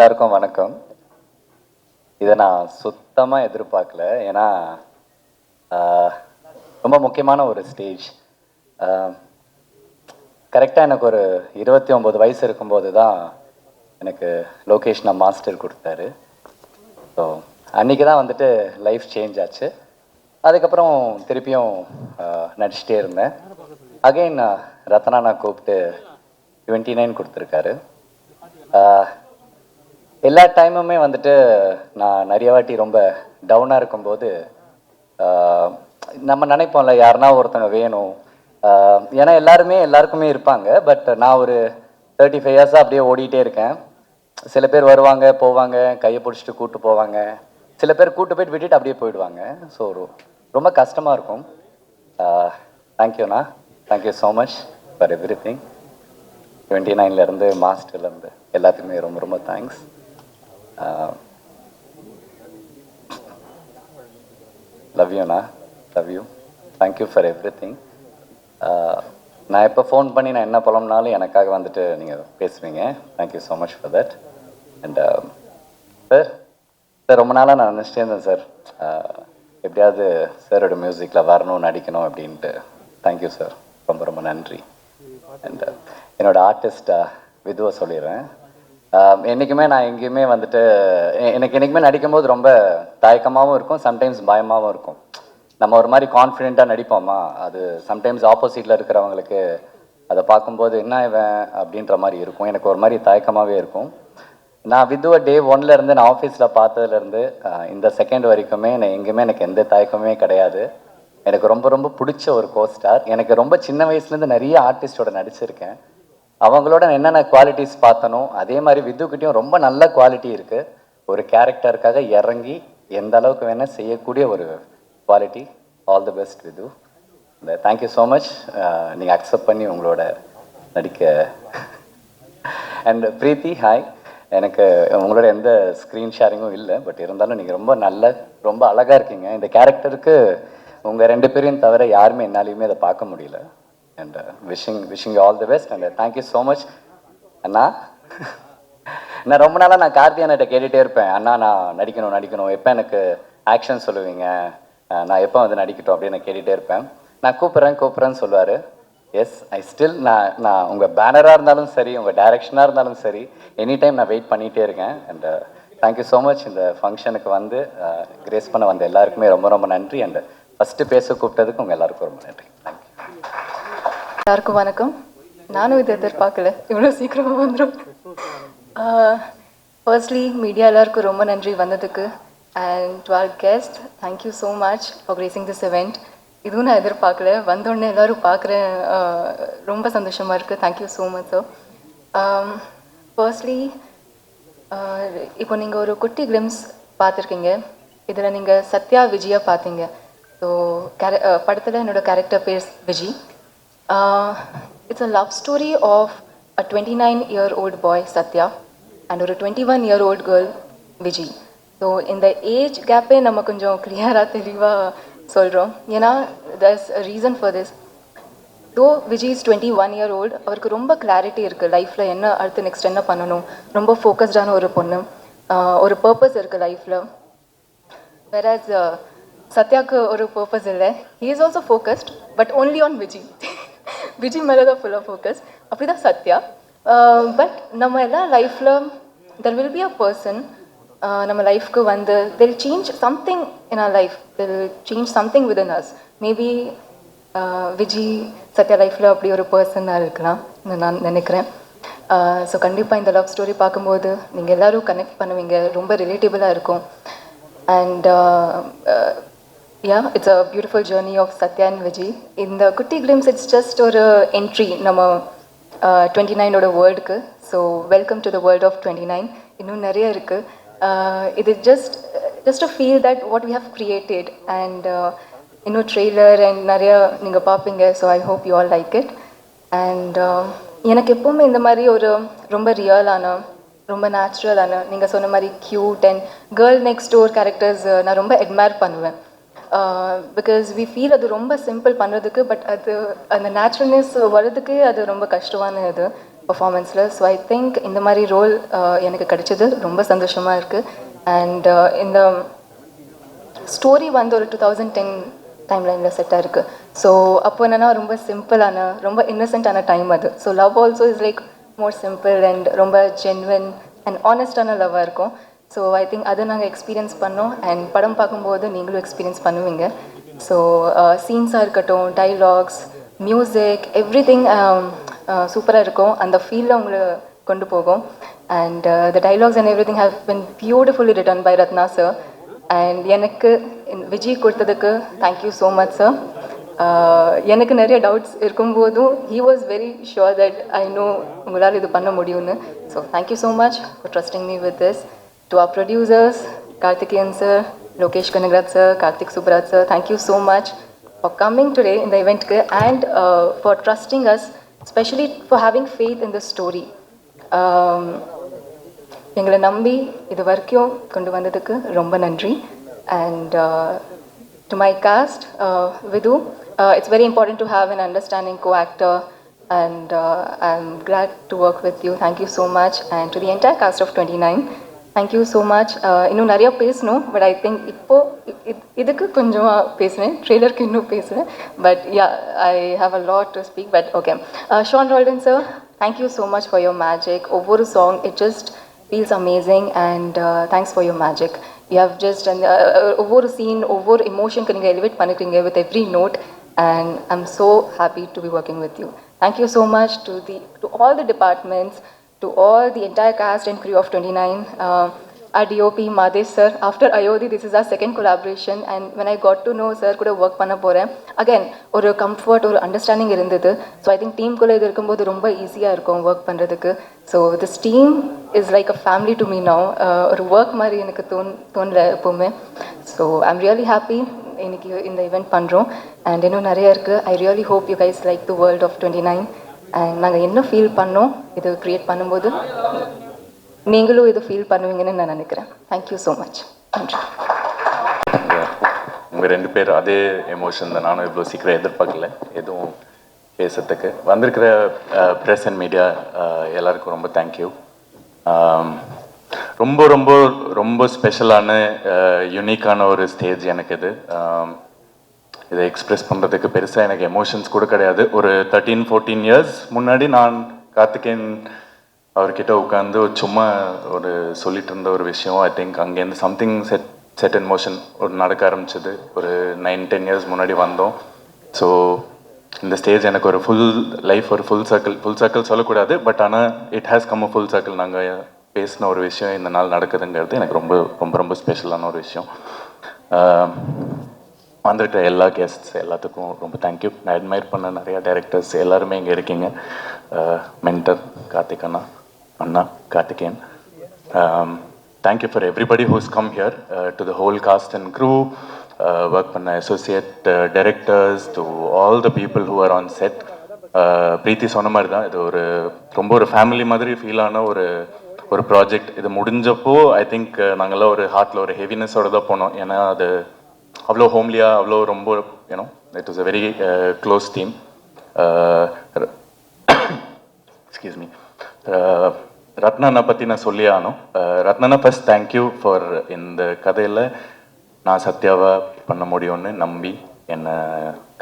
எல்லாருக்கும் வணக்கம். இதை நான் சுத்தமாக எதிர்பார்க்கல. ஏன்னா ரொம்ப முக்கியமான ஒரு ஸ்டேஜ். கரெக்டாக எனக்கு ஒரு 29 வயசு இருக்கும்போது தான் எனக்கு லோகேஷ் மாஸ்டர் கொடுத்தாரு. ஸோ அன்றைக்கி தான் வந்துட்டு லைஃப் சேஞ்ச் ஆச்சு. அதுக்கப்புறம் திருப்பியும் நடிச்சிட்டே இருந்தேன். அகெயின் ரத்னா நான் கூப்பிட்டு 29 கொடுத்துருக்காரு. எல்லா டைமுமே வந்துட்டு நான் நிறைய வாட்டி ரொம்ப டவுனாக இருக்கும்போது நம்ம நினைப்போம்ல யாருன்னா ஒருத்தங்க வேணும். ஏன்னா எல்லாருக்குமே இருப்பாங்க. பட் நான் ஒரு 35 இயர்ஸாக அப்படியே ஓடிட்டே இருக்கேன். சில பேர் வருவாங்க போவாங்க, கையை பிடிச்சிட்டு கூப்பிட்டு போவாங்க. சில பேர் கூப்பிட்டு போயிட்டு விட்டுட்டு அப்படியே போயிடுவாங்க. ஸோ ரொம்ப கஷ்டமாக இருக்கும். தேங்க்யூண்ணா, thank you so much for everything. 29லேருந்து மாஸ்டர்லேருந்து எல்லாத்துக்குமே ரொம்ப ரொம்ப தேங்க்ஸ். லவ் யூண்ணா, love you. Thank you for everything. நான் எப்போ ஃபோன் பண்ணி நான் என்ன புலம்னாலும் எனக்காக வந்துட்டு நீங்கள் பேசுவீங்க. Thank you so much for that. And sir ரொம்ப நாளாக நான் நினச்சிட்டே இருந்தேன் சார், எப்படியாவது சாரோட மியூசிக்கில் வரணும், நடிக்கணும் அப்படின்ட்டு. தேங்க்யூ சார், ரொம்ப ரொம்ப நன்றி. அண்ட் என்னோடய ஆர்டிஸ்டாக விதுவை சொல்லிடுறேன். என்றைக்குமே நான் எங்கேயுமே வந்துட்டு எனக்கு என்றைக்குமே நடிக்கும்போது ரொம்ப தயக்கமாகவும் இருக்கும், சம்டைம்ஸ் பயமாகவும் இருக்கும். நம்ம ஒரு மாதிரி கான்ஃபிடெண்ட்டாக நடிப்போமா, அது சம்டைம்ஸ் ஆப்போசிட்டில் இருக்கிறவங்களுக்கு அதை பார்க்கும்போது என்ன இவன் அப்படின்ற மாதிரி இருக்கும். எனக்கு ஒரு மாதிரி தயக்கமாகவே இருக்கும். நான் விதுவை டே 1லேருந்து நான் ஆஃபீஸில் பார்த்ததுலேருந்து இந்த செகண்ட் வரைக்குமே நான் எங்கேயுமே எனக்கு எந்த தயக்கமே கிடையாது. எனக்கு ரொம்ப ரொம்ப பிடிச்ச ஒரு கோஸ்டார். எனக்கு ரொம்ப சின்ன வயசுலேருந்து நிறைய ஆர்டிஸ்டோட நடிச்சிருக்கேன். அவங்களோட என்னென்ன குவாலிட்டிஸ் பார்த்தனோ அதே மாதிரி விதுக்கிட்டையும் ரொம்ப நல்ல குவாலிட்டி இருக்குது. ஒரு கேரக்டருக்காக இறங்கி எந்த அளவுக்கு வேணால் செய்யக்கூடிய ஒரு quality. All the best Vidhu. Thank you so much நீங்கள் அக்செப்ட் பண்ணி உங்களோட நடிக்க. And Preethi, hi. எனக்கு உங்களோட எந்த ஸ்க்ரீன் ஷேரிங்கும் இல்லை, பட் இருந்தாலும் நீங்கள் ரொம்ப அழகாக இருக்கீங்க. இந்த கேரக்டருக்கு உங்கள் 2 பேரையும் தவிர யாருமே என்னாலையுமே அதை பார்க்க முடியல. And wishing you all the best. And thank you so much அண்ணா. நான் ரொம்ப நாளாக நான் கார்த்தி அண்ணாட்ட கேட்டுகிட்டே இருப்பேன், அண்ணா நான் நடிக்கணும், எப்போ எனக்கு ஆக்ஷன் சொல்லுவீங்க, நான் எப்போ வந்து நடிக்கட்டும் அப்படின்னு நான் கேட்டுகிட்டே இருப்பேன். நான் கூப்பிட்றேன்னு சொல்லுவார். எஸ், ஐ ஸ்டில் நான் உங்கள் பேனராக இருந்தாலும் சரி, உங்கள் டைரக்ஷனாக இருந்தாலும் சரி, எனி டைம் நான் வெயிட் பண்ணிகிட்டே இருக்கேன். And thank you so much. இந்த ஃபங்க்ஷனுக்கு வந்து கிரேஸ் பண்ண வந்த எல்லாருக்குமே ரொம்ப ரொம்ப நன்றி. அண்ட் ஃபஸ்ட்டு பேச கூப்பிட்டதுக்கு உங்கள் எல்லாருக்கும் ரொம்ப நன்றி. தேங்க்யூ. எல்லாருக்கும் வணக்கம். நானும் இதை எதிர்பார்க்கல, இவ்வளோ சீக்கிரமாக வந்துடும். ஃபர்ஸ்ட்லி மீடியா எல்லாருக்கும் ரொம்ப நன்றி வந்ததுக்கு. And to our guest, thank you so much for gracing this event. இதுவும் நான் எதிர்பார்க்கல, வந்தோடனே எல்லோரும் பார்க்குறேன், ரொம்ப சந்தோஷமாக இருக்குது. Thank you so much sir. Firstly இப்போ நீங்கள் ஒரு குட்டி கிளிம்ஸ் பார்த்துருக்கீங்க. இதில் நீங்கள் சத்யா விஜயா பார்த்தீங்க. ஸோ படத்தில் என்னோடய கேரக்டர் பேர் Viji. It's a love story of a 29-year-old boy, Satya, and a 21-year-old girl, Viji. So, in the age gap, நம்ம கொஞ்சம் கிளியராக தெளிவாக சொல்கிறோம். ஏன்னா there's a reason for this. Though Viji is 21-year-old, அவருக்கு ரொம்ப கிளாரிட்டி இருக்குது லைஃப்பில், என்ன அடுத்து நெக்ஸ்ட் என்ன பண்ணணும், ரொம்ப ஃபோக்கஸ்டான ஒரு பொண்ணு, ஒரு பர்பஸ் இருக்குது லைஃப்பில். வேறஸ் சத்யாவுக்கு ஒரு பர்பஸ் இல்லை. He is also focused, but only on Viji. Viji மேலே தான் ஃபுல்லாக ஃபோக்கஸ். அப்படி தான் சத்யா. பட் நம்ம எல்லாம் லைஃப்பில் there will be a person நம்ம லைஃப்க்கு வந்து they'll change something in our life, they'll change something within us. Maybe Viji Sathya லைஃப்பில் அப்படி ஒரு பர்சனாக இருக்கலாம் நான் நினைக்கிறேன். ஸோ கண்டிப்பாக இந்த லவ் ஸ்டோரி பார்க்கும்போது நீங்கள் எல்லோரும் கனெக்ட் பண்ணுவீங்க, ரொம்ப ரிலேட்டபிளாக இருக்கும். And yeah, it's a beautiful journey of Satya and Vijay. In the Kutti Glimpse, it's just ஒரு entry நம்ம 29ஓட வேர்ல்டுக்கு. So welcome to the world of 29. இன்னும் நிறைய இருக்குது. இது just a feel that what we have created. And இன்னும் trailer and நிறைய நீங்கள் பார்ப்பீங்க. So I hope you all like it. And எனக்கு எப்போவுமே இந்த மாதிரி ஒரு ரொம்ப ரியலான, ரொம்ப நேச்சுரலான, நீங்கள் சொன்ன மாதிரி cute and girl next door characters நான் ரொம்ப அட்மையர் பண்ணுவேன். பிகாஸ் வி ஃபீல் அது ரொம்ப சிம்பிள் பண்ணுறதுக்கு, பட் அது அந்த நேச்சுரல்னஸ் வர்றதுக்கு அது ரொம்ப கஷ்டமான இது. பர்ஃபார்மன்ஸில். ஸோ ஐ திங்க் இந்த மாதிரி ரோல் எனக்கு கிடைச்சது ரொம்ப சந்தோஷமாக இருக்குது. அண்ட் இந்த ஸ்டோரி வந்து ஒரு 2010 டைம்லைனில் செட்டாக இருக்குது. ஸோ அப்போ என்னென்னா ரொம்ப சிம்பிளான ரொம்ப இன்னசென்ட்டான டைம் அது. So love also is like more simple and ரொம்ப ஜென்வன் அண்ட் ஆனஸ்டான லவ்வாக இருக்கும். ஸோ ஐ திங்க் அதை நாங்கள் எக்ஸ்பீரியன்ஸ் பண்ணோம் அண்ட் படம் பார்க்கும்போது நீங்களும் எக்ஸ்பீரியன்ஸ் பண்ணுவீங்க. ஸோ சீன்ஸாக இருக்கட்டும், டைலாக்ஸ், மியூசிக், எவ்ரி திங் சூப்பராக இருக்கும். அந்த ஃபீலில் உங்களை கொண்டு போகும். And the dialogues and everything have been beautifully written by Rathna sir. And எனக்கு விஜய் கொடுத்ததுக்கு தேங்க்யூ ஸோ மச் சார். எனக்கு நிறைய டவுட்ஸ் இருக்கும்போதும் he was very sure that I know உங்களால் இது பண்ண முடியும்னு. So thank you so much for trusting me with this. To our producers Karthikeyan sir, Lokesh Kanagaraj sir, Karthik Subbaraj sir, thank you so much for coming today in the event and for trusting us, especially for having faith in the story. எங்களை நம்பி இது வரைக்கும் கொண்டு வந்ததுக்கு ரொம்ப நன்றி. And to my cast, Vidhu, it's very important to have an understanding co-actor, and I'm glad to work with you. Thank you so much. And to the entire cast of 29, thank you so much. இன்னும் நிறைய பேசணும், but I think இப்போது இதுக்கு கொஞ்சமாக பேசுகிறேன், ட்ரெய்லருக்கு இன்னும் பேசுகிறேன். But yeah, I have a lot to speak. But okay, Sean Roldan sir, thank you so much for your magic. ஒவ்வொரு song it just feels amazing and thanks for your magic. You have just அந்த ஒவ்வொரு scene, ஒவ்வொரு எமோஷனுக்கு நீங்கள் elevate பண்ணிக்கிறீங்க with every note. And I'm so happy to be working with you. Thank you so much to all the departments, to all the entire cast and crew of 29. Our DOP Madesh sir, after Ayodhi this is our second collaboration, and when I got to know sir kuda work panna poren, again oru comfort or understanding irundhathu. So I think team kulla idu irukumbodhu romba easy ah irukum work pandradhukku. So this team is like a family to me now. Oru work mari enakku thonla epovume. So I'm really happy இன்னைக்கு இந்த event பண்ணுறோம். And இன்னும் நிறைய இருக்குது. I really hope you guys like the world of 29. And நாங்கள் என்ன feel பண்ணோம் இது க்ரியேட் பண்ணும்போது நீங்களும் இது ஃபீல் பண்ணுவீங்கன்னு நான் நினைக்கிறேன். Thank you so much. நன்றி. உங்கள் ரெண்டு பேர் அதே எமோஷன் தான். நானும் இவ்வளோ சீக்கிரம் எதிர்பார்க்கல எதுவும் பேசுறதுக்கு. வந்திருக்கிற ப்ரெஸ் அண்ட் மீடியா எல்லாருக்கும் ரொம்ப தேங்க்யூ. ரொம்ப ரொம்ப ரொம்ப ஸ்பெஷலான யூனிக்கான ஒரு ஸ்டேஜ் எனக்கு இது. இதை எக்ஸ்ப்ரெஸ் பண்ணுறதுக்கு பெருசாக எனக்கு எமோஷன்ஸ் கூட கிடையாது. ஒரு 13-14 இயர்ஸ் முன்னாடி நான் கார்த்திகேயன் அவர்கிட்ட உட்காந்து சும்மா ஒரு சொல்லிட்டு இருந்த ஒரு விஷயம். ஐ திங்க் அங்கேருந்து சம்திங் செட் இன் மோஷன் ஒரு நடக்க ஆரம்பிச்சது. ஒரு 9-10 இயர்ஸ் முன்னாடி வந்தோம். ஸோ இந்த ஸ்டேஜ் எனக்கு ஒரு ஃபுல் லைஃப், ஒரு ஃபுல் சர்க்கிள் சொல்லக்கூடாது, பட் ஆனால் it has come a full circle. நாங்கள் பேசின ஒரு விஷயம் இந்த நாள் நடக்குதுங்கிறது எனக்கு ரொம்ப ரொம்ப ரொம்ப ஸ்பெஷலான ஒரு விஷயம். வந்திருக்கிற எல்லா கெஸ்ட்ஸ் எல்லாத்துக்கும் ரொம்ப தேங்க்யூ. நான் அட்மையர் பண்ண நிறையா டைரக்டர்ஸ் எல்லாருமே இங்கே இருக்கீங்க. மென்டர் கார்த்திக் அண்ணா Karthikeyan. Thank you for everybody who's come here, to the whole cast and crew, work பண்ண associate directors, to all the people who are on set. Preethi சொன்ன மாதிரி தான், இது ஒரு ரொம்ப ஒரு ஃபேமிலி மாதிரி ஃபீலான ஒரு ப்ராஜெக்ட். இது முடிஞ்சப்போ ஐ திங்க் நாங்கள்லாம் ஒரு ஹார்ட்டில் ஒரு ஹெவினஸோடு தான் போனோம். ஏன்னா அது அவ்வளோ ஹோம்லியாக, அவ்வளோ ரொம்ப you know it was a very close team. Excuse me. ரத்னானை பற்றி நான் சொல்லி ஆனோம். ரத்னானா ஃபர்ஸ்ட் தேங்க்யூ ஃபார் இந்த கதையில் நான் சத்யாவை பண்ண முடியும்னு நம்பி என்னை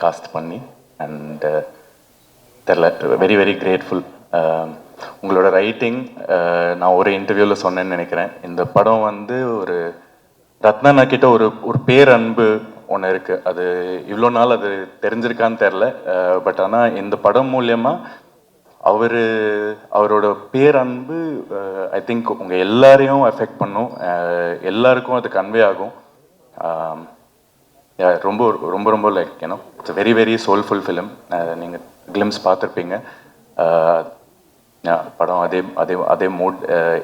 காஸ்ட் பண்ணி. அண்ட் தெரில, வெரி வெரி கிரேட்ஃபுல். உங்களோட ரைட்டிங் நான் ஒரு இன்டர்வியூவில் சொன்னேன்னு நினைக்கிறேன். இந்த படம் வந்து ஒரு ரத்னா கிட்ட ஒரு பேரன்பு ஒன்று இருக்குது. அது இவ்வளோ நாள் அது தெரிஞ்சிருக்கான்னு தெரில, பட் ஆனால் இந்த படம் மூலியமாக அவரோட பேரன்பு ஐ திங்க் உங்கள் எல்லாரையும் எஃபெக்ட் பண்ணும். எல்லாருக்கும் அது கன்வே ஆகும். ரொம்ப ரொம்ப ரொம்ப like you know it's very very soulful film. நீங்கள் கிளிம்ஸ் பார்த்துருப்பீங்க. படம் அதே மூட்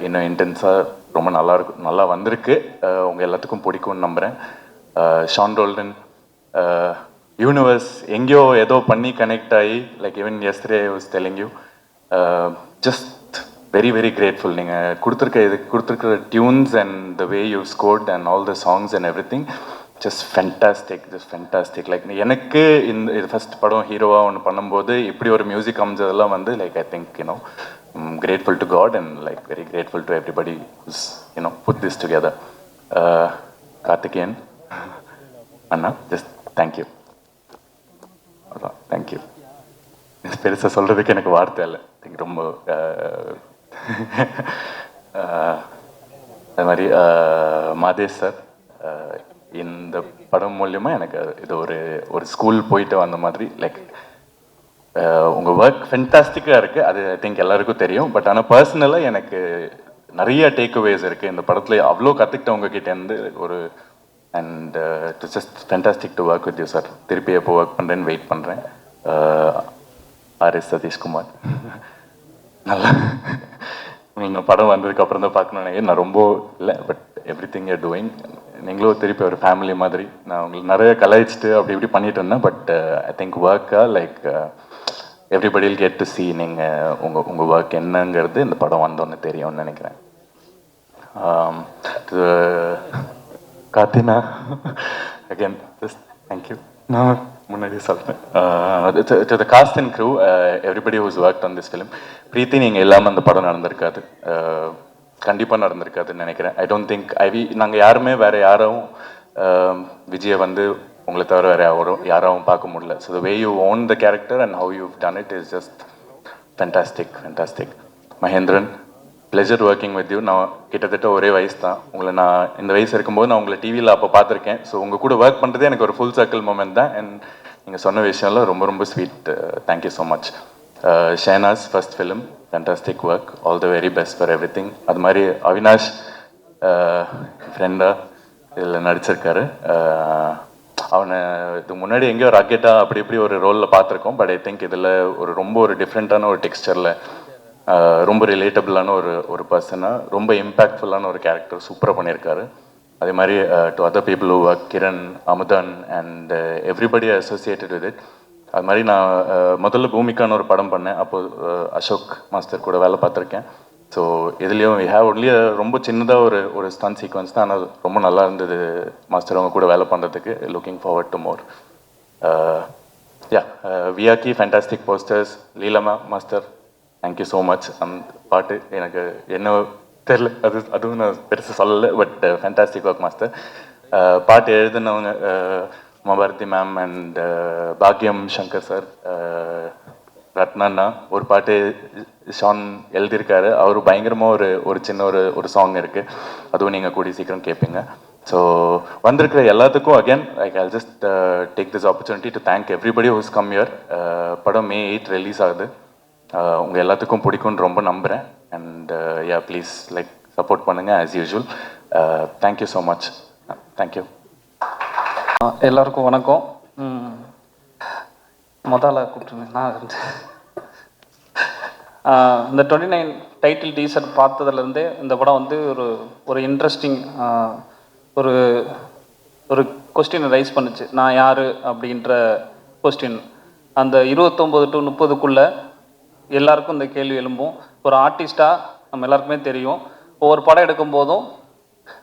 இன்னும் இன்டென்ஸாக ரொம்ப நல்லா வந்திருக்கு. உங்கள் எல்லாத்துக்கும் பிடிக்கும்னு நம்புகிறேன். ஷான் ரோல்டன் யூனிவர்ஸ் எங்கேயோ ஏதோ பண்ணி கனெக்ட் ஆகி, like even yesterday I was telling you, just very very grateful. நீங்கள் கொடுத்துருக்க tunes and the way you scored and all the songs and every thing, just fantastic like எனக்கு இது ஃபஸ்ட் படம் ஹீரோவாக ஒன்று பண்ணும்போது இப்படி ஒரு மியூசிக் அமைஞ்சதெல்லாம் வந்து like I think you know grateful to God and like very grateful to everybody who's put this together. Karthikeyan Anna, just thank you. Thank you. பெருசாக சொல்கிறதுக்கு எனக்கு வார்த்தை இல்லை. திங்க் ரொம்ப அது மாதிரி மாதேஷ் சார் இந்த படம் மூலியமாக எனக்கு இது ஒரு ஸ்கூல் போயிட்டு வந்த மாதிரி லைக் உங்கள் ஒர்க் ஃபென்டாஸ்டிக்காக இருக்குது, அது ஐ திங்க் எல்லாருக்கும் தெரியும். பட் ஆனால் பர்சனலாக எனக்கு நிறைய டேக்அவேஸ் இருக்குது இந்த படத்தில். அவ்வளோ கற்றுக்கிட்ட உங்ககிட்டேருந்து ஒரு and it's just fantastic to work with you sir. திருப்பி எப்போ ஒர்க் பண்ணுறேன்னு வெயிட் பண்ணுறேன். ஆர்எஸ் சதீஷ்குமார் நல்லா நீங்கள் படம் வந்ததுக்கப்புறம் தான் பார்க்கணும். நான் ரொம்ப இல்லை, but every thing you're doing. நீங்களும் திருப்பி ஒரு ஃபேமிலி மாதிரி. நான் உங்களுக்கு நிறைய கலாய்ச்சிட்டு அப்படி இப்படி பண்ணிட்டு இருந்தேன். பட் ஐ திங்க் ஒர்க்காக like everybody will get to see நீங்கள் உங்கள் ஒர்க் என்னங்கிறது இந்த படம் வந்தோன்னு தெரியும்னு நினைக்கிறேன். கார்த்தினா அகேன் ஜஸ்ட் தேங்க்யூ. நான் முன்னாடியே சொல்கிறேன். To the cast and crew, everybody who's work on this film. Preethi நீங்கள் இல்லாமல் அந்த படம் நடந்திருக்காது, கண்டிப்பாக நடந்திருக்காதுன்னு நினைக்கிறேன். ஐ டோன்ட் திங்க் நாங்கள் யாருமே வேறு யாரும் விஜயை வந்து உங்களை தவிர வேறு யாராவும் பார்க்க முடியல. So the way you own the character and how you done it is just fantastic. Mahendran, pleasure working with you. நான் கிட்டத்தட்ட ஒரே வயசு தான். உங்களை நான் இந்த வயசு இருக்கும்போது நான் உங்களை டிவியில் அப்போ பார்த்துருக்கேன். ஸோ உங்கள் கூட ஒர்க் பண்ணுறதே எனக்கு ஒரு ஃபுல் சர்க்கிள் மூமெண்ட் தான். அண்ட் நீங்கள் சொன்ன விஷயம்லாம் ரொம்ப ரொம்ப ஸ்வீட். Thank you so much. ஷேனாஸ் first film, fantastic work, all the very best for everything. அது மாதிரி அவினாஷ் ஃப்ரெண்டாக இதில் நடிச்சிருக்காரு. அவனை இதுக்கு முன்னாடி எங்கேயோ ராக்கெட்டாக அப்படி இப்படி ஒரு ரோலில் பார்த்துருக்கோம். பட் ஐ திங்க் இதில் ரொம்ப ஒரு டிஃப்ரெண்ட்டான ஒரு டெக்ஸ்டரில் ரொம்ப ரிலேட்டபிளான ஒரு பர்சனாக ரொம்ப இம்பேக்ட்ஃபுல்லான ஒரு கேரக்டர் சூப்பராக பண்ணியிருக்காரு. அதே மாதிரி to other people who work, Kiran, Amudhan and everybody associated with it. அது மாதிரி நான் முதல்ல பூமிக்கான ஒரு படம் பண்ணேன். அப்போது அசோக் மாஸ்டர் கூட வேலை பார்த்துருக்கேன். ஸோ இதுலேயும் வி ஹேவ் ஒன்லி ரொம்ப சின்னதாக ஒரு ஸ்டன் சீக்வன்ஸ் தான். ஆனால் ரொம்ப நல்லா இருந்தது மாஸ்டர் அவங்க கூட வேலை பண்ணுறதுக்கு. Looking forward to more. வியாக்கி ஃபேண்டாஸ்டிக் போஸ்டர்ஸ். லீலமா மாஸ்டர், தேங்க்யூ ஸோ மச். அந்த பாட்டு எனக்கு என்ன தெரில, அதுவும் நான் பெருசாக சொல்லலை. But fantastic work master. பாட்டு எழுதுனவங்க மபாரதி மேம் அண்ட் பாக்யம் சங்கர் சார், ரத்னா. ஒரு பாட்டு ஷான் எழுதியிருக்காரு. அவர் பயங்கரமாக ஒரு சின்ன ஒரு சாங் இருக்குது, அதுவும் நீங்கள் கூடி சீக்கிரம் கேட்பீங்க. ஸோ வந்திருக்கிற எல்லாத்துக்கும் again like I just take this opportunity to thank everybody who's come here. படம் May 8 ரிலீஸ் ஆகுது. உங்கள் எல்லாத்துக்கும் பிடிக்கும்னு ரொம்ப நம்புகிறேன். அண்ட் ப்ளீஸ் லைக் சப்போர்ட் பண்ணுங்கள் as usual. Thank you so much. Thank you. எல்லாருக்கும் வணக்கம். முதல்ல கூப்பிட்டுருந்தேன் நான் இந்த 29 டைட்டில் டீசர் பார்த்ததுலேருந்தே இந்த படம் வந்து ஒரு இன்ட்ரெஸ்டிங் ஒரு கொஸ்டின் ரைஸ் பண்ணுச்சு. நான் யார் அப்படின்ற கொஸ்டின். அந்த 29 to 30க்குள்ளே எல்லாருக்கும் இந்த கேள்வி எழும்பும். ஒரு ஆர்டிஸ்டாக நம்ம எல்லாருக்குமே தெரியும், ஒவ்வொரு படம் எடுக்கும்போதும்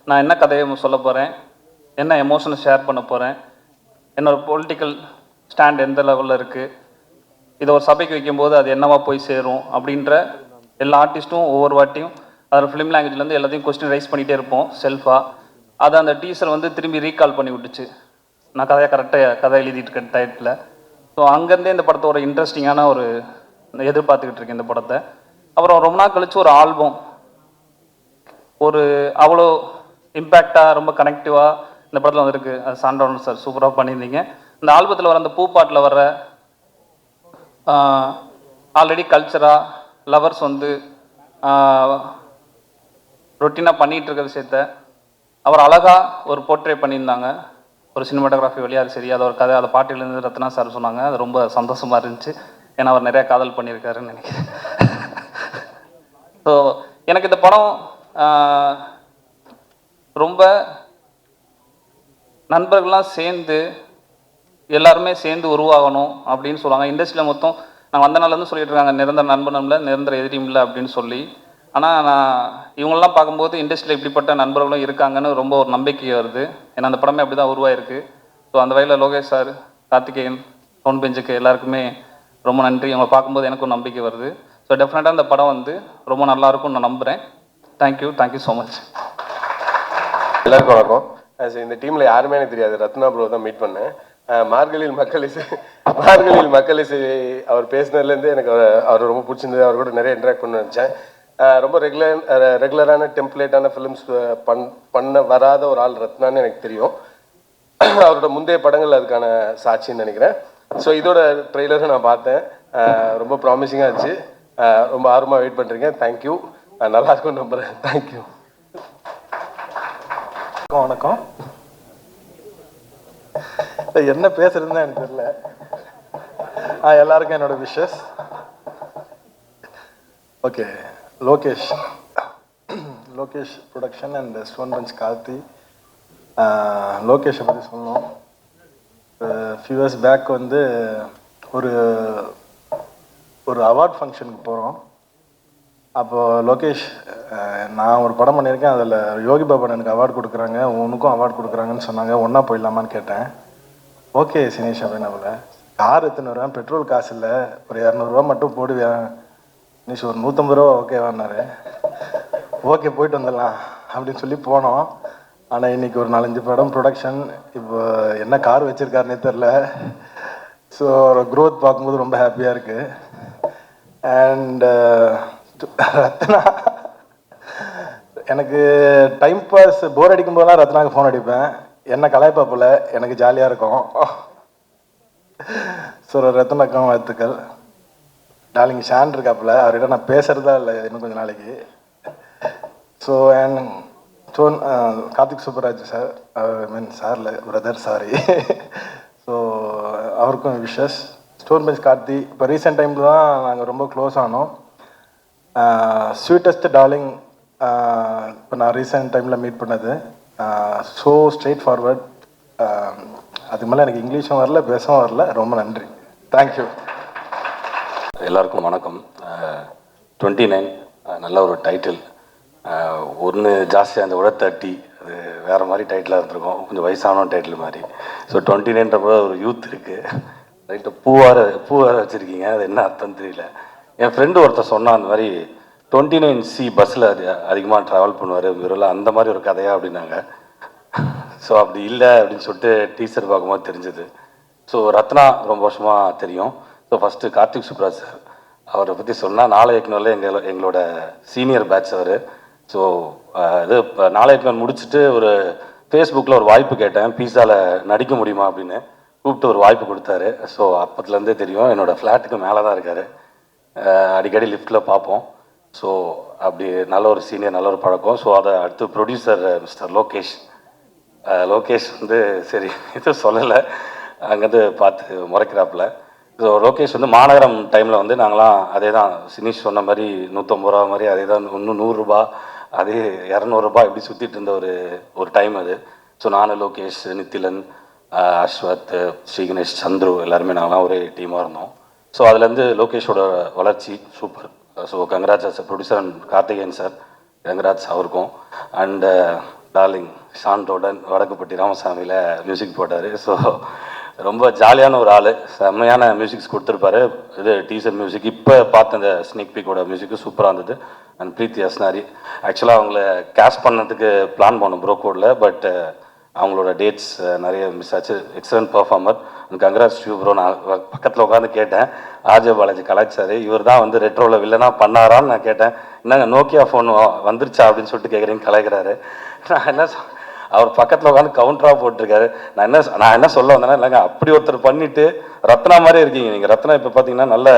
நான் என்ன கதையை சொல்ல போகிறேன், என்ன எமோஷனை ஷேர் பண்ண போகிறேன், என்னோடய பொலிட்டிக்கல் ஸ்டாண்ட் எந்த லெவலில் இருக்குது, இதை ஒரு சபைக்கு வைக்கும்போது அது என்னவா போய் சேரும் அப்படின்ற எல்லா ஆர்டிஸ்ட்டும் ஒவ்வொரு வாட்டியும் அதில் ஃபிலிம் லாங்குவேஜ்லேருந்து எல்லாத்தையும் கொஸ்டின் ரைஸ் பண்ணிகிட்டே இருப்போம் செல்ஃபாக. அதை அந்த டீசர் வந்து திரும்பி ரீகால் பண்ணி விட்டுச்சு. நான் கதை எழுதிட்டு இருக்கேன் டைட்டில். ஸோ அங்கேருந்தே இந்த படத்தை ஒரு இன்ட்ரெஸ்டிங்கான எதிர்பார்த்துக்கிட்டு இருக்கேன் இந்த படத்தை. அப்புறம் ரொம்ப நாள் கழிச்சு ஒரு ஆல்பம், அவ்வளோ இம்பேக்டாக ரொம்ப கனெக்டிவாக இந்த படத்தில் வந்துருக்கு. அது சாண்டோன் சார் சூப்பராக பண்ணியிருந்தீங்க. இந்த ஆல்பத்தில் வர அந்த பூப்பாட்டில் வர்ற ஆல்ரெடி கல்ச்சராக லவர்ஸ் வந்து ரொட்டீனாக பண்ணிகிட்டு இருக்க விஷயத்த அவர் அழகாக ஒரு போர்ட்ரே பண்ணியிருந்தாங்க. ஒரு சினிமாட்டோகிராஃபி வழியாக சரி, அதை ஒரு கதை, அதை பாட்டிலேருந்து ரத்னா சார் சொன்னாங்க. அது ரொம்ப சந்தோஷமாக இருந்துச்சு. ஏன்னா அவர் நிறையா காதல் பண்ணியிருக்காருன்னு நினைக்கிறேன். ஸோ எனக்கு இந்த படம் ரொம்ப நண்பர்கள்லாம் சேர்ந்து எல்லாருமே சேர்ந்து உருவாகணும் அப்படின்னு சொல்லுவாங்க. இண்டஸ்ட்ரியில் மொத்தம் நாங்கள் வந்த நாள்லேருந்து சொல்லிட்டு இருக்காங்க, நிரந்தர நண்பனும் இல்லை, நிரந்தர எதிரியும் இல்லை அப்படின்னு சொல்லி. ஆனால் நான் இவங்களெலாம் பார்க்கும்போது இண்டஸ்ட்ரியில் இப்படிப்பட்ட நண்பர்களும் இருக்காங்கன்னு ரொம்ப ஒரு நம்பிக்கை வருது. ஏன்னா அந்த படமே அப்படி தான் உருவாயிருக்கு. ஸோ அந்த வகையில் லோகேஷ் சார், கார்த்திகேயன், சவுண்ட் பெஞ்சுக்கு எல்லாருக்குமே ரொம்ப நன்றி. இவங்களை பார்க்கும்போது எனக்கும் நம்பிக்கை வருது. ஸோ டெஃபினட்டாக இந்த படம் வந்து ரொம்ப நல்லாயிருக்கும்னு நான் நம்புகிறேன். Thank you so much. எல்லாருக்கும் வணக்கம். இந்த டீமில் யாருமே எனக்கு தெரியாது. ரத்னா ப்ரோ தான் மீட் பண்ணேன். மார்கழியில் மக்கள் இசை அவர் பேசினதுலேருந்து எனக்கு அவர் ரொம்ப பிடிச்சிருந்தது. அவர் கூட நிறைய இன்ட்ராக்ட் பண்ண நினச்சேன். ரொம்ப ரெகுலரான டெம்ப்ளேட்டான ஃபிலிம்ஸ் பண்ண வராத ஒரு ஆள் ரத்னான்னு எனக்கு தெரியும். அவரோட முந்தைய படங்கள் அதுக்கான சாட்சின்னு நினைக்கிறேன். ஸோ இதோட ட்ரெய்லரும் நான் பார்த்தேன். ரொம்ப ப்ராமிசிங்காக இருந்துச்சு. ரொம்ப ஆர்வமாக வெயிட் பண்ணுறீங்க. தேங்க்யூ. நல்லா இருக்கும்னு நம்புகிறேன். தேங்க்யூ. வணக்கம். என்ன பேசுறதுன்னு எனக்கு தெரியல. எல்லாருக்கும் என்னோட wishes. Okay, Lokesh production and Stone Bench Karthi. லோகேஷை பற்றி சொல்லணும். ஃபியூ இயர்ஸ் பேக் வந்து ஒரு அவார்ட் ஃபங்க்ஷனுக்கு போகிறோம். அப்போது லோகேஷ், நான் ஒரு படம் பண்ணியிருக்கேன், அதில் யோகி பாபன் எனக்கு அவார்டு கொடுக்குறாங்க, உனக்கும் அவார்டு கொடுக்குறாங்கன்னு சொன்னாங்க, ஒன்றா போயிடலாமான்னு கேட்டேன். ஓகே சினேஷ் அப்படின்னு. கார் எடுத்துன்னு வருவேன், பெட்ரோல் காசு இல்லை, ஒரு 200 மட்டும் போடுவேன். சினேஷ் ஒரு 150 ரூபா ஓகேவான்னாரு. ஓகே போயிட்டு வந்துடலாம் அப்படின்னு சொல்லி போனோம். ஆனால் இன்றைக்கி ஒரு 4-5 படம் ப்ரொடக்ஷன். இப்போ என்ன கார் வச்சுருக்காருன்னே தெரில. ஸோ க்ரோத் பார்க்கும்போது ரொம்ப ஹாப்பியாக இருக்குது. அண்ட் ரத்னா, எனக்கு டைம் பாஸ் போர் அடிக்கும் போதெல்லாம் ரத்னாவுக்கு ஃபோன் அடிப்பேன். என்ன கலாய்ப்பா போல, எனக்கு ஜாலியாக இருக்கும். ஸோ ரத்னாக்கும் வாழ்த்துக்கள். டார்லிங் ஷான் இருக்காப்புல, அவர்கிட்ட நான் பேசுகிறதா இல்லை இன்னும் கொஞ்சம் நாளைக்கு. So and Karthik Subbaraj sir, சார்ல பிரதர், சாரி. ஸோ அவருக்கும் விஷஸ். ஸ்டோன் பெஞ்ச் கார்த்தி இப்போ ரீசெண்ட் டைமில் தான் நாங்கள் ரொம்ப க்ளோஸ் ஆனோம். ஸ்வீட்டஸ்ட் டார்லிங் இப்போ நான் ரீசெண்ட் டைமில் மீட் பண்ணது. So straight forward. அதுக்கு மேலே எனக்கு இங்கிலீஷும் வரல, பேசவும் வரல. ரொம்ப நன்றி. தேங்க்யூ. எல்லாருக்கும் வணக்கம். 29 நல்ல ஒரு டைட்டில். ஒன்று ஜாஸ்தியாக அந்த உட தட்டி, அது வேறு மாதிரி டைட்டிலாக இருந்திருக்கும், கொஞ்சம் வயசான டைட்டில் மாதிரி. ஸோ 29ன்றப்போ ஒரு யூத் இருக்குது. ரைட்டு, பூவார வச்சுருக்கீங்க, அது என்ன அர்த்தம் தெரியல. என் ஃப்ரெண்டு ஒருத்தர் சொன்னான், அந்த மாதிரி 29C பஸ்ஸில் அதிகமாக ட்ராவல் பண்ணுவார் விரல, அந்த மாதிரி ஒரு கதையா அப்படின்னாங்க. ஸோ அப்படி இல்லை அப்படின்னு சொல்லிட்டு டீசர் பார்க்கும்போது தெரிஞ்சுது. ஸோ ரத்னா ரொம்ப வருஷமாக தெரியும். So first Karthik Subbaraj sir, அவரை பற்றி சொன்னால் நாளை இயக்குனரில் எங்களோட சீனியர் பேட்ச் அவர். ஸோ இது இப்போ நாளை இயக்குனர் முடிச்சுட்டு ஒரு ஃபேஸ்புக்கில் ஒரு வாய்ப்பு கேட்டேன், பீஸாவில் நடிக்க முடியுமா அப்படின்னு. கூப்பிட்டு ஒரு வாய்ப்பு கொடுத்தாரு. ஸோ அப்போத்துலேருந்தே தெரியும். என்னோடய ஃப்ளாட்டுக்கு மேலே தான் இருக்கார், அடிக்கடி லிஃப்ட்டில் பார்ப்போம். ஸோ அப்படி நல்ல ஒரு சீனியர், நல்ல ஒரு பழக்கம். ஸோ அதை அடுத்து ப்ரொடியூசர் மிஸ்டர் லோகேஷ் வந்து சரி எதுவும் சொல்லலை, அங்கேருந்து பார்த்து முறைக்கிறாப்புல. ஸோ லோகேஷ் வந்து மாநகரம் டைமில் வந்து நாங்களாம் அதே தான், சினிஷ் சொன்ன மாதிரி 150 ரூபா மாதிரி அதே தான், இன்னும் 100 ரூபா, அதே 200 ரூபா இப்படி சுற்றிட்டு இருந்த ஒரு டைம் அது. ஸோ நான், லோகேஷ், நித்திலன், அஸ்வத், ஸ்ரீகணேஷ், சந்துரு எல்லாருமே நாங்களாம் ஒரே டீமாக இருந்தோம். ஸோ அதுலேருந்து லோகேஷோட வளர்ச்சி super. So Gangaraj sir, producer and Karthikeyan sir, Gangaraj அவருக்கும். அண்டு டார்லிங் ஷான்டோடன் வடக்குப்பட்டி ராமசாமியில் மியூசிக் போட்டார். ஸோ ரொம்ப ஜாலியான ஒரு ஆள், செம்மையான மியூசிக்ஸ் கொடுத்துருப்பாரு. இது டீசர் மியூசிக், இப்போ பார்த்த அந்த ஸ்னேக் பீக்கோட மியூசிக்கு சூப்பராக இருந்தது. அண்ட் பிரீத்தி அஸ்னாரி, ஆக்சுவலாக அவங்கள கேஸ்ட் பண்ணதுக்கு பிளான் பண்ணோம் ப்ரோக்கோடில், பட் அவங்களோட டேட்ஸ் நிறைய மிஸ் ஆச்சு. Excellent performer. Gangaraj you bro. நான் பக்கத்தில் உட்காந்து கேட்டேன், ஆர்ஜே பாலாஜி கலாச்சாரி இவர் தான் வந்து ரெட்ரோவில் வில்லனாக பண்ணாரான்னு நான் கேட்டேன். என்னங்க நோக்கியா ஃபோன் வந்துருச்சா அப்படின்னு சொல்லிட்டு கேட்குறீங்க, கலாய்க்கிறாரு. நான் என்ன அவர் பக்கத்தில் உட்காந்து கவுண்டராக போட்டிருக்காரு. நான் என்ன சொல்ல வந்தேன்னா, இல்லைங்க அப்படி ஒருத்தர் பண்ணிவிட்டு ரத்னா மாதிரி இருக்கீங்க நீங்கள். ரத்னா இப்போ பார்த்தீங்கன்னா நல்ல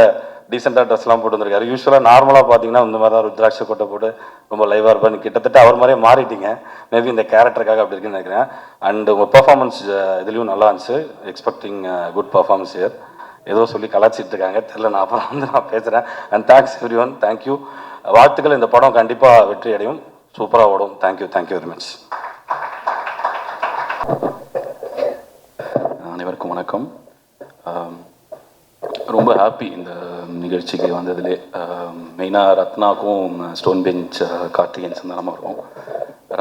டீசெண்டாக ட்ரெஸ்லாம் போட்டு வந்திருக்காரு. யூஸ்வலாக நார்மலாக பார்த்தீங்கன்னா இந்த மாதிரி தான் ருத்ராட்ச கொட்டை போட்டு ரொம்ப லைவாக இருப்பாரு. கிட்டத்தட்ட அவர் மாதிரியே மாறிட்டீங்க. மேபி இந்த கேரக்டருக்காக அப்படி இருக்குன்னு நினைக்கிறேன். அண்ட் உங்கள் பர்ஃபார்மன்ஸ் இதுலேயும் நல்லா இருந்துச்சு. Expecting good performance year. ஏதோ சொல்லி கலாச்சிட்டு இருக்காங்க தெரில, நான் அப்புறம் வந்து நான் பேசுகிறேன். And thanks every one, thank you. வாழ்த்துக்கள். இந்த படம் கண்டிப்பாக வெற்றி அடையும், சூப்பராக ஓடும். Thank you very much. அனைவருக்கும் வணக்கம். ரொம்ப ஹாப்பி இந்த நிகழ்ச்சிக்கு வந்ததுலே. மெயினாக ரத்னாக்கும் ஸ்டோன் பெஞ்ச் கார்த்திகேயன் சந்தானமாக இருக்கும்.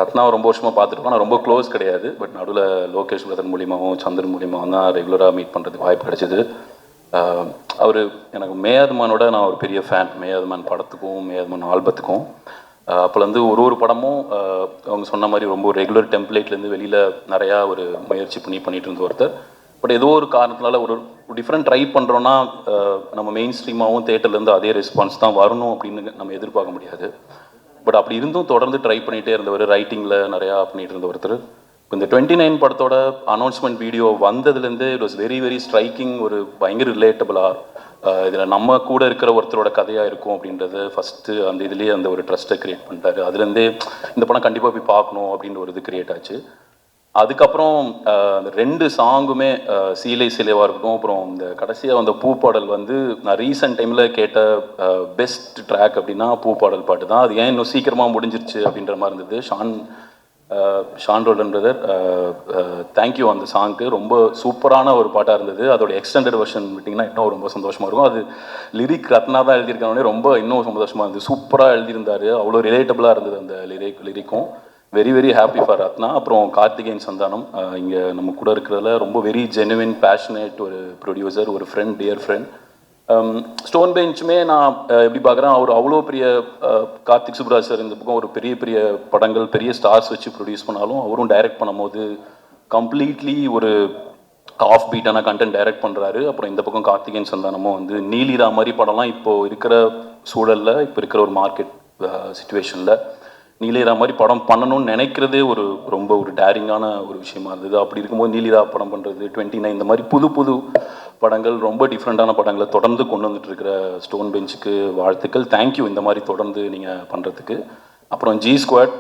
ரத்னாவை ரொம்ப வருஷமாக பார்த்துருக்கோம். நான் ரொம்ப க்ளோஸ் கிடையாது. பட் நடுவில் லோகேஷ் பிரதர் மூலியமாகவும் சந்திரன் மூலியமாகவும் தான் ரெகுலராக மீட் பண்ணுறதுக்கு வாய்ப்பு கிடைச்சிது. அவர் எனக்கு மேயாதமானோட நான் ஒரு பெரிய ஃபேன். மேயாதமான் படத்துக்கும் மேயாதமான் ஆல்பத்துக்கும். அப்போலேருந்து ஒரு படமும் அவங்க சொன்ன மாதிரி ரொம்ப ரெகுலர் டெம்ப்ளேட்லேருந்து வெளியில் நிறையா ஒரு முயற்சி பண்ணிட்டு இருந்த ஒருத்தர். பட் ஏதோ ஒரு காரணத்தினால ஒரு டிஃப்ரெண்ட் ட்ரை பண்ணுறோன்னா நம்ம மெயின் ஸ்ட்ரீமாகவும் தேட்டர்லேருந்து அதே ரெஸ்பான்ஸ் தான் வரணும் அப்படின்னு நம்ம எதிர்பார்க்க முடியாது. பட் அப்படி இருந்தும் தொடர்ந்து ட்ரை பண்ணிகிட்டே இருந்தவர். ரைட்டிங்கில் நிறையா பண்ணிகிட்டு இருந்த ஒருத்தர். இப்போ இந்த 29 படத்தோட அனௌன்ஸ்மெண்ட் வீடியோ வந்ததுலேருந்து it was very very striking. ஒரு பயங்கர ரிலேட்டபிளாக இதில் நம்ம கூட இருக்கிற ஒருத்தரோட கதையாக இருக்கும் அப்படின்றது ஃபஸ்ட்டு அந்த இதுலேயே அந்த ஒரு ட்ரஸ்ட்டை க்ரியேட் பண்ணிட்டாரு. அதுலேருந்தே இந்த படம் கண்டிப்பாக போய் பார்க்கணும் அப்படின்ற ஒரு இது க்ரியேட் ஆச்சு. அதுக்கப்புறம் அந்த 2 சாங்குமே சீலை சிலைவாக இருக்கட்டும், அப்புறம் இந்த கடைசியாக வந்த பூப்பாடல் வந்து நான் ரீசெண்ட் டைமில் கேட்ட பெஸ்ட் ட்ராக் அப்படின்னா பூப்பாடல் பாட்டு தான். அது ஏன் இன்னும் சீக்கிரமாக முடிஞ்சிருச்சு அப்படின்ற மாதிரி இருந்தது. Sean Roldan brother thank you. அந்த சாங்க்கு ரொம்ப சூப்பரான ஒரு பாட்டாக இருந்தது. அதோட எக்ஸ்டெண்டட் வெர்ஷன் விட்டிங்கன்னா இன்னும் ரொம்ப சந்தோஷமாக இருக்கும். அது லிரிக் ரத்னா தான் எழுதியிருக்கானே ரொம்ப இன்னும் சந்தோஷமாக இருந்தது. சூப்பராக எழுதியிருந்தார். அவ்வளோ ரிலேட்டபிளாக இருந்தது அந்த லிரிக்கும். Very very happy for Ratna. அப்புறம் கார்த்திகேயன் சந்தானம் இங்கே நம்ம கூட இருக்கிறதுல ரொம்ப வெரி ஜெனுவின் பேஷனேட் ஒரு ப்ரொடியூசர், ஒரு ஃப்ரெண்ட், டியர் ஃப்ரெண்ட். ஸ்டோன் பெஞ்சுமே நான் எப்படி பார்க்குறேன், அவர் அவ்வளோ பெரிய கார்த்திக் சுப்ராஜ் சார் இந்த பக்கம் ஒரு பெரிய பெரிய படங்கள் பெரிய ஸ்டார்ஸ் வச்சு ப்ரொடியூஸ் பண்ணாலும் அவரும் டைரக்ட் பண்ணும்போது கம்ப்ளீட்லி ஒரு ஆஃப் பீட்டான கண்டென்ட் டைரக்ட் பண்ணுறாரு. அப்புறம் இந்த பக்கம் கார்த்திகேயன் சந்தானமும் வந்து நீலிரா மாதிரி படம்லாம் இப்போது இருக்கிற சூழலில், இப்போ இருக்கிற ஒரு மார்க்கெட் சுச்சுவேஷனில் நீலிரா மாதிரி படம் பண்ணணும்னு நினைக்கிறதே ரொம்ப ஒரு டேரிங்கான ஒரு விஷயமா இருந்தது. அப்படி இருக்கும்போது நீலிரா படம் பண்ணுறது, 29 இந்த மாதிரி புது புது படங்கள், ரொம்ப டிஃப்ரெண்ட்டான படங்களை தொடர்ந்து கொண்டு வந்துட்டு இருக்கிற ஸ்டோன் பெஞ்சுக்கு வாழ்த்துக்கள். தேங்க்யூ இந்த மாதிரி தொடர்ந்து நீங்கள் பண்ணுறதுக்கு. அப்புறம் ஜி ஸ்குவாட்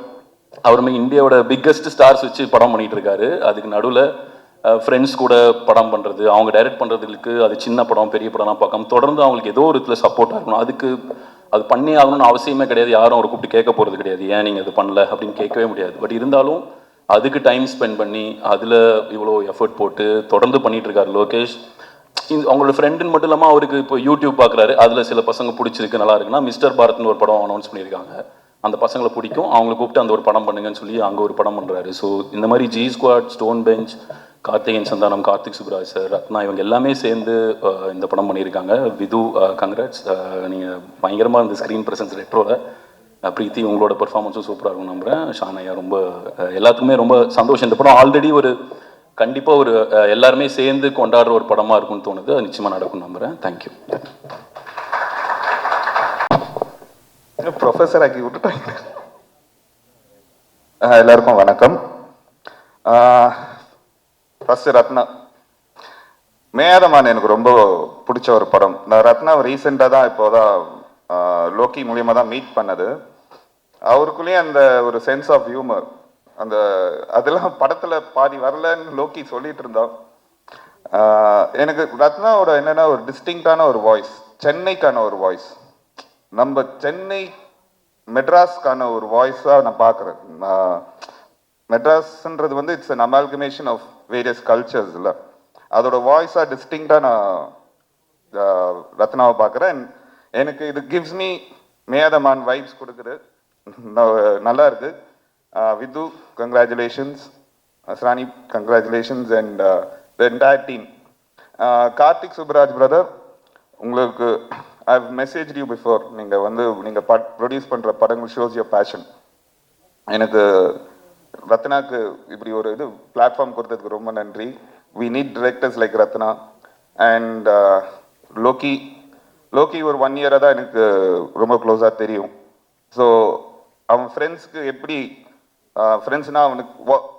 அவருமே இந்தியாவோட பிக்கஸ்ட் ஸ்டார்ஸ் வச்சு படம் பண்ணிகிட்டு இருக்காரு. அதுக்கு நடுவில் ஃப்ரெண்ட்ஸ் கூட படம் பண்ணுறது, அவங்க டைரக்ட் பண்ணுறதுக்கு அது சின்ன படம் பெரிய படம்லாம் பார்க்காம தொடர்ந்து அவங்களுக்கு ஏதோ ஒரு இதில் சப்போர்ட்டாக இருக்கணும். அதுக்கு அது பண்ணி ஆகணும்னு அவசியமே கிடையாது. யாரும் அவர் கூப்பிட்டு கேட்க போகிறது கிடையாது, ஏன் நீங்கள் இது பண்ணல அப்படின்னு கேட்கவே முடியாது. பட் இருந்தாலும் அதுக்கு டைம் ஸ்பெண்ட் பண்ணி அதில் இவ்வளோ எஃபர்ட் போட்டு தொடர்ந்து பண்ணிகிட்டு இருக்காரு லோகேஷ். அவங்களோட ஃப்ரெண்டுன்னு மட்டும் இல்லாமல் அவருக்கு இப்போ யூடியூப் பார்க்குறாரு. அதில் சில பசங்க பிடிச்சிருக்கு நல்லா இருக்குன்னா மிஸ்டர் பாரத்னு ஒரு படம் அனௌன்ஸ் பண்ணியிருக்காங்க. அந்த பசங்களை பிடிக்கும், அவங்களை கூப்பிட்டு அந்த ஒரு படம் பண்ணுங்கன்னு சொல்லி அங்கே ஒரு படம் பண்ணுறாரு. ஸோ இந்த மாதிரி G Squad, Stone Bench, Karthikeyan Santhanam, Karthik Subbaraj sir, Rathna இவங்க எல்லாமே சேர்ந்து இந்த படம் பண்ணியிருக்காங்க. விது கங்க்ராட்ஸ். நீங்கள் பயங்கரமாக இருந்த ஸ்க்ரீன் ப்ரெசன்ஸ் ரெட்ரோவில். பிரீத்தி உங்களோட பெர்ஃபார்மன்ஸும் சூப்பராக இருக்கும் நம்புகிறேன். ஷானையா ரொம்ப எல்லாத்துக்குமே ரொம்ப சந்தோஷம். இந்த படம் ஆல்ரெடி ஒரு கண்டிப்பாக ஒரு எல்லாருமே சேர்ந்து கொண்டாடுற ஒரு படமாக இருக்கும்னு தோணுது. அது நிச்சயமாக நடக்கும் நம்புகிறேன். தேங்க்யூ. ப்ரொஃபஸர் ஆக்கி விட்டுட்டாங்க. எல்லாருக்கும் வணக்கம். ஃபஸ்ட்டு ரத்னா மேயாதமான் எனக்கு ரொம்ப பிடிச்ச ஒரு படம். நான் ரத்னாவை ரீசெண்டாக தான் இப்போதான் லோக்கி மூலியமாக தான் மீட் பண்ணது. அவருக்குள்ளேயும் அந்த ஒரு சென்ஸ் ஆஃப் ஹியூமர், அந்த அதெல்லாம் படத்தில் பாதி வரலன்னு லோக்கி சொல்லிட்டு இருந்தோம். எனக்கு ரத்னாவோட என்னென்னா ஒரு டிஸ்டிங்டான ஒரு வாய்ஸ், சென்னைக்கான ஒரு வாய்ஸ், நம்ம சென்னை மெட்ராஸ்க்கான ஒரு வாய்ஸாக நான் பார்க்குறேன். மெட்ராஸ்ன்றது வந்து it's an amalgamation of various cultures இல்லை, அதோட வாய்ஸாக டிஸ்டிங்டாக நான் ரத்னாவை பார்க்குறேன். எனக்கு இது கிவ்ஸ் மீ மேயாதமான் வைப்ஸ் கொடுக்குது. நல்லா இருக்கு. Vidhu congratulations, Asrani congratulations and the entire team. Karthik Subbaraj brother, உங்களுக்கு I have message you before. நீங்கள் ப்ரொடியூஸ் பண்ணுற படங்கள் ஷோஸ் யுவர் பேஷன். எனக்கு ரத்னாக்கு இப்படி ஒரு இது பிளாட்ஃபார்ம் கொடுத்ததுக்கு ரொம்ப நன்றி. We need directors like Rathna. And Lokki ஒரு 1 இயராக தான் எனக்கு ரொம்ப க்ளோஸாக தெரியும். ஸோ அவன் ஃப்ரெண்ட்ஸ்க்கு எப்படி ஃப்ரெண்ட்ஸ்னால் அவனுக்கு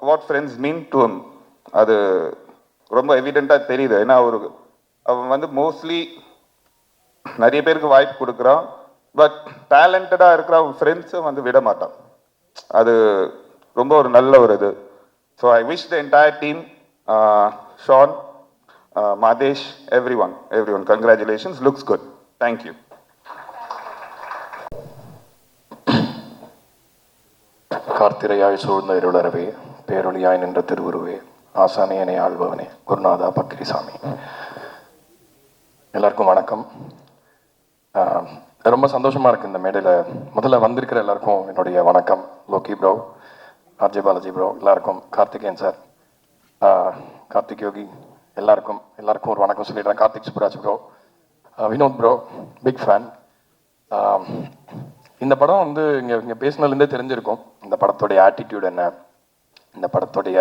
what friends mean to him அது ரொம்ப எவிடெண்ட்டாக தெரியுது. ஏன்னா அவன் வந்து மோஸ்ட்லி நிறைய பேருக்கு வாய்ப்பு கொடுக்குறான். பட் டேலண்டடாக இருக்கிற அவன் ஃப்ரெண்ட்ஸை வந்து விட மாட்டான். அது ரொம்ப ஒரு நல்ல ஒரு இது. So I wish the entire team, Sean, Madhesh, everyone congratulations. Looks good. Thank you. கார்த்திரையாய் சூழ்ந்த இருளறவே, பேரொழியாய் நின்ற திருவுருவே, ஆசானியனை ஆள்பவனே, குருநாதா பக்கிரிசாமி. எல்லாருக்கும் வணக்கம். ரொம்ப சந்தோஷமாக இருக்குது இந்த மேடையில். முதல்ல வந்திருக்கிற எல்லாருக்கும் என்னுடைய வணக்கம். Lokki bro, RJ Balaji bro, எல்லாருக்கும், கார்த்திகேயன் சார், கார்த்திக் யோகி, எல்லாருக்கும் ஒரு வணக்கம் சொல்லிடுறேன். Karthik Subbaraj bro, Vinoth bro, big fan. இந்த படம் வந்து இங்கே பேசினதுலேருந்தே தெரிஞ்சிருக்கும் இந்த படத்துடைய ஆட்டிடியூட் என்ன, இந்த படத்துடைய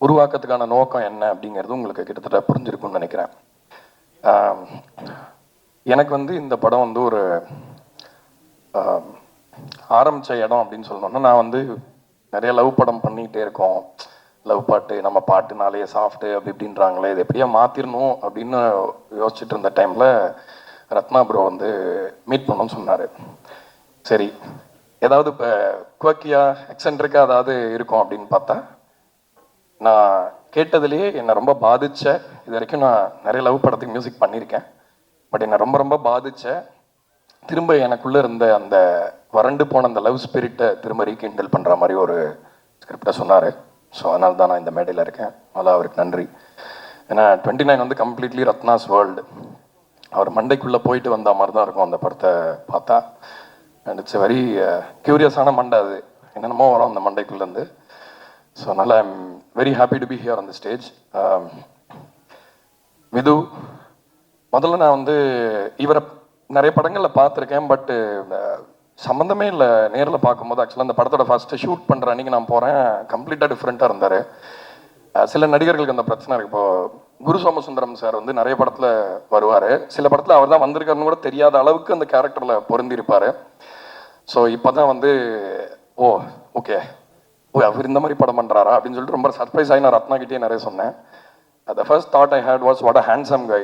உருவாக்கத்துக்கான நோக்கம் என்ன அப்படிங்கிறது உங்களுக்கு கிட்டத்தட்ட புரிஞ்சிருக்கும்னு நினைக்கிறேன். எனக்கு வந்து இந்த படம் வந்து ஒரு ஆரம்பித்த இடம் அப்படின்னு சொல்லணும்னா, நான் வந்து நிறைய லவ் படம் பண்ணிக்கிட்டே இருக்கோம். லவ் பாட்டு, நம்ம பாட்டுனாலே சாஃப்ட்டு அப்படி இப்படின்றாங்களே, இது எப்படியா மாற்றிடணும் அப்படின்னு யோசிச்சுட்டு இருந்த டைமில் ரத்னா ப்ரோ வந்து மீட் பண்ணணும்னு சொன்னார். சரி, ஏதாவது இப்போ குவக்கியாக எக்ஸென்ட்ரிக்காக ஏதாவது இருக்கும் அப்படின்னு பார்த்தா, நான் கேட்டதுலேயே என்னை ரொம்ப பாதித்த, இது வரைக்கும் நான் நிறைய லவ் படத்துக்கு மியூசிக் பண்ணியிருக்கேன், பட் என்னை ரொம்ப ரொம்ப பாதித்த, திரும்ப எனக்குள்ளே இருந்த அந்த வறண்டு போன அந்த லவ் ஸ்பிரிட்டை திரும்ப ரீகிண்டல் பண்ணுற மாதிரி ஒரு ஸ்கிரிப்டை சொன்னார். ஸோ அதனால தான் நான் இந்த மேடையில் இருக்கேன். அதனால் அவருக்கு நன்றி. ஏன்னா 29 வந்து கம்ப்ளீட்லி ரத்னாஸ் வேர்ல்டு. அவர் மண்டைக்குள்ளே போயிட்டு வந்த மாதிரி தான் இருக்கும் அந்த படத்தை பார்த்தா. அண்ட் இட்ஸ் வெரி க்யூரியஸான மண்டை, அது என்னென்னமோ வரும் அந்த மண்டைக்குள்ளேருந்து. ஸோ அதனால் I am very happy to be here on the stage. Vidhu, முதல்ல நான் வந்து இவரை நிறைய படங்களில் பார்த்துருக்கேன், பட்டு சம்மந்தமே இல்லை. நேரில் பார்க்கும்போது ஆக்சுவலாக அந்த படத்தோட ஃபஸ்ட்டு ஷூட் பண்ணுற அன்றைக்கி நான் போகிறேன், கம்ப்ளீட்டாக டிஃப்ரெண்ட்டாக இருந்தார். சில நடிகர்களுக்கு அந்த பிரச்சனை இருக்குது. இப்போது குரு சோமசுந்தரம் சார் வந்து நிறைய படத்தில் வருவார், சில படத்தில் அவர் தான் வந்திருக்காருன்னு கூட தெரியாத அளவுக்கு அந்த கேரக்டரில் பொருந்திருப்பார். ஸோ இப்போ தான் வந்து ஓகே அவர் இந்த மாதிரி படம் பண்ணுறாரா அப்படின்னு சொல்லிட்டு ரொம்ப சர்ப்ரைஸ் ஆகி நான் ரத்னாகிட்டே நிறைய சொன்னேன். The first thought I had was what a handsome guy,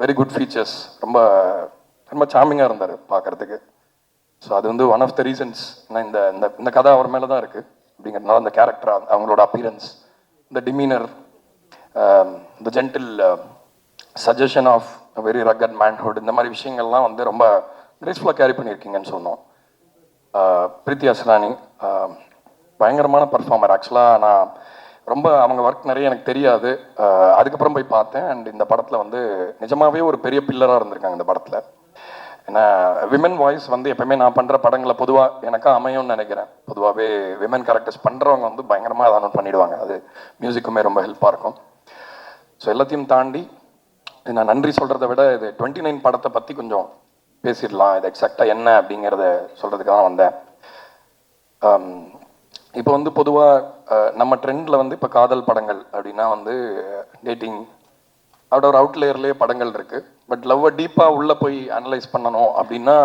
very good features, ரொம்ப ரொம்ப சாமிங்காக இருந்தார் பார்க்குறதுக்கு. ஸோ அது வந்து ஒன் ஆஃப் த ரீசன்ஸ். ஏன்னா இந்த இந்த கதை அவர் மேலே தான் இருக்குது அப்படிங்கிறதுனால அந்த கேரக்டர், அவங்களோட அப்பியரன்ஸ், இந்த டிமீனர், இந்த gentle suggestion of very rugged manhood, இந்த மாதிரி விஷயங்கள்லாம் வந்து ரொம்ப கிரேஸ்ஃபுல்லாக கேரி பண்ணியிருக்கீங்கன்னு சொன்னோம். பிரீத்தி அஸ்ரானி பயங்கரமான பர்ஃபார்மர். ஆக்சுவலாக நான் ரொம்ப அவங்க ஒர்க் நிறைய எனக்கு தெரியாது, அதுக்கப்புறம் போய் பார்த்தேன். அண்ட் இந்த படத்தில் வந்து நிஜமாகவே ஒரு பெரிய பில்லராக இருந்திருக்காங்க இந்த படத்தில். ஏன்னா விமன் வாய்ஸ் வந்து எப்பவுமே நான் பண்ணுற படங்களை பொதுவாக எனக்கா அமையும்னு நினைக்கிறேன். பொதுவாகவே விமன் கேரக்டர்ஸ் பண்ணுறவங்க வந்து பயங்கரமாக அதை நோட் பண்ணிவிடுவாங்க, அது மியூசிக்குமே ரொம்ப ஹெல்ப்பாக இருக்கும். ஸோ எல்லாத்தையும் தாண்டி நான் நன்றி சொல்கிறத விட இது 29 படத்தை பற்றி கொஞ்சம் பேசிடலாம், இது எக்ஸாக்டாக என்ன அப்படிங்கிறத சொல்கிறதுக்காக தான் வந்தேன். இப்போ வந்து பொதுவாக நம்ம ட்ரெண்டில் வந்து இப்போ காதல் படங்கள் அப்படின்னா வந்து டேட்டிங் அதோட ஒரு அவுட்லேயர்லேயே படங்கள் இருக்குது. பட் லவ்வை டீப்பாக உள்ளே போய் அனலைஸ் பண்ணணும் அப்படின்னா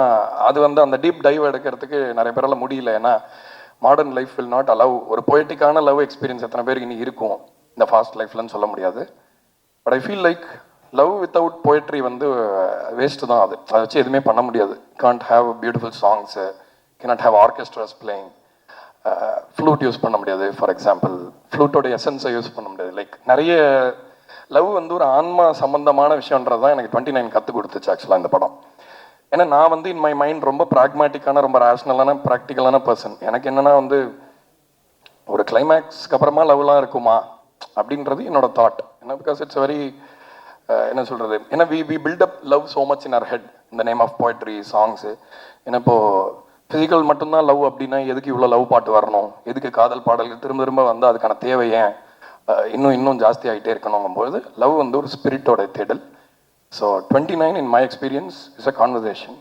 அது வந்து அந்த டீப் டைவ் எடுக்கிறதுக்கு நிறைய பேரால் முடியல. ஏன்னா modern life will not allow ஒரு பொய்டிக்கான லவ் எக்ஸ்பீரியன்ஸ் எத்தனை பேருக்கு இனி இருக்கும் இந்த ஃபாஸ்ட் லைஃப்லன்னு சொல்ல முடியாது. But I feel like love without poetry வந்து வேஸ்ட்டு தான். அதை வச்சு எதுவுமே பண்ண முடியாது. Can't have beautiful songs, cannot have orchestras playing, flute use பண்ண முடியாது. ஃபார் எக்ஸாம்பிள் ஃப்ளூட்டோட எசன்ஸை யூஸ் பண்ண முடியாது. லைக் நிறைய லவ் வந்து ஒரு ஆன்மா சம்பந்தமான விஷயன்றது தான் எனக்கு 29 கற்றுக் கொடுத்துச்சு ஆக்சுவலாக இந்த படம். ஏன்னா நான் வந்து இன் மை மைண்ட் ரொம்ப ப்ராக்மேட்டிக்கான, ரொம்ப ரேஷ்னலான, ப்ராக்டிக்கலான பர்சன். எனக்கு என்னென்னா வந்து ஒரு கிளைமேக்ஸ்க்கு அப்புறமா லவ்லாம் இருக்குமா அப்படின்றது என்னோட தாட். ஏன்னா பிகாஸ் இட்ஸ் வெரி என்ன சொல்கிறது, ஏன்னா we build up love so much in our head இந்த நேம் ஆஃப் போய்ட்ரி சாங்ஸு. ஏன்னா இப்போது ஃபிசிக்கல் மட்டும்தான் லவ் அப்படின்னா எதுக்கு இவ்வளோ லவ் பாட்டு வரணும், எதுக்கு காதல் பாடல்கள் திரும்ப திரும்ப வந்து அதுக்கான தேவை ஏன் இன்னும் ஜாஸ்தி ஆகிட்டே இருக்கணுங்கும்போது லவ் வந்து ஒரு ஸ்பிரிட்டோட தேடல். So 29 in my experience is a conversation,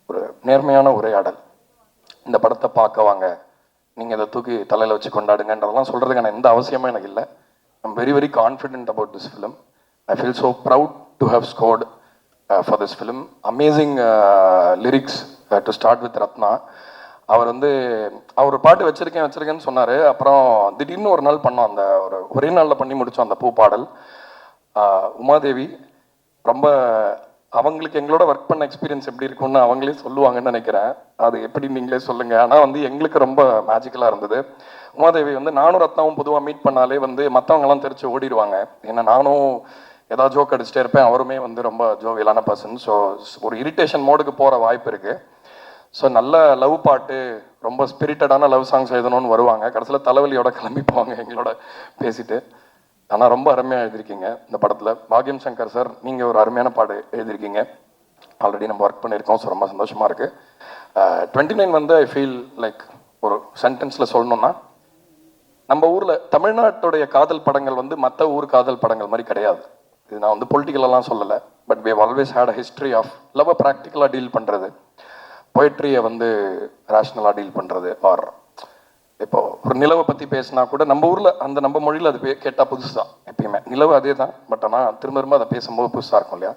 ஒரு நேர்மையான உரையாடல். இந்த படத்தை பார்க்க வாங்க, நீங்கள் இதை தூக்கி தலையில் வச்சு கொண்டாடுங்கன்றதெல்லாம் சொல்கிறதுக்கான எந்த அவசியமும் எனக்கு இல்லை. I'm very very confident about this film. I feel so proud to have scored for this film. Amazing lyrics to start with Ratna. அவர் வந்து அவர் பாட்டு வச்சிருக்கேன்னு சொன்னார். அப்புறம் திடீர்னு ஒரு நாள் பண்ணோம், அந்த ஒரே நாளில் பண்ணி முடித்தோம் அந்த பூ பாடல். உமாதேவி ரொம்ப அவங்களுக்கு எங்களோட ஒர்க் பண்ண எக்ஸ்பீரியன்ஸ் எப்படி இருக்கும்னு அவங்களே சொல்லுவாங்கன்னு நினைக்கிறேன். அது எப்படி நீங்களே சொல்லுங்கள். ஆனால் வந்து எங்களுக்கு ரொம்ப மேஜிக்கலாக இருந்தது. உமாதேவி வந்து நானும் ரத்னாவும் பொதுவாக மீட் பண்ணாலே வந்து மற்றவங்கலாம் தெரிச்சு ஓடிடுவாங்க. ஏன்னா நானும் ஏதாவது ஜோக் அடிச்சுட்டே இருப்பேன், அவருமே வந்து ரொம்ப ஜோவியலான பர்சன். ஸோ ஒரு இரிட்டேஷன் மோடுக்கு போகிற வாய்ப்பு இருக்குது. ஸோ நல்ல லவ் பாட்டு, ரொம்ப ஸ்பிரிட்டடான லவ் சாங்ஸ் எழுதணும்னு வருவாங்க, கடைசியில் தலைவலியோட கிளம்பி போவாங்க எங்களோட பேசிட்டு. ஆனால் ரொம்ப அருமையாக எழுதியிருக்கீங்க இந்த படத்தில். பாக்யம் சங்கர் சார், நீங்கள் ஒரு அருமையான பாடு எழுதியிருக்கீங்க. ஆல்ரெடி நம்ம ஒர்க் பண்ணியிருக்கோம். ஸோ ரொம்ப சந்தோஷமாக இருக்குது. 29 வந்து ஐ ஃபீல் லைக் ஒரு சென்டென்ஸில் சொல்லணும்னா, நம்ம ஊரில் தமிழ்நாட்டுடைய காதல் படங்கள் வந்து மற்ற ஊர் காதல் படங்கள் மாதிரி கிடையாது. இது நான் வந்து பொலிட்டிக்கலெல்லாம் சொல்லலை. But we have always had a history of love ப்ராக்டிக்கலாக டீல் பண்ணுறது, பொயட்ரியை வந்து ரேஷ்னலாக டீல் பண்ணுறது. ஆர் இப்போ ஒரு நிலவை பற்றி பேசினா கூட நம்ம ஊரில் அந்த நம்ம மொழியில் அது கேட்டால் புதுசு தான். எப்பயுமே நிலவு அதே தான், பட் ஆனால் திரும்ப திரும்ப அதை பேசும்போது புதுசாக இருக்கும் இல்லையா?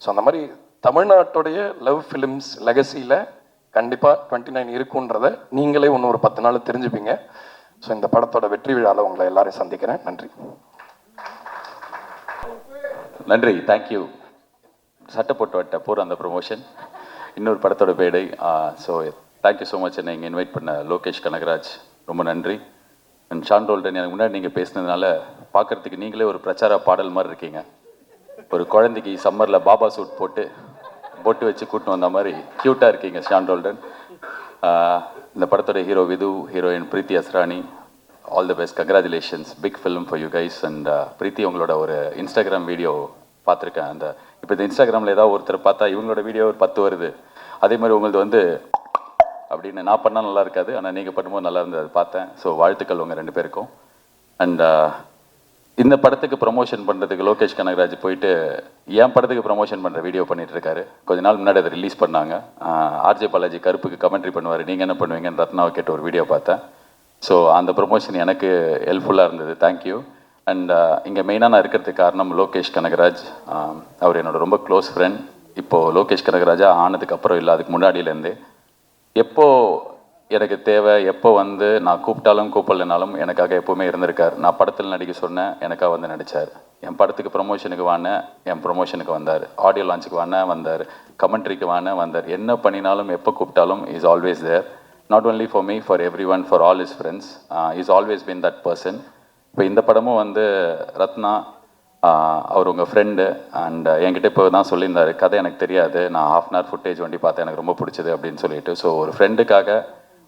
ஸோ அந்த மாதிரி தமிழ்நாட்டுடைய லவ் ஃபிலிம்ஸ் லெகசியில் கண்டிப்பாக 29 இருக்குன்றதை நீங்களே இன்னும் ஒரு 10 நாள் தெரிஞ்சுப்பீங்க. ஸோ இந்த படத்தோட வெற்றி விழாவில் உங்களை எல்லாரையும் சந்திக்கிறேன். நன்றி. நன்றி, தேங்க்யூ. சட்டை போட்டு வட்ட போகிற அந்த ப்ரொமோஷன் இன்னொரு படத்தோட பேடை. So thank you so much. என்னை இங்கே இன்வைட் பண்ண லோகேஷ் கனகராஜ் ரொம்ப நன்றி. அண்ட் ஷான் ரோல்டன், எனக்கு முன்னாடி நீங்கள் பேசினதுனால பார்க்குறதுக்கு நீங்களே ஒரு பிரச்சார பாடல் மாதிரி இருக்கீங்க. ஒரு குழந்தைக்கு சம்மரில் பாபா சூட் போட்டு பொட்டு வச்சு கூட்டின்னு வந்த மாதிரி க்யூட்டாக இருக்கீங்க ஷான் ரோல்டன். இந்த படத்தோட hero Vidhu, heroine Preethi Asrani, all the best, congratulations, big film for you guys. And Preethi, உங்களோட ஒரு இன்ஸ்டாகிராம் வீடியோ பார்த்துருக்கேன். அந்த இப்போ இந்த இன்ஸ்டாகிராமில் ஏதாவது ஒருத்தர் பார்த்தா இவங்களோட வீடியோ ஒரு 10 வருது. அதே மாதிரி உங்களது வந்து அப்படின்னு நான் பண்ணால் நல்லா இருக்காது, ஆனால் நீங்கள் பண்ணும்போது நல்லா இருந்தது, அது பார்த்தேன். ஸோ வாழ்த்துக்கள் உங்கள் 2 பேருக்கும். அண்ட் இந்த படத்துக்கு ப்ரொமோஷன் பண்ணுறதுக்கு லோகேஷ் கனகராஜ் போயிட்டு என் படத்துக்கு ப்ரொமோஷன் பண்ணுற வீடியோ பண்ணிட்டு இருக்காரு. கொஞ்ச நாள் முன்னாடி அதை ரிலீஸ் பண்ணாங்க. ஆர்ஜே பாலாஜி கருப்புக்கு கமெண்ட்ரி பண்ணுவார், நீங்கள் என்ன பண்ணுவீங்கன்னு ரத்னாவை கேட்டு ஒரு வீடியோ பார்த்தேன். ஸோ அந்த ப்ரொமோஷன் எனக்கு ஹெல்ப்ஃபுல்லாக இருந்தது. தேங்க்யூ. அண்ட் இங்கே மெயினாக நான் இருக்கிறதுக்கு காரணம் லோகேஷ் கனகராஜ். அவர் என்னோட ரொம்ப க்ளோஸ் ஃப்ரெண்ட். இப்போது லோகேஷ் கனகராஜா ஆனதுக்கு அப்புறம் இல்லை, அதுக்கு முன்னாடியிலேருந்தே எப்போ எனக்கு தேவை, எப்போ வந்து நான் கூப்பிட்டாலும் கூப்பிடலனாலும் எனக்காக எப்போவுமே இருந்திருக்கார். நான் படத்தில் நடிக்க சொன்னேன், எனக்காக வந்து நடித்தார். என் படத்துக்கு ப்ரொமோஷனுக்கு வானேன், என் ப்ரொமோஷனுக்கு வந்தார். ஆடியோ லான்ச்சுக்கு வானேன், வந்தார். கமெண்ட்ரிக்கு வானேன், வந்தார். என்ன பண்ணினாலும் எப்போ கூப்பிட்டாலும் is always there. Not only for me, for everyone, for all his friends. Is always been that person. இப்போ இந்த படமும் வந்து ரத்னா அவர் உங்கள் ஃப்ரெண்டு. அண்ட் என்கிட்ட இப்போ தான் சொல்லியிருந்தார், கதை எனக்கு தெரியாது, நான் ½ hour ஃபுட்டேஜ் வண்டி பார்த்தேன், எனக்கு ரொம்ப பிடிச்சது அப்படின்னு சொல்லிட்டு. ஸோ ஒரு ஃப்ரெண்டுக்காக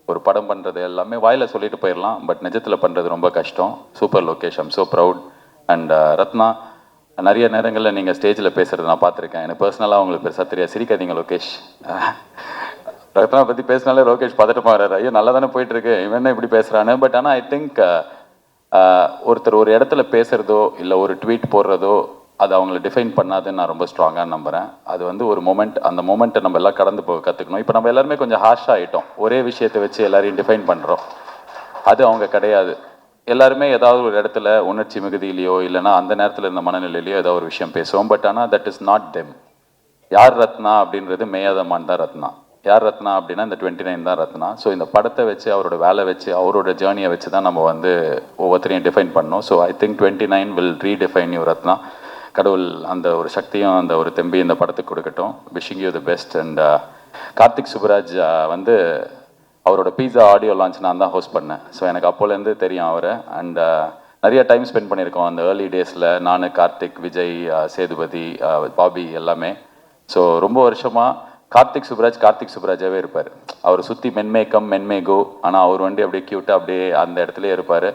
ஒரு படம் பண்ணுறது எல்லாமே வாயில் சொல்லிட்டு போயிடலாம், பட் நிஜத்தில் பண்ணுறது ரொம்ப கஷ்டம். Super Lokesh, I'm so proud. And Ratna, நிறைய நேரங்களில் நீங்கள் ஸ்டேஜில் பேசுகிறது நான் பார்த்துருக்கேன். எனக்கு பர்சனலாக உங்களுக்கு பெருசாக தெரியாது, சிரிக்காதீங்க லோகேஷ். ரத்னா பற்றி பேசினாலே லோகேஷ் பதட்டமாக வர்றாரு, ஐயோ நல்லா தானே போயிட்டுருக்கு, இவன் என்ன இப்படி பேசுகிறான்னு. பட் ஆனால் ஐ திங்க் ஒருத்தர் ஒரு இடத்துல பேசுகிறதோ இல்லை ஒரு ட்வீட் போடுறதோ அது அவங்கள டிஃபைன் பண்ணாதுன்னு நான் ரொம்ப ஸ்ட்ராங்காக நம்புகிறேன். அது வந்து ஒரு மொமெண்ட், அந்த மொமெண்ட்டை நம்ம எல்லாம் கடந்து போக கற்றுக்கணும். இப்போ நம்ம எல்லாருமே கொஞ்சம் ஹார்ஷாக ஆகிட்டோம், ஒரே விஷயத்தை வச்சு எல்லாரையும் டிஃபைன் பண்ணுறோம். அது அவங்க கிடையாது. எல்லாருமே ஏதாவது ஒரு இடத்துல உணர்ச்சி மிகுதியிலையோ இல்லைனா அந்த நேரத்தில் இருந்த மனநிலையிலையோ ஏதாவது ஒரு விஷயம் பேசுவோம். பட் ஆனால் தட் இஸ் நாட் தெம். யார் ரத்னா அப்படின்றது மேயாதமான் தான் ரத்னா. யார் ரத்னா அப்படின்னா இந்த 29 தான் ரத்னா. ஸோ இந்த படத்தை வச்சு, அவரோட வேலை வச்சு, அவரோட ஜேர்னியை வச்சு தான் நம்ம வந்து ஒவ்வொருத்தரையும் டிஃபைன் பண்ணோம். So I think 29 will redefine you Ratna. கடவுள் அந்த ஒரு சக்தியும் அந்த ஒரு தெம்பி இந்த படத்துக்கு கொடுக்கட்டும். Wishing you the best. And Karthik Subbaraj வந்து அவரோட பீஸா ஆடியோ லான்ச் நான் தான் ஹோஸ்ட் பண்ணேன். ஸோ எனக்கு அப்போலேருந்து தெரியும் அவரை. அண்ட் நிறைய டைம் ஸ்பெண்ட் பண்ணியிருக்கோம் அந்த ஏர்லி டேஸில். நான், கார்த்திக், விஜய், சேதுபதி, பாபி எல்லாமே. ஸோ ரொம்ப வருஷமாக கார்த்திக் சுப்ராஜாவே இருப்பார். அவர் சுற்றி மென்மேகோ, ஆனால் அவர் வண்டி அப்படியே க்யூட்டாக அப்படியே அந்த இடத்துலையே இருப்பார்.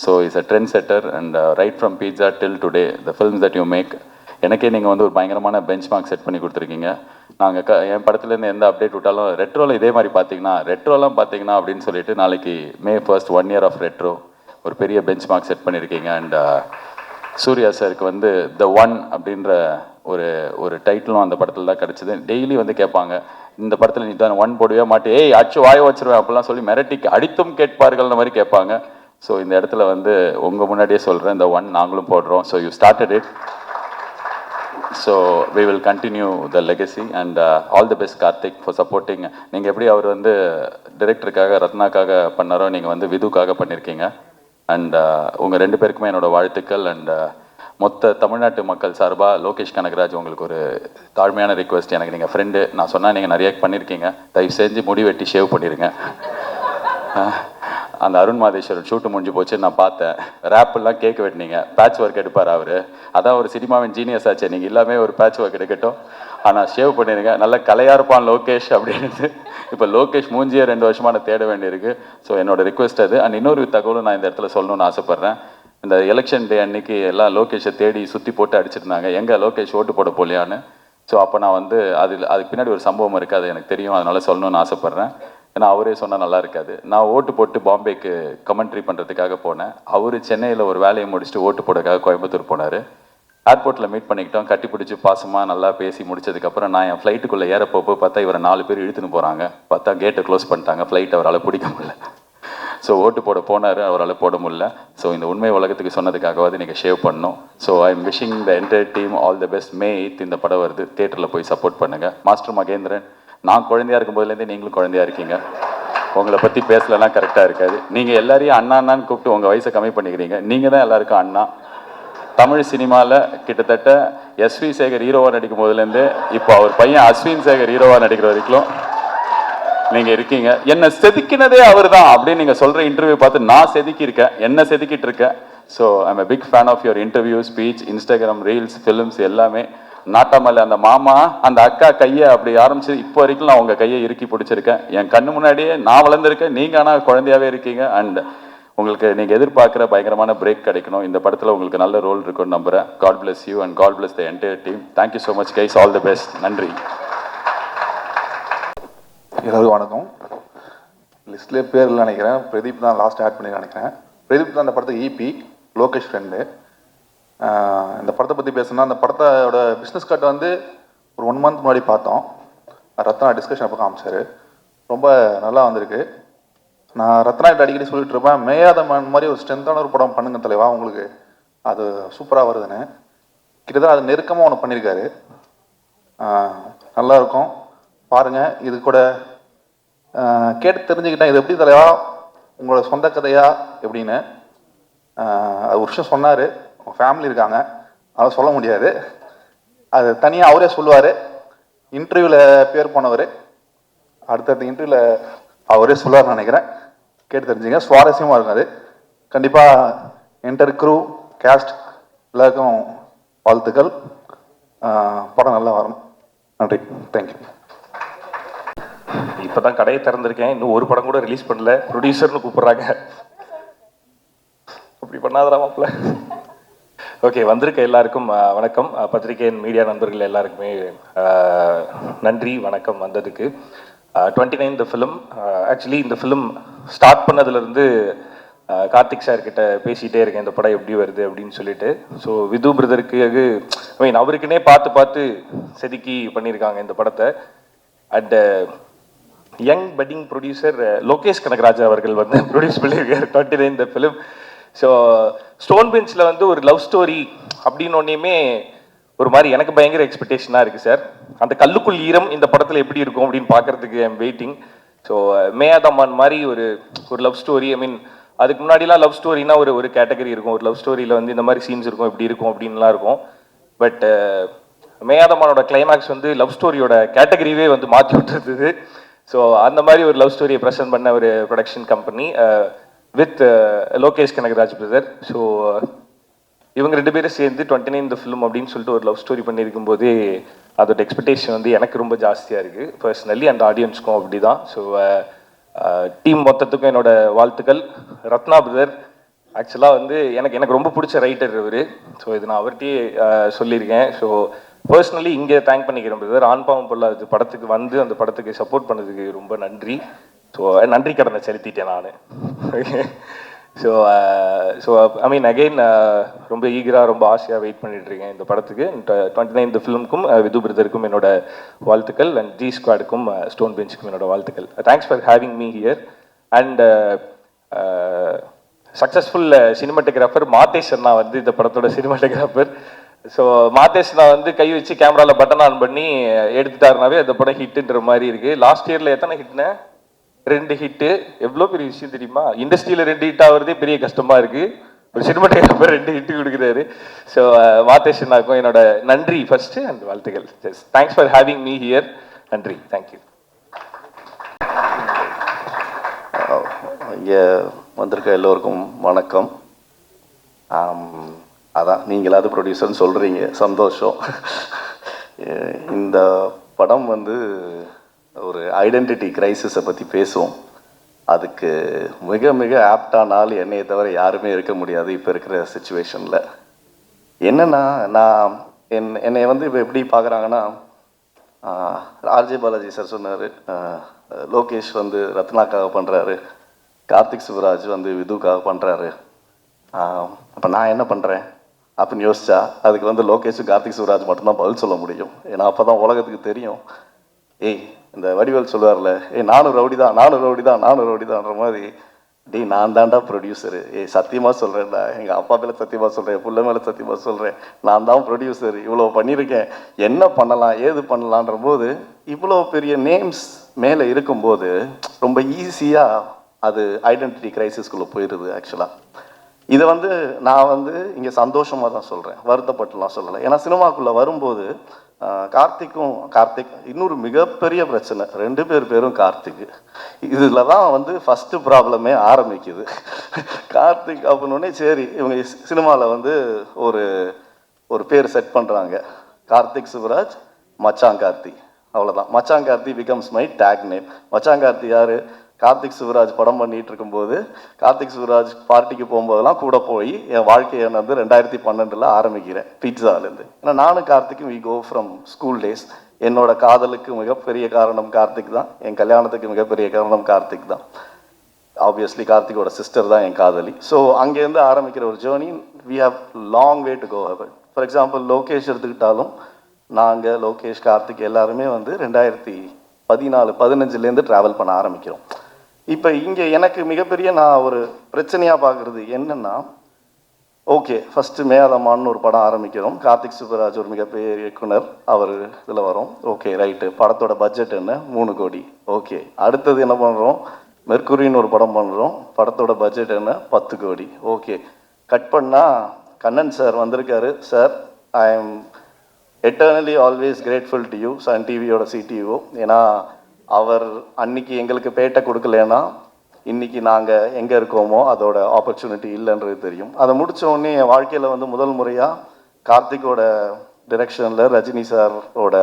So is a trendsetter. And right from Pizza till today the films that you make, எனக்கே நீங்கள் வந்து ஒரு பயங்கரமான பெஞ்ச் மார்க் செட் பண்ணி கொடுத்துருக்கீங்க. நாங்கள் என் படத்துலேருந்து எந்த அப்டேட் விட்டாலும் ரெட்ரோவில் இதே மாதிரி ரெட்ரோலாம் பார்த்தீங்கன்னா அப்படின்னு சொல்லிட்டு நாளைக்கு May 1st 1 year of retro ஒரு பெரிய பெஞ்ச் மார்க் செட் பண்ணியிருக்கீங்க. அண்ட் சூர்யா சாருக்கு வந்து த ஒன் அப்படின்ற ஒரு டைட்டிலும் அந்த படத்தில் தான் கிடச்சிது. டெய்லி வந்து கேட்பாங்க, இந்த படத்தில் நீ தான் 1 போடவே மாட்டே, ஏய் அச்சு வாய வச்சிருவேன் அப்படிலாம் சொல்லி மிரட்டிக்கு அடித்தும் கேட்பார்கள்ன்ற மாதிரி கேட்பாங்க. ஸோ இந்த இடத்துல வந்து உங்கள் முன்னாடியே சொல்கிறேன், இந்த 1 நாங்களும் போடுறோம். So you started it, so we will continue the legacy. And all the best Karthik for supporting. நீங்கள் எப்படி அவர் வந்து டிரெக்டருக்காக ரத்னாக்காக பண்ணாரோ, நீங்கள் வந்து விதுக்காக பண்ணியிருக்கீங்க. அண்ட் உங்கள் 2 பேருக்குமே என்னோடய வாழ்த்துக்கள். அண்ட் மொத்த தமிழ்நாட்டு மக்கள் சார்பாக லோகேஷ் கனகராஜ் உங்களுக்கு ஒரு தாழ்மையான ரிக்வெஸ்ட். எனக்கு நீங்கள் ஃப்ரெண்டு, நான் சொன்னால் நீங்கள் நிறைய பண்ணியிருக்கீங்க, தயவு செஞ்சு முடி வெட்டி ஷேவ் பண்ணிடுங்க. அந்த அருண் மாதேஸ்வரன் ஷூட்டு முடிஞ்சு போச்சு, நான் பார்த்தேன். ரேப்பெல்லாம் கேக் வெட்டினீங்க, பேட்ச் ஒர்க் எடுப்பார் அவர். அதான் ஒரு சினிமாவின் ஜீனியஸ் ஆச்சு. நீங்கள் எல்லாமே ஒரு பேட்ச் ஒர்க் எடுக்கட்டும், ஆனால் ஷேவ் பண்ணிடுங்க. நல்ல கலையாக இருப்பான் லோகேஷ் அப்படின்னு. இப்போ லோகேஷ் மூஞ்சியே 2 வருஷமாக நான் தேட வேண்டியிருக்கு. ஸோ என்னோட ரிக்வெஸ்ட் அது. அண்ட் இன்னொரு தகவலும் நான் இந்த இடத்துல சொல்லணும்னு ஆசைப்பட்றேன். இந்த எலெக்ஷன் டே அன்னைக்கு எல்லாம் லோகேஷை தேடி சுற்றி போட்டு அடிச்சிருந்தாங்க, எங்கே லோகேஷ் ஓட்டு போட போலையான்னு. ஸோ அப்போ நான் வந்து அதுக்கு பின்னாடி ஒரு சம்பவம் இருக்குது, அது எனக்கு தெரியும், அதனால சொல்லணும்னு ஆசைப்பட்றேன். ஏன்னா அவரே சொன்னால் நல்லா இருக்காது. நான் ஓட்டு போட்டு பாம்பேக்கு கமெண்ட்ரி பண்ணுறதுக்காக போனேன். அவர் சென்னையில் ஒரு வேலையை முடிச்சுட்டு ஓட்டு போடுறதுக்காக கோயம்புத்தூர் போனார். ஏர்போர்ட்டில் மீட் பண்ணிக்கிட்டோம், கட்டி பிடிச்சி பாசமாக நல்லா பேசி முடிச்சதுக்கப்புறம் நான் என் ஃப்ளைட்டுக்குள்ளே ஏறப்போப்போ பார்த்தா இவரை 4 பேர் இழுத்துன்னு போகிறாங்க. பார்த்தா கேட்டை க்ளோஸ் பண்ணிட்டாங்க, ஃப்ளைட் அவரால் பிடிக்க முடியல. ஸோ ஓட்டு போட போனார், அவரால் போட முடியல. ஸோ இந்த உண்மை உலகத்துக்கு சொன்னதுக்காகவாது நீங்கள் ஷேவ் பண்ணணும். So I am wishing the entire team all the best. May 8 இந்த படம் வருது, தியேட்டரில் போய் சப்போர்ட் பண்ணுங்கள். மாஸ்டர் மகேந்திரன், நான் குழந்தையா இருக்கும் போதுலேருந்தே நீங்களும் குழந்தையா இருக்கீங்க. உங்களை பற்றி பேசலாம் கரெக்டாக இருக்காது. நீங்கள் எல்லாரையும் அண்ணா அண்ணான்னு கூப்பிட்டு உங்கள் வயசை கம்மி பண்ணிக்கிறீங்க. நீங்கள் தான் எல்லாருக்கும் அண்ணா. தமிழ் சினிமாவில் கிட்டத்தட்ட எஸ்வி சேகர் ஹீரோவாக நடிக்கும் போதுலேருந்து இப்போ அவர் பையன் அஸ்வின் சேகர் ஹீரோவாக நடிக்கிற வரைக்கும் நீங்கள் இருக்கீங்க. என்னை செதுக்கினதே அவர் தான் அப்படின்னு நீங்கள் சொல்கிற இன்டர்வியூ பார்த்து நான் செதுக்கியிருக்கேன், என்ன செதுக்கிட்டு இருக்கேன். So I'm a big fan of your interview, speech, Instagram reels, films எல்லாமே. நாட்டாமல்ல அந்த மாமா அந்த அக்கா கையை அப்படி ஆரம்பிச்சு இப்போ வரைக்கும் நான் உங்கள் கையை இறுக்கி பிடிச்சிருக்கேன். என் கண்ணு முன்னாடியே நான் வளர்ந்துருக்கேன், நீங்கள் ஆனால் குழந்தையாவே இருக்கீங்க. அண்ட் உங்களுக்கு நீங்கள் எதிர்பார்க்குற பயங்கரமான பிரேக் கிடைக்கணும். இந்த படத்தில் உங்களுக்கு நல்ல ரோல் இருக்குன்னு நம்புகிறேன். God bless you and God bless the entire team. Thank you so much guys, all the best. நன்றி. எல்லாருக்கும் வணக்கம். லிஸ்ட்லேயே பேர் இல்லை நினைக்கிறேன், பிரதீப் தான் லாஸ்ட் ஆட் பண்ணி நினைக்கிறேன். பிரதீப் தான் இந்த படத்துக்கு ஈபி, லோகேஷ் ஃப்ரெண்டு. இந்த படத்தை பற்றி பேசணும்னா, அந்த படத்தோட பிஸ்னஸ் கட் வந்து ஒரு 1 month முன்னாடி பார்த்தோம். ரத்னா டிஸ்கஷன் அப்போ காமிச்சார், ரொம்ப நல்லா வந்திருக்கு. நான் ரத்னாகிட்ட அடிக்கடி சொல்லிட்டு இருப்பேன், மேயாத மன் மாதிரி ஒரு ஸ்ட்ரென்த்தான ஒரு படம் பண்ணுங்க தலைவா, உங்களுக்கு அது சூப்பராக வருதுன்னு. கிட்டத்தட்ட அது நெருக்கமாக ஒன்று பண்ணியிருக்காரு, நல்லா இருக்கும் பாருங்கள். இது கூட கேட்டு தெரிஞ்சுக்கிட்டேன், இது எப்படி தலைவா உங்களோட சொந்த கதையா எப்படின்னு. அது ஒரு விஷயம் சொன்னார், உங்கள் ஃபேமிலி இருக்காங்க, அதை சொல்ல முடியாது, அது தனியாக அவரே சொல்லுவார். இன்டர்வியூவில் பேர் போனவர், அடுத்தடுத்த இன்டர்வியூவில் அவரே சொல்லுவார்னு நினைக்கிறேன், கேட்டு தெரிஞ்சுங்க. சுவாரஸ்யமாக இருக்கும் அது. கண்டிப்பாக என்டர் க்ரூ, கேஸ்ட் எல்லாருக்கும் வாழ்த்துக்கள். படம் நல்லா வரணும். நன்றி, தேங்க்யூ. இப்போ தான் கடையை திறந்திருக்கேன், இன்னும் ஒரு படம் கூட ரிலீஸ் பண்ணல, ப்ரொடியூசர்னு கூப்பிட்றாங்க. அப்படி பண்ணாதடா மாப்பிள்ள. ஓகே, வந்திருக்க எல்லாருக்கும் வணக்கம். பத்திரிகையின் மீடியா நண்பர்கள் எல்லாருக்குமே நன்றி, வணக்கம் வந்ததுக்கு. 29 ஃபிலிம். ஆக்சுவலி இந்த ஃபிலிம் ஸ்டார்ட் பண்ணதுலேருந்து கார்த்திக் சார் கிட்ட பேசிகிட்டே இருக்கேன், இந்த படம் எப்படி வருது அப்படின்னு சொல்லிட்டு. ஸோ விது பிரதருக்கு ஐ மீன் அவருக்குன்னே பார்த்து செதுக்கி பண்ணியிருக்காங்க இந்த படத்தை. And young budding producer Lokesh Kanagaraj அவர்கள் வந்து ப்ரொடியூஸ் பண்ணியிருக்காரு 29 இந்த ஃபிலிம். ஸோ ஸ்டோன் பெஞ்சில் வந்து ஒரு லவ் ஸ்டோரி அப்படின்னு ஒன்றையுமே ஒரு மாதிரி எனக்கு பயங்கர எக்ஸ்பெக்டேஷனாக இருக்குது சார். அந்த கல்லுக்குள் ஈரம் இந்த படத்தில் எப்படி இருக்கும் அப்படின்னு பார்க்குறதுக்கு ஐம் வெயிட்டிங். ஸோ மேயாதம்மான் மாதிரி ஒரு லவ் ஸ்டோரி. ஐ மீன் அதுக்கு முன்னாடிலாம் லவ் ஸ்டோரினா ஒரு கேட்டகரி இருக்கும், ஒரு லவ் ஸ்டோரியில் வந்து இந்த மாதிரி சீன்ஸ் இருக்கும், இப்படி இருக்கும் அப்படின்லாம் இருக்கும். பட் மேயாதம்மானோட கிளைமேக்ஸ் வந்து லவ் ஸ்டோரியோட கேட்டகரியே வந்து மாற்றி விட்டுருந்தது. ஸோ அந்த மாதிரி ஒரு லவ் ஸ்டோரியை ப்ரெசென்ட் பண்ண ஒரு production company with Lokesh Kanagaraj brother. So இவங்க 2 பேரும் சேர்ந்து 29 இந்த ஃபிலிம் அப்படின்னு சொல்லிட்டு ஒரு லவ் ஸ்டோரி பண்ணியிருக்கும் போதே அதோட எக்ஸ்பெக்டேஷன் வந்து எனக்கு ரொம்ப ஜாஸ்தியாக இருக்குது பர்சனலி, அந்த ஆடியன்ஸ்க்கும் அப்படி தான். ஸோ டீம் மொத்தத்துக்கும் என்னோட வாழ்த்துக்கள். ரத்னா பிரதர் ஆக்சுவலாக வந்து எனக்கு ரொம்ப பிடிச்ச ரைட்டர் இவர். ஸோ இது நான் அவர்கிட்டயே சொல்லியிருக்கேன். ஸோ பர்சனலி இங்கே தேங்க் பண்ணிக்கிறேன் பிரதர். ஆண்பாவம் பொருளாது படத்துக்கு வந்து அந்த படத்துக்கு சப்போர்ட் பண்ணதுக்கு ரொம்ப நன்றி. ஸோ நன்றி கடனை செலுத்திட்டேன் நான். ஸோ ஐ மீன் அகெயின் ரொம்ப ஈகராக ரொம்ப ஆசையாக வெயிட் பண்ணிட்டு இருக்கேன் இந்த படத்துக்கு. 29 இந்த ஃபிலிமுக்கும் விது பிரதருக்கும் என்னோட வாழ்த்துக்கள். அண்ட் ஜி ஸ்குவாடுக்கும் ஸ்டோன் பெஞ்சுக்கும் என்னோட வாழ்த்துக்கள். Thanks for having me here. And successful cinematographer Madhesh அண்ணா வந்து இந்த படத்தோட சினிமாட்டோகிராஃபர். ஸோ மாதேஷ் நான் வந்து கை வச்சு கேமராவில் பட்டன் ஆன் பண்ணி எடுத்துட்டாருனாவே அந்த படம் ஹிட்டுன்ற மாதிரி இருக்குது. லாஸ்ட் இயரில் எத்தனை ஹிட்னு? 2 ஹிட்டு. எவ்வளோ பெரிய விஷயம் தெரியுமா? இண்டஸ்ட்ரியில் 2 ஹிட் ஆகுறதே பெரிய கஷ்டமாக இருக்குது, ஒரு சினிமாட்டோகிராஃபர் 2 ஹிட்டு கொடுக்குறாரு. ஸோ மாதேஷ் அண்ணாக்கும் என்னோட நன்றி ஃபர்ஸ்ட் அண்ட் வாழ்த்துக்கள். Thanks for having me here. நன்றி, தேங்க்யூ. இங்கே வந்திருக்க எல்லோருக்கும் வணக்கம். அதான் நீங்களாவது ப்ரொடியூசர்னு சொல்கிறீங்க, சந்தோஷம். இந்த படம் வந்து ஒரு ஐடென்டிட்டி கிரைசிஸை பற்றி பேசுவோம். அதுக்கு மிக மிக ஆப்டான ஆள் என்னையை தவிர யாருமே இருக்க முடியாது இப்போ இருக்கிற சுச்சுவேஷனில். என்னென்னா நான் என்னை வந்து இப்போ எப்படி பார்க்குறாங்கன்னா, ஆர்ஜே பாலாஜி சார் சொன்னார், லோகேஷ் வந்து ரத்னாக்காக பண்ணுறாரு, கார்த்திக் சுப்ராஜ் வந்து விதுக்காக பண்ணுறாரு, அப்போ நான் என்ன பண்ணுறேன் அப்படின்னு யோசிச்சா அதுக்கு வந்து லோகேஷும் கார்த்திக் சுப்ராஜ் மட்டும்தான் பதில் சொல்ல முடியும். ஏன்னா அப்போ தான் உலகத்துக்கு தெரியும், ஏய் இந்த வடிவேல் சொல்லுவார்ல, நானும் ரவுடி தான்ன்ற மாதிரி, டேய் நான் தான்டா ப்ரொடியூசரு, சத்தியமாக சொல்கிறேன்டா, எங்கள் அப்பா மேலே சத்தியமாக சொல்கிறேன், புள்ள மேலே சத்தியமாக சொல்கிறேன், நான் தான் ப்ரொடியூசர், இவ்வளோ பண்ணியிருக்கேன், என்ன பண்ணலாம் ஏது பண்ணலான்ற போது இவ்வளோ பெரிய நேம்ஸ் மேலே இருக்கும்போது ரொம்ப ஈஸியாக அது ஐடென்டிட்டி கிரைசிஸ்குள்ளே போயிடுது. ஆக்சுவலாக இதை வந்து நான் வந்து இங்கே சந்தோஷமாக தான் சொல்கிறேன், வருத்தப்பட்டுலாம் சொல்லலை. ஏன்னா சினிமாக்குள்ளே வரும்போது கார்த்திக் இன்னொரு மிகப்பெரிய பிரச்சனை, 2 பேரும் கார்த்திக். இதில் தான் வந்து ஃபஸ்ட்டு ப்ராப்ளமே ஆரம்பிக்குது. கார்த்திக் அப்படின்னோடனே சரி இவங்க சினிமாவில் வந்து ஒரு பேர் செட் பண்ணுறாங்க, கார்த்திக் சுப்ராஜ் மச்சான் கார்த்தி, அவ்வளோதான். மச்சான் Karthi becomes my tag name. மச்சான் கார்த்தி யார்? கார்த்திக் சுப்ராஜ் படம் பண்ணிகிட்டு இருக்கும்போது கார்த்திக் சுப்ராஜ் பார்ட்டிக்கு போகும்போதெல்லாம் கூட போய் என் வாழ்க்கையை வந்து 2012 ஆரம்பிக்கிறேன் பீட்சாலேருந்து. ஏன்னா நானும் கார்த்திக்கும் we go from school days. என்னோட காதலுக்கு மிகப்பெரிய காரணம் கார்த்திக் தான், என் கல்யாணத்துக்கு மிகப்பெரிய காரணம் கார்த்திக் தான். ஆப்வியஸ்லி கார்த்திகோட சிஸ்டர் தான் என் காதலி. ஸோ அங்கேருந்து ஆரம்பிக்கிற ஒரு journey, we have long way to go heaven. For example Lokesh எடுத்துக்கிட்டாலும் நாங்கள் லோகேஷ் கார்த்திக் எல்லாருமே வந்து 2014-15 ட்ராவல் பண்ண ஆரம்பிக்கிறோம். இப்போ இங்கே எனக்கு மிகப்பெரிய நான் ஒரு பிரச்சனையாக பார்க்குறது என்னென்னா, ஓகே ஃபஸ்ட்டு மேதமான்னு ஒரு படம் ஆரம்பிக்கிறோம், கார்த்திக் சுப்ராஜ் ஒரு மிகப்பெரிய இயக்குனர், அவர் இதில் வரும், ஓகே ரைட்டு, படத்தோட பட்ஜெட் என்ன 3 கோடி, ஓகே. அடுத்தது என்ன பண்ணுறோம், மெர்க்குரின்னு ஒரு படம் பண்ணுறோம், படத்தோட பட்ஜெட் என்ன 10 கோடி, ஓகே. கட் பண்ணால் கண்ணன் சார் வந்திருக்காரு, sir I am eternally always grateful to you, Sun டிவியோட சிடிஓ. ஏன்னா அவர் அன்னைக்கு எங்களுக்கு பேட்டை கொடுக்கலன்னா இன்றைக்கி நாங்கள் எங்கே இருக்கோமோ அதோட ஆப்பர்ச்சுனிட்டி இல்லைன்றது தெரியும். அதை முடித்த உடனே என் வாழ்க்கையில் வந்து முதல் முறையாக கார்த்திகோட டிரெக்ஷனில் ரஜினி சாரோட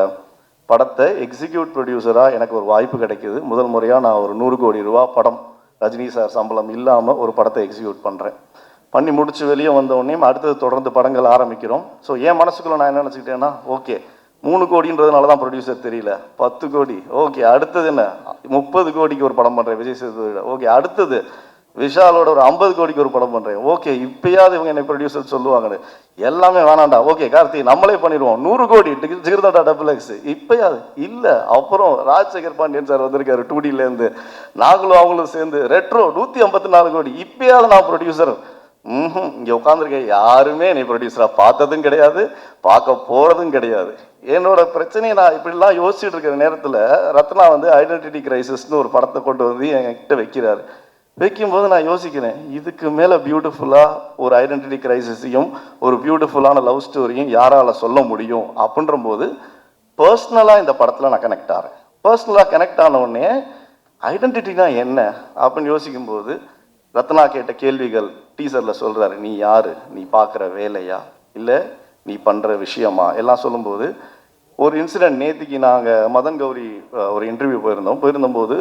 படத்தை எக்ஸிக்யூட் ப்ரொடியூசராக எனக்கு ஒரு வாய்ப்பு கிடைக்கிது. முதல் முறையாக நான் ஒரு 100 கோடி ரூபா படம் ரஜினி சார் சம்பளம் இல்லாமல் ஒரு படத்தை எக்ஸிக்யூட் பண்ணுறேன். பண்ணி முடிச்சு வெளியே வந்தோடனே அடுத்தது தொடர்ந்து படங்கள் ஆரம்பிக்கிறோம். ஸோ என் மனசுக்குள்ளே நான் என்ன நினச்சிக்கிட்டேன்னா, ஓகே 3 கோடின்றதுனால தான் ப்ரொடியூசர் தெரியல, 10 கோடி, ஓகே. அடுத்தது என்ன 30 கோடிக்கு ஒரு படம் பண்ணுறேன் விஜய் சேதுபதியோட, ஓகே. அடுத்தது விஷாலோட ஒரு 50 கோடிக்கு ஒரு படம் பண்ணுறேன், ஓகே. இப்பயாவது இவங்க என்ன ப்ரொடியூசர் சொல்லுவாங்கன்னு, எல்லாமே வேணாண்டா, ஓகே கார்த்தி நம்மளே பண்ணிடுவோம், 100 கோடி ஜிகிர்தாண்டா டபுள் எக்ஸ், இப்பயாவது இல்லை. அப்புறம் ராஜசேகர் பாண்டியன் சார் வந்திருக்காரு 2Dலேருந்து, நாங்களும் அவங்களும் சேர்ந்து ரெட்ரோ 154 கோடி, இப்பயாவது நான் ப்ரொடியூசர். இங்கே உட்காந்துருக்க யாருமே என்னை ப்ரொடியூசராக பார்த்ததும் கிடையாது, பார்க்க போகிறதும் கிடையாது. என்னோட பிரச்சனையை நான் இப்படிலாம் யோசிச்சுட்டு இருக்கிற நேரத்தில் ரத்னா வந்து ஐடென்டிட்டி கிரைசிஸ்னு ஒரு படத்தை கொண்டு வந்து என்கிட்ட வைக்கிறாரு. வைக்கும்போது நான் யோசிக்கிறேன், இதுக்கு மேலே பியூட்டிஃபுல்லாக ஒரு ஐடென்டிட்டி கிரைசிஸையும் ஒரு பியூட்டிஃபுல்லான லவ் ஸ்டோரியும் யாரால் சொல்ல முடியும் அப்படின்ற போது பர்சனலாக இந்த படத்தில் நான் கனெக்ட் ஆகிறேன். பர்சனலாக கனெக்ட் ஆன உடனே ஐடென்டிட்டினா என்ன அப்படின்னு யோசிக்கும்போது ரத்னா கேட்ட கேள்விகள் டீசரில் சொல்கிறாரு, நீ யார், நீ பார்க்குற வேலையா இல்லை நீ பண்ணுற விஷயமா எல்லாம் சொல்லும்போது ஒரு இன்சிடெண்ட். நேற்றுக்கு நாங்கள் மதன் கௌரி ஒரு இன்டர்வியூ போயிருந்தபோது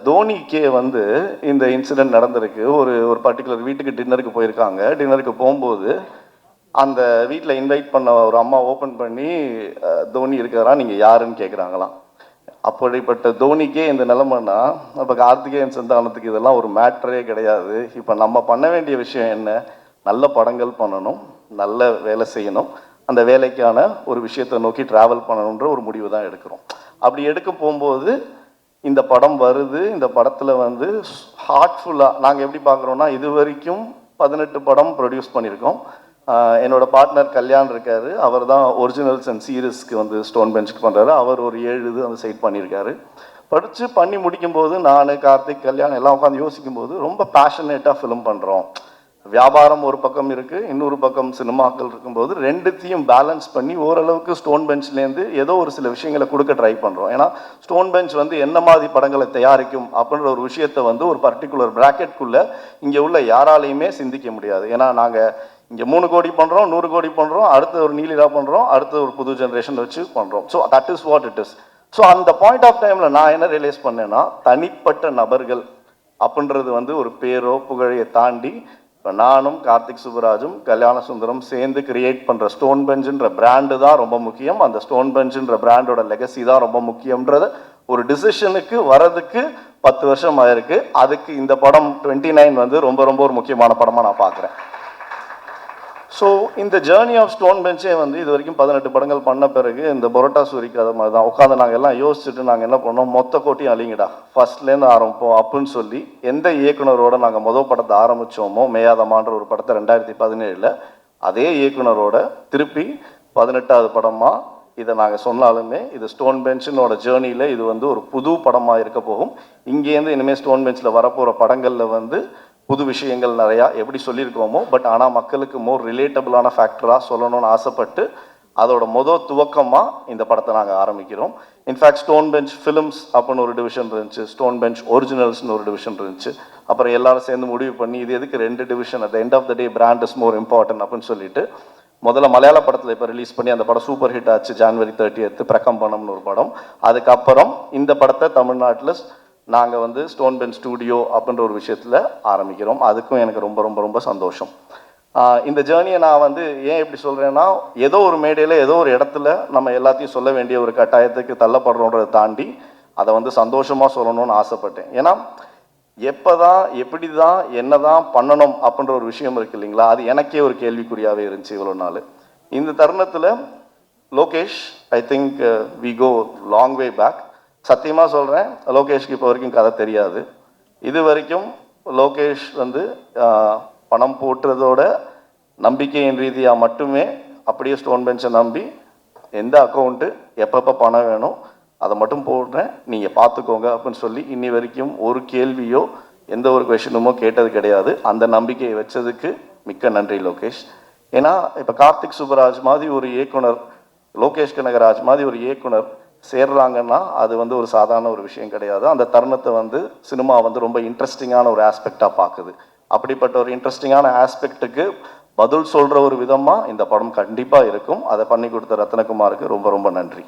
தோனிக்கே வந்து இந்த இன்சிடெண்ட் நடந்திருக்கு. ஒரு பர்டிகுலர் வீட்டுக்கு டின்னருக்கு போயிருக்காங்க. டின்னருக்கு போகும்போது அந்த வீட்டில் இன்வைட் பண்ண ஒரு அம்மா ஓப்பன் பண்ணி தோனி இருக்காரா நீங்கள் யாருன்னு கேட்குறாங்களாம். அப்படிப்பட்ட தோனிக்கே இந்த நிலைமைன்னா அப்போ கார்த்திகேயன் சந்தானத்துக்கு இதெல்லாம் ஒரு மேட்டரே கிடையாது. இப்போ நம்ம பண்ண வேண்டிய விஷயம் என்ன, நல்ல படங்கள் பண்ணணும், நல்ல வேலை செய்யணும், அந்த வேலைக்கான ஒரு விஷயத்தை நோக்கி ட்ராவல் பண்ணணுன்ற ஒரு முடிவு தான் எடுக்கிறோம். அப்படி எடுக்க போகும்போது இந்த படம் வருது. இந்த படத்தில் வந்து ஹார்ட்ஃபுல்லாக நாங்கள் எப்படி பார்க்குறோன்னா, இது வரைக்கும் 18 படம் ப்ரொடியூஸ் பண்ணியிருக்கோம். என்னோட பார்ட்னர் கல்யாண் இருக்கார், அவர் தான் ஒரிஜினல்ஸ் அண்ட் சீரீஸ்க்கு வந்து ஸ்டோன் பெஞ்சுக்கு பண்ணுறாரு. அவர் ஒரு 7 இது அந்த சைட் பண்ணியிருக்காரு. பண்ணி முடிக்கும்போது நான் கார்த்திக் கல்யாண் எல்லாம் உட்காந்து யோசிக்கும்போது ரொம்ப பேஷனேட்டாக ஃபிலிம் பண்ணுறோம். வியாபாரம் ஒரு பக்கம் இருக்குது, இன்னொரு பக்கம் சினிமாக்கள் இருக்கும்போது ரெண்டுத்தையும் பேலன்ஸ் பண்ணி ஓரளவுக்கு ஸ்டோன் பெஞ்ச்லேருந்து ஏதோ ஒரு சில விஷயங்களை கொடுக்க ட்ரை பண்ணுறோம். ஏன்னா ஸ்டோன் பெஞ்ச் வந்து என்ன மாதிரி படங்களை தயாரிக்கும் அப்படின்ற ஒரு விஷயத்தை வந்து ஒரு பர்டிகுலர் ப்ராக்கெட்குள்ளே இங்கே உள்ள யாராலையுமே சிந்திக்க முடியாது. ஏன்னா நாங்கள் இங்கே 3 கோடி பண்ணுறோம், 100 கோடி பண்ணுறோம், அடுத்த ஒரு நீலிரா பண்ணுறோம், அடுத்த ஒரு புது ஜென்ரேஷன் வச்சு பண்ணுறோம். So that is what it is. So அந்த பாயிண்ட் ஆஃப் டைமில் நான் என்ன ரியலைஸ் பண்ணேன்னா, தனிப்பட்ட நபர்கள் அப்படின்றது வந்து ஒரு பேரோ புகழையை தாண்டி இப்போ நானும் கார்த்திக் சுப்புராஜும் கல்யாண சுந்தரம் சேர்ந்து கிரியேட் பண்ணுற ஸ்டோன் பெஞ்சுன்ற பிராண்டு தான் ரொம்ப முக்கியம். அந்த ஸ்டோன் பெஞ்சுன்ற பிராண்டோட லெகசி தான் ரொம்ப முக்கியம்ன்றத ஒரு டிசிஷனுக்கு வரதுக்கு 10 வருஷம் ஆயிருக்கு. அதுக்கு இந்த படம் 29 வந்து ரொம்ப ரொம்ப ஒரு முக்கியமான படமாக நான் பார்க்குறேன். ஸோ இந்த ஜேர்னி ஆஃப் ஸ்டோன் பெஞ்சே வந்து இது வரைக்கும் 18 படங்கள் பண்ண பிறகு இந்த பரோட்டா சூரிக்கு அதை மாதிரி தான் உட்காந்து நாங்கள் எல்லாம் யோசிச்சுட்டு நாங்கள் என்ன பண்ணோம், மொத்த கோட்டையும் அழிங்கடா, ஃபர்ஸ்ட்லேருந்து ஆரம்பிப்போம் அப்படின்னு சொல்லி எந்த இயக்குனரோட நாங்கள் மொதல் படத்தை ஆரம்பித்தோமோ, மேயாதமான்ற ஒரு படத்தை 2017 அதே இயக்குனரோட திருப்பி 18வது படமாக இதை நாங்கள் சொன்னாலுமே இது ஸ்டோன் பெஞ்சினோட ஜேர்னியில் இது வந்து ஒரு புது படமாக இருக்க போகும். இங்கேருந்து இனிமேல் ஸ்டோன் பெஞ்சில் வரப்போகிற படங்களில் வந்து புது விஷயங்கள் நிறையா எப்படி சொல்லியிருக்கோமோ, பட் ஆனால் மக்களுக்கு மோர் ரிலேட்டபிளான ஃபேக்டராக சொல்லணும்னு ஆசைப்பட்டு அதோட துவக்கமாக இந்த படத்தை நாங்கள் ஆரம்பிக்கிறோம். இன்ஃபேக்ட் ஸ்டோன் பெஞ்ச் ஃபிலிம்ஸ் அப்படின்னு ஒரு டிவிஷன் இருந்துச்சு, ஸ்டோன் பெஞ்ச் ஒரிஜினல்ஸ்னு ஒரு டிவிஷன் இருந்துச்சு. அப்புறம் எல்லாரும் சேர்ந்து முடிவு பண்ணி இது எதுக்கு 2 division, at end of the day brand is more important அப்படின்னு சொல்லிட்டு முதல்ல மலையாள படத்தில் இப்போ ரிலீஸ் பண்ணி அந்த படம் சூப்பர் ஹிட் ஆச்சு. ஜனவரி 30 பிரகம்பனம்னு ஒரு படம். அதுக்கப்புறம் இந்த படத்தை தமிழ்நாட்டில் நாங்கள் வந்து ஸ்டோன் பெஞ்ச் ஸ்டூடியோ அப்படின்ற ஒரு விஷயத்தில் ஆரம்பிக்கிறோம். அதுக்கும் எனக்கு ரொம்ப ரொம்ப ரொம்ப சந்தோஷம். இந்த ஜேர்னியை நான் வந்து ஏன் எப்படி சொல்கிறேன்னா, ஏதோ ஒரு மேடையில் ஏதோ ஒரு இடத்துல நம்ம எல்லாத்தையும் சொல்ல வேண்டிய ஒரு கட்டாயத்துக்கு தள்ளப்படுறோன்றதை தாண்டி அதை வந்து சந்தோஷமாக சொல்லணும்னு ஆசைப்பட்டேன். ஏன்னா எப்போ தான் எப்படி தான் என்ன தான் பண்ணணும் அப்படின்ற ஒரு விஷயம் இருக்குது இல்லைங்களா, அது எனக்கே ஒரு கேள்விக்குறியாகவே இருந்துச்சு இவ்வளோ நாள். இந்த தருணத்தில் Lokesh, I think we go long way back. சத்தியமாக சொல்கிறேன், லோகேஷ்க்கு இப்போ வரைக்கும் கதை தெரியாது. இது வரைக்கும் லோகேஷ் வந்து பணம் போட்டுறதோட நம்பிக்கையின் ரீதியாக மட்டுமே அப்படியே ஸ்டோன் பெஞ்சை நம்பி எந்த அக்கௌண்ட்டு எப்பப்போ பணம் வேணும் அதை மட்டும் போடுறேன், நீங்கள் பார்த்துக்கோங்க அப்படின்னு சொல்லி இன்னி வரைக்கும் ஒரு கேள்வியோ எந்த ஒரு கொஷினுமோ கேட்டது கிடையாது. அந்த நம்பிக்கையை வச்சதுக்கு மிக்க நன்றி லோகேஷ். ஏன்னா இப்போ கார்த்திக் சுப்புராஜ் மாதிரி ஒரு இயக்குனர், லோகேஷ் கனகராஜ் மாதிரி ஒரு இயக்குனர் சேர்றாங்கன்னா அது வந்து ஒரு சாதாரண ஒரு விஷயம் கிடையாது. அந்த தருணத்தை வந்து சினிமா வந்து ரொம்ப இன்ட்ரெஸ்டிங்கான ஒரு ஆஸ்பெக்டாக பார்க்குது. அப்படிப்பட்ட ஒரு இன்ட்ரெஸ்டிங்கான ஆஸ்பெக்டுக்கு பதில் சொல்கிற ஒரு விதமாக இந்த படம் கண்டிப்பாக இருக்கும். அதை பண்ணி கொடுத்த ரத்னகுமாருக்கு ரொம்ப ரொம்ப நன்றி.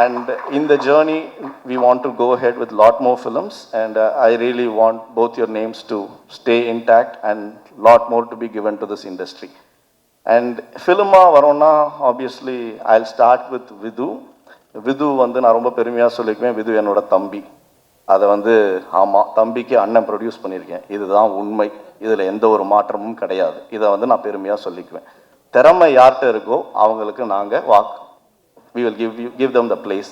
And in the journey, we want to go ahead with lot more films, and I really want both your names to stay intact and lot more to be given to this industry. And filma varona, obviously, I'll start with Vidhu. Vidhu வந்து நான் ரொம்ப பெருமையாக சொல்லிக்குவேன், விது என்னோட தம்பி. அதை வந்து ஆமாம், தம்பிக்கு அண்ணன் ப்ரொடியூஸ் பண்ணியிருக்கேன், இதுதான் உண்மை, இதில் எந்த ஒரு மாற்றமும் கிடையாது. இதை வந்து நான் பெருமையாக சொல்லிக்குவேன். திறமை யார்கிட்ட இருக்கோ அவங்களுக்கு நாங்கள் we will give them the place.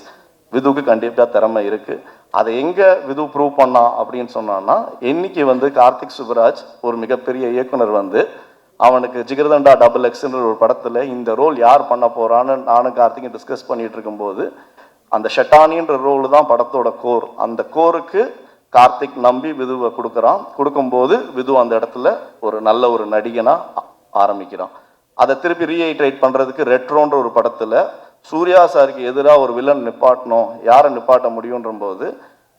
விதுவுக்கு கண்டிப்பாக திறமை இருக்குது. அதை எங்கே விது ப்ரூவ் பண்ணா அப்படின்னு சொன்னான்னா, இன்னைக்கு வந்து கார்த்திக் சுப்புராஜ் ஒரு மிகப்பெரிய இயக்குனர் வந்து அவனுக்கு ஜிகர்தண்டா XXன்ற ஒரு படத்தில் இந்த ரோல் யார் பண்ண போகிறான்னு நானும் கார்த்திக்கும் டிஸ்கஸ் பண்ணிகிட்டு இருக்கும்போது அந்த ஷெட்டானின்ற ரோல் தான் படத்தோட கோர். அந்த கோருக்கு கார்த்திக் நம்பி விதுவை கொடுக்கும்போது விது அந்த இடத்துல ஒரு நல்ல ஒரு நடிகனாக ஆரம்பிக்கிறான். அதை திருப்பி ரீஐட்ரேட் பண்ணுறதுக்கு ரெட்ரோன்ற ஒரு படத்தில் சூர்யா சாருக்கு எதிராக ஒரு வில்லன் நிப்பாட்டணும், யாரை நிப்பாட்ட முடியுன்ற போது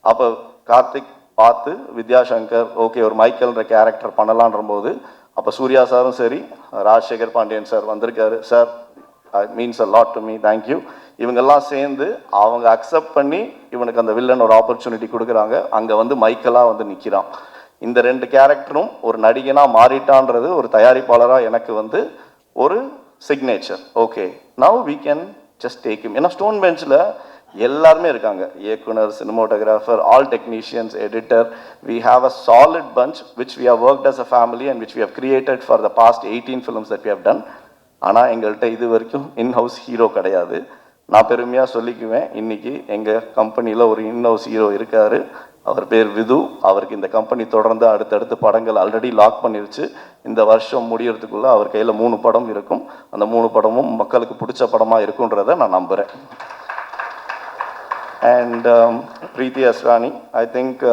அப்போ கார்த்திக் பார்த்து வித்யாசங்கர் ஓகே ஒரு மைக்கேல்ன்ற கேரக்டர் பண்ணலான்ற போது அப்போ சூர்யா சாரும் சரி, ராஜசேகர் பாண்டியன் சார் வந்திருக்காரு, sir means a lot to me, thank you. இவங்கெல்லாம் சேர்ந்து அவங்க அக்செப்ட் பண்ணி இவனுக்கு அந்த வில்லன் ஒரு ஆப்பர்ச்சுனிட்டி கொடுக்குறாங்க. அங்கே வந்து மைக்கேலாக வந்து நிற்கிறான். இந்த 2 கேரக்டரும் ஒரு நடிகனாக மாறிட்டான்றது ஒரு தயாரிப்பாளராக எனக்கு வந்து ஒரு signature. Okay, now we can just take him. ஏன்னா ஸ்டோன் பெஞ்சில் எல்லாருமே இருக்காங்க, இயக்குனர், cinematographer, all technicians, editor. We have a solid punch which we have worked as a family and which we have created for the past 18 films that we have done. ஆனால் எங்கள்கிட்ட இது வரைக்கும் in-house hero கிடையாது. நான் பெருமையாக சொல்லிக்குவேன், இன்னைக்கு எங்கள் கம்பெனியில் ஒரு இன்ஹவுஸ் ஹீரோ இருக்கார். அவர் பேர் விது. அவருக்கு இந்த கம்பெனி தொடர்ந்து அடுத்தடுத்து படங்கள் ஆல்ரெடி லாக் பண்ணிருச்சு. இந்த வருஷம் முடியறதுக்குள்ளே அவர் கையில் 3 படம் இருக்கும். அந்த 3 படமும் மக்களுக்கு பிடிச்ச படமாக இருக்குன்றதை நான் நம்புகிறேன். And Preeti Asrani, I think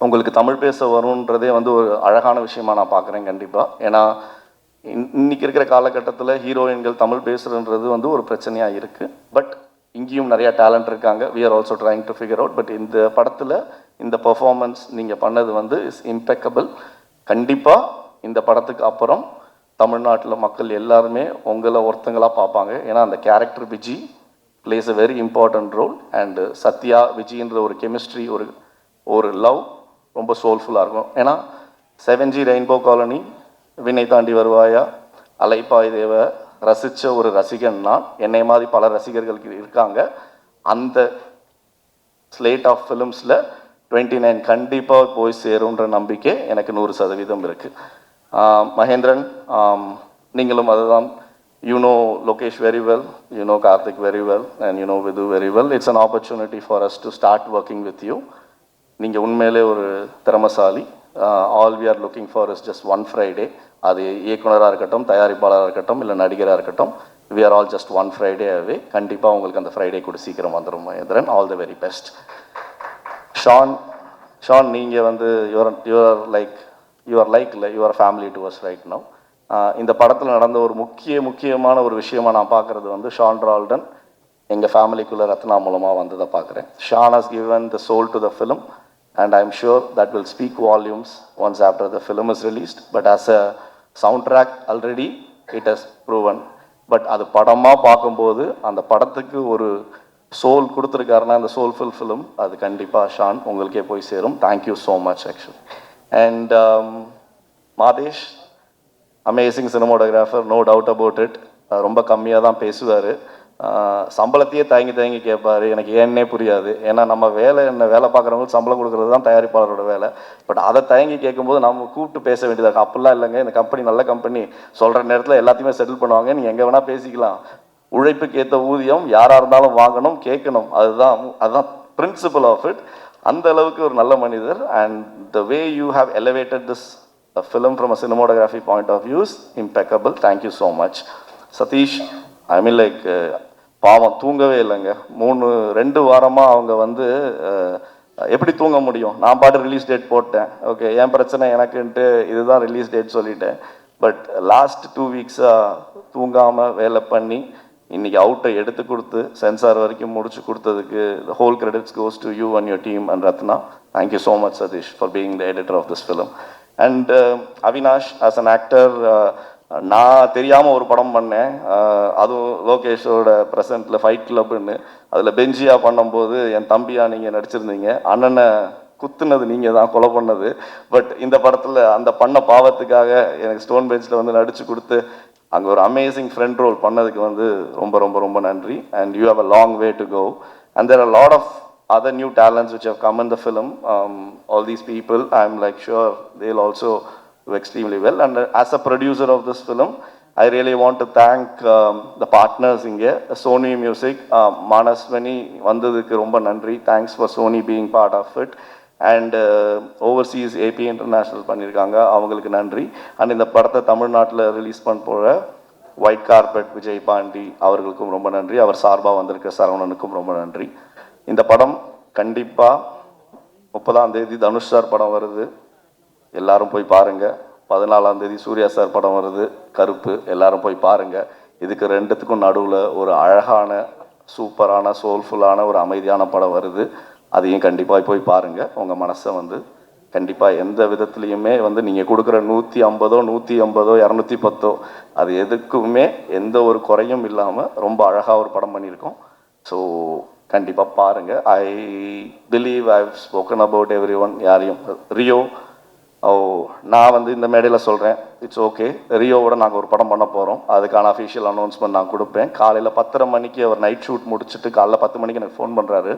உங்களுக்கு தமிழ் பேச வரும்ன்றதே வந்து ஒரு அழகான விஷயமா நான் பார்க்குறேன் கண்டிப்பாக. ஏன்னா இன்னைக்கு இருக்கிற காலகட்டத்தில் ஹீரோயின்கள் தமிழ் பேசுகிறன்றது வந்து ஒரு பிரச்சனையாக இருக்குது. பட் இங்கேயும் நிறையா டேலண்ட் இருக்காங்க. We are also trying to figure out. But இந்த படத்தில் இந்த பெர்ஃபார்மன்ஸ் நீங்கள் பண்ணது வந்து இஸ் இம்பெக்கபிள். கண்டிப்பாக இந்த படத்துக்கு அப்புறம் தமிழ்நாட்டில் மக்கள் எல்லாருமே உங்களை ஒருத்தங்களாக பார்ப்பாங்க. ஏன்னா அந்த character Viji plays a very important role. And Sathya விஜய்ன்ற ஒரு கெமிஸ்ட்ரி, ஒரு லவ் ரொம்ப சோல்ஃபுல்லாக இருக்கும். ஏன்னா 7G ரெயின்போ காலனி, வினை தாண்டி வருவாயா, அலைப்பாய் தேவ ரசித்த ஒரு ரசிகன் நான். என்னை மாதிரி பல ரசிகர்களுக்கு இருக்காங்க. அந்த ஸ்லேட் ஆஃப் ஃபிலிம்ஸில் 29 கண்டிப்பாக போய் சேரும்ன்ற நம்பிக்கை எனக்கு 100% இருக்குது. மகேந்திரன், நீங்களும் அதுதான். You know Lokesh very well, you know Karthik very well, and you know Vidhu very well. It's an opportunity for us to start working with you. நீங்கள் உண்மையிலே ஒரு திறமசாலி. All we are looking for is just one Friday. அது இயக்குனராக இருக்கட்டும், தயாரிப்பாளராக இருக்கட்டும், இல்லை நடிகராக இருக்கட்டும், we are all just one Friday away. கண்டிப்பாக உங்களுக்கு அந்த ஃப்ரைடே கூட சீக்கிரம் வந்துடும் Mahendran. All the very best. Sean, நீங்கள் வந்து your family to us right now. இந்த படத்தில் நடந்த ஒரு முக்கியமான ஒரு விஷயமாக நான் பார்க்குறது வந்து ஷான் ரால்டன் எங்கள் ஃபேமிலிக்குள்ளே ரத்னா மூலமாக வந்ததை பார்க்குறேன். Sean has given the soul to the film and I'm sure that will speak volumes once after the film is released. But as a soundtrack already it has proven. But அது படமாக பார்க்கும்போது அந்த படத்துக்கு ஒரு சோல் கொடுத்துருக்காருன்னா அந்த soulful film அது கண்டிப்பாக Shawn உங்களுக்கே போய் சேரும். Thank you so much actually. And Madhesh, amazing cinematographer, no doubt about it. ரொம்ப கம்மியாக தான் பேசுவார். சம்பளத்தையே தயங்கி கேட்பார். எனக்கு ஏன்னே புரியாது. ஏன்னா நம்ம வேலை பார்க்குறவங்களுக்கு சம்பளம் கொடுக்குறது தான் தயாரிப்பாளரோட வேலை. பட் அதை தயங்கி கேட்கும்போது நம்ம கூப்பிட்டு பேச வேண்டியதாக இருக்கும். அப்படிலாம் இல்லைங்க, இந்த கம்பெனி நல்ல கம்பெனி, சொல்கிற நேரத்தில் எல்லாத்தையுமே செட்டில் பண்ணுவாங்க, நீங்கள் எங்கே வேணால் பேசிக்கலாம். உழைப்புக்கு ஏற்ற ஊதியம் யாராக இருந்தாலும் வாங்கணும், கேட்கணும். அதுதான் பிரின்சிபல் ஆஃப் இட். அந்த அளவுக்கு ஒரு நல்ல மனிதர். And the way you have elevated this film from a cinematography point of view is impeccable. Thank you so much. Satish, I mean like பாவம் தூங்கவே இல்லைங்க. 2 வாரமாக அவங்க வந்து எப்படி தூங்க முடியும்? நான் பாட்டு ரிலீஸ் டேட் போட்டேன், ஓகே என் பிரச்சனை எனக்குன்ட்டு இதுதான் ரிலீஸ் டேட் சொல்லிட்டேன். பட் லாஸ்ட் 2 வீக்ஸாக தூங்காமல் வேலை பண்ணி இன்றைக்கி அவுட்டை எடுத்து கொடுத்து சென்சார் வரைக்கும் முடிச்சு கொடுத்ததுக்கு the whole credits goes to you and your team and Ratna. Thank you so much Satish for being the editor of this film. And Avinash, as an actor, நான் தெரியாமல் ஒரு படம் பண்ணேன். அதுவும் லோகேஷோட ப்ரெசென்ட்டில் ஃபைட் கிளப்னு. அதில் பெஞ்சியாக பண்ணும்போது என் தம்பியாக நீங்கள் நடிச்சிருந்தீங்க. அண்ணனை குத்துனது நீங்கள் தான், கொலை பண்ணது. பட் இந்த படத்தில் அந்த பண்ண பாவத்துக்காக எனக்கு ஸ்டோன் பெஞ்சில் வந்து நடித்து கொடுத்து அங்கே ஒரு அமேசிங் ஃப்ரெண்ட் ரோல் பண்ணதுக்கு வந்து ரொம்ப ரொம்ப ரொம்ப நன்றி. And you have a long way to go. And there are lot of other new talents which have come in the film. All these people, I'm like sure they'll also do extremely well. And as a producer of this film, I really want to thank the partners inge, Sony Music, Manaswani vandadukku romba nandri. Thanks for Sony being part of it. And overseas AP International பண்ணியிருக்காங்க, அவங்களுக்கு நன்றி. And இந்த படத்தை தமிழ்நாட்டில் release பண்ண போகிற white carpet Vijay Pandi அவர்களுக்கும் ரொம்ப நன்றி. அவர் சார்பாக வந்திருக்க சரவணனுக்கும் ரொம்ப நன்றி. இந்த படம் கண்டிப்பாக 30ஆம் தேதி தனுஷ் சார் படம் வருது, எல்லாரும் போய் பாருங்கள். 14ஆம் தேதி சூர்யா சார் படம் வருது கருப்பு, எல்லாரும் போய் பாருங்கள். இதுக்கு ரெண்டுத்துக்கும் நடுவில் ஒரு அழகான சூப்பரான சோல்ஃபுல்லான ஒரு அமைதியான படம் வருது, அதையும் கண்டிப்பாக போய் பாருங்கள். உங்கள் மனசை வந்து கண்டிப்பாக எந்த விதத்துலேயுமே வந்து நீங்கள் கொடுக்குற 150, 180, 210 அது எதுக்குமே எந்த ஒரு குறையும் இல்லாமல் ரொம்ப அழகாக ஒரு படம் பண்ணியிருக்கோம். ஸோ கண்டிப்பாக பாருங்கள். I believe I have spoken about every one. யாரையும் ரியோ, நான் வந்து இந்த மேடையில் சொல்கிறேன், இட்ஸ் ஓகே, ரியோவோட நாங்கள் ஒரு படம் பண்ண போகிறோம். அதுக்கான அஃபிஷியல் அனௌன்ஸ்மெண்ட் நான் கொடுப்பேன். காலையில் 10:30 மணிக்கு அவர் நைட் ஷூட் முடிச்சுட்டு காலைல 10 மணிக்கு எனக்கு ஃபோன் பண்ணுறாரு.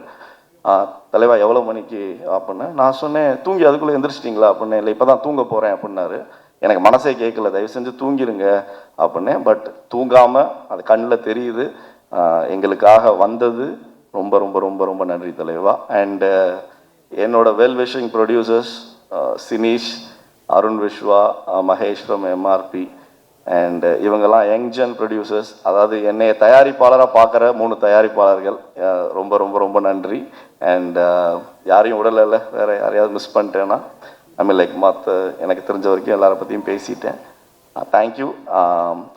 தலைவா எவ்வளோ மணிக்கு அப்படின்னு நான் சொன்னேன். தூங்கி அதுக்குள்ளே எந்திரிச்சிட்டிங்களா அப்படின்னு. இல்லை இப்போ தான் தூங்க போகிறேன் அப்படின்னாரு. எனக்கு மனசே கேட்கல, தயவு செஞ்சு தூங்கிடுங்க அப்படின்னேன். பட் தூங்காமல் அது கண்ணில் தெரியுது. எங்களுக்காக வந்தது ரொம்ப ரொம்ப ரொம்ப ரொம்ப நன்றி தலைவா. அண்டு என்னோட well wishing producers Sineesh, Arun Vishwa, Mahesh from MRP and இவங்கெல்லாம் யங்ஜன் ப்ரொடியூசர்ஸ். அதாவது என்னைய தயாரிப்பாளராக பார்க்குற 3 தயாரிப்பாளர்கள், ரொம்ப ரொம்ப ரொம்ப நன்றி. அண்ட் யாரையும் விடலை, வேறு யாரையாவது மிஸ் பண்ணிட்டேன்னா ஐ மீன் லைக் எனக்கு தெரிஞ்ச வரைக்கும் எல்லாரை பற்றியும் பேசிட்டேன். தேங்க்யூ.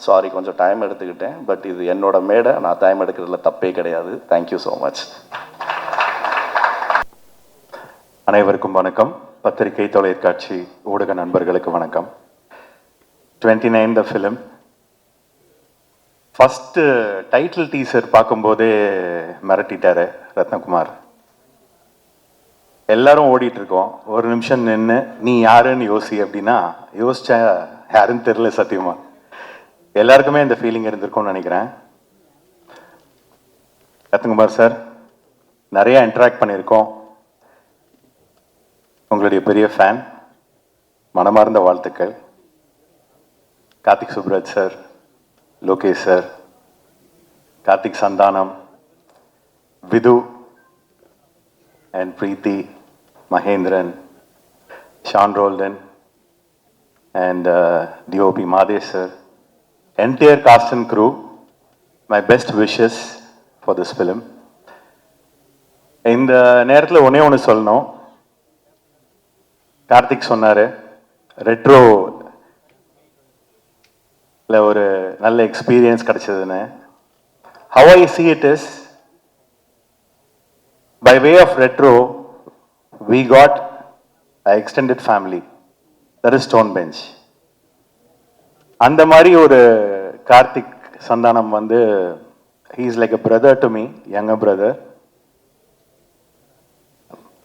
சாரி கொஞ்சம் டைம் எடுத்துக்கிட்டேன். பட் இது என்னோட மேடை, நான் டைம் எடுக்கிறதுல தப்பே கிடையாது. Thank you so much. அனைவருக்கும் வணக்கம். பத்திரிகை, தொலைக்காட்சி, ஊடக நண்பர்களுக்கு வணக்கம். 29 the film. First title teaser பார்க்கும்போதே மிரட்டிட்டாரு ரத்னகுமார். எல்லாரும் ஓடிட்டு இருக்கோம். ஒரு நிமிஷம் நின்று நீ யாருன்னு யோசி அப்படின்னா யோசிச்சா யாருன்னு தெரியல சத்தியமா. எல்லாருக்குமே இந்த ஃபீலிங் இருந்திருக்கும்னு நினைக்கிறேன். ரத்னகுமார் சார், நிறைய இன்டராக்ட் பண்ணியிருக்கோம். உங்களுடைய பெரிய ஃபேன், மனமார்ந்த வாழ்த்துக்கள். Karthik Subbaraj sir, Lokesh sir, Karthik Santhanam, Vidhu and Preeti, Mahendran, Sean Roldan, and DOP Madesh sir, entire cast and crew, my best wishes for this film. இந்த நேரத்தில் ஒன்று சொல்லணும். கார்த்திக் சொன்னார் ரெட்ரோ ஒரு நல்ல எக்ஸ்பீரியன்ஸ் கிடைச்சதுன்னு. How I see it is, by way of retro, we got an extended family, that is Stone Bench. அந்த மாதிரி ஒரு கார்த்திக் சந்தானம் வந்து he is like a brother to me, younger brother.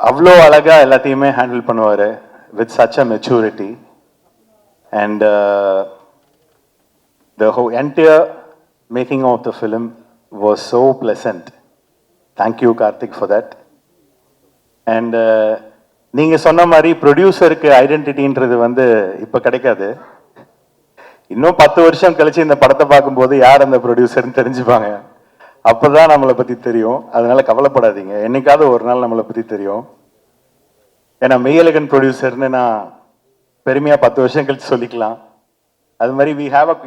அவ்வளோ அழகா எல்லாத்தையுமே ஹேண்டில் பண்ணுவார் with such a maturity, and the whole entire making of the film was so pleasant. Thank you Karthik for that. And நீங்கள் சொன்ன மாதிரி ப்ரொடியூசருக்கு ஐடென்டிட்டின்றது வந்து இப்போ கிடைக்காது. இன்னும் 10 வருஷம் கழிச்சு இந்த படத்தை பார்க்கும்போது யார் அந்த ப்ரொடியூசர்னு தெரிஞ்சுப்பாங்க. அப்போ தான் நம்மளை பற்றி தெரியும். அதனால கவலைப்படாதீங்க, என்னைக்காவது ஒரு நாள் நம்மளை பற்றி தெரியும். ஏன்னா மெய்யழகன் ப்ரொடியூசர்னு நான் பெருமையாக 10 வருஷம் கழிச்சு சொல்லிக்கலாம். அது மாதிரி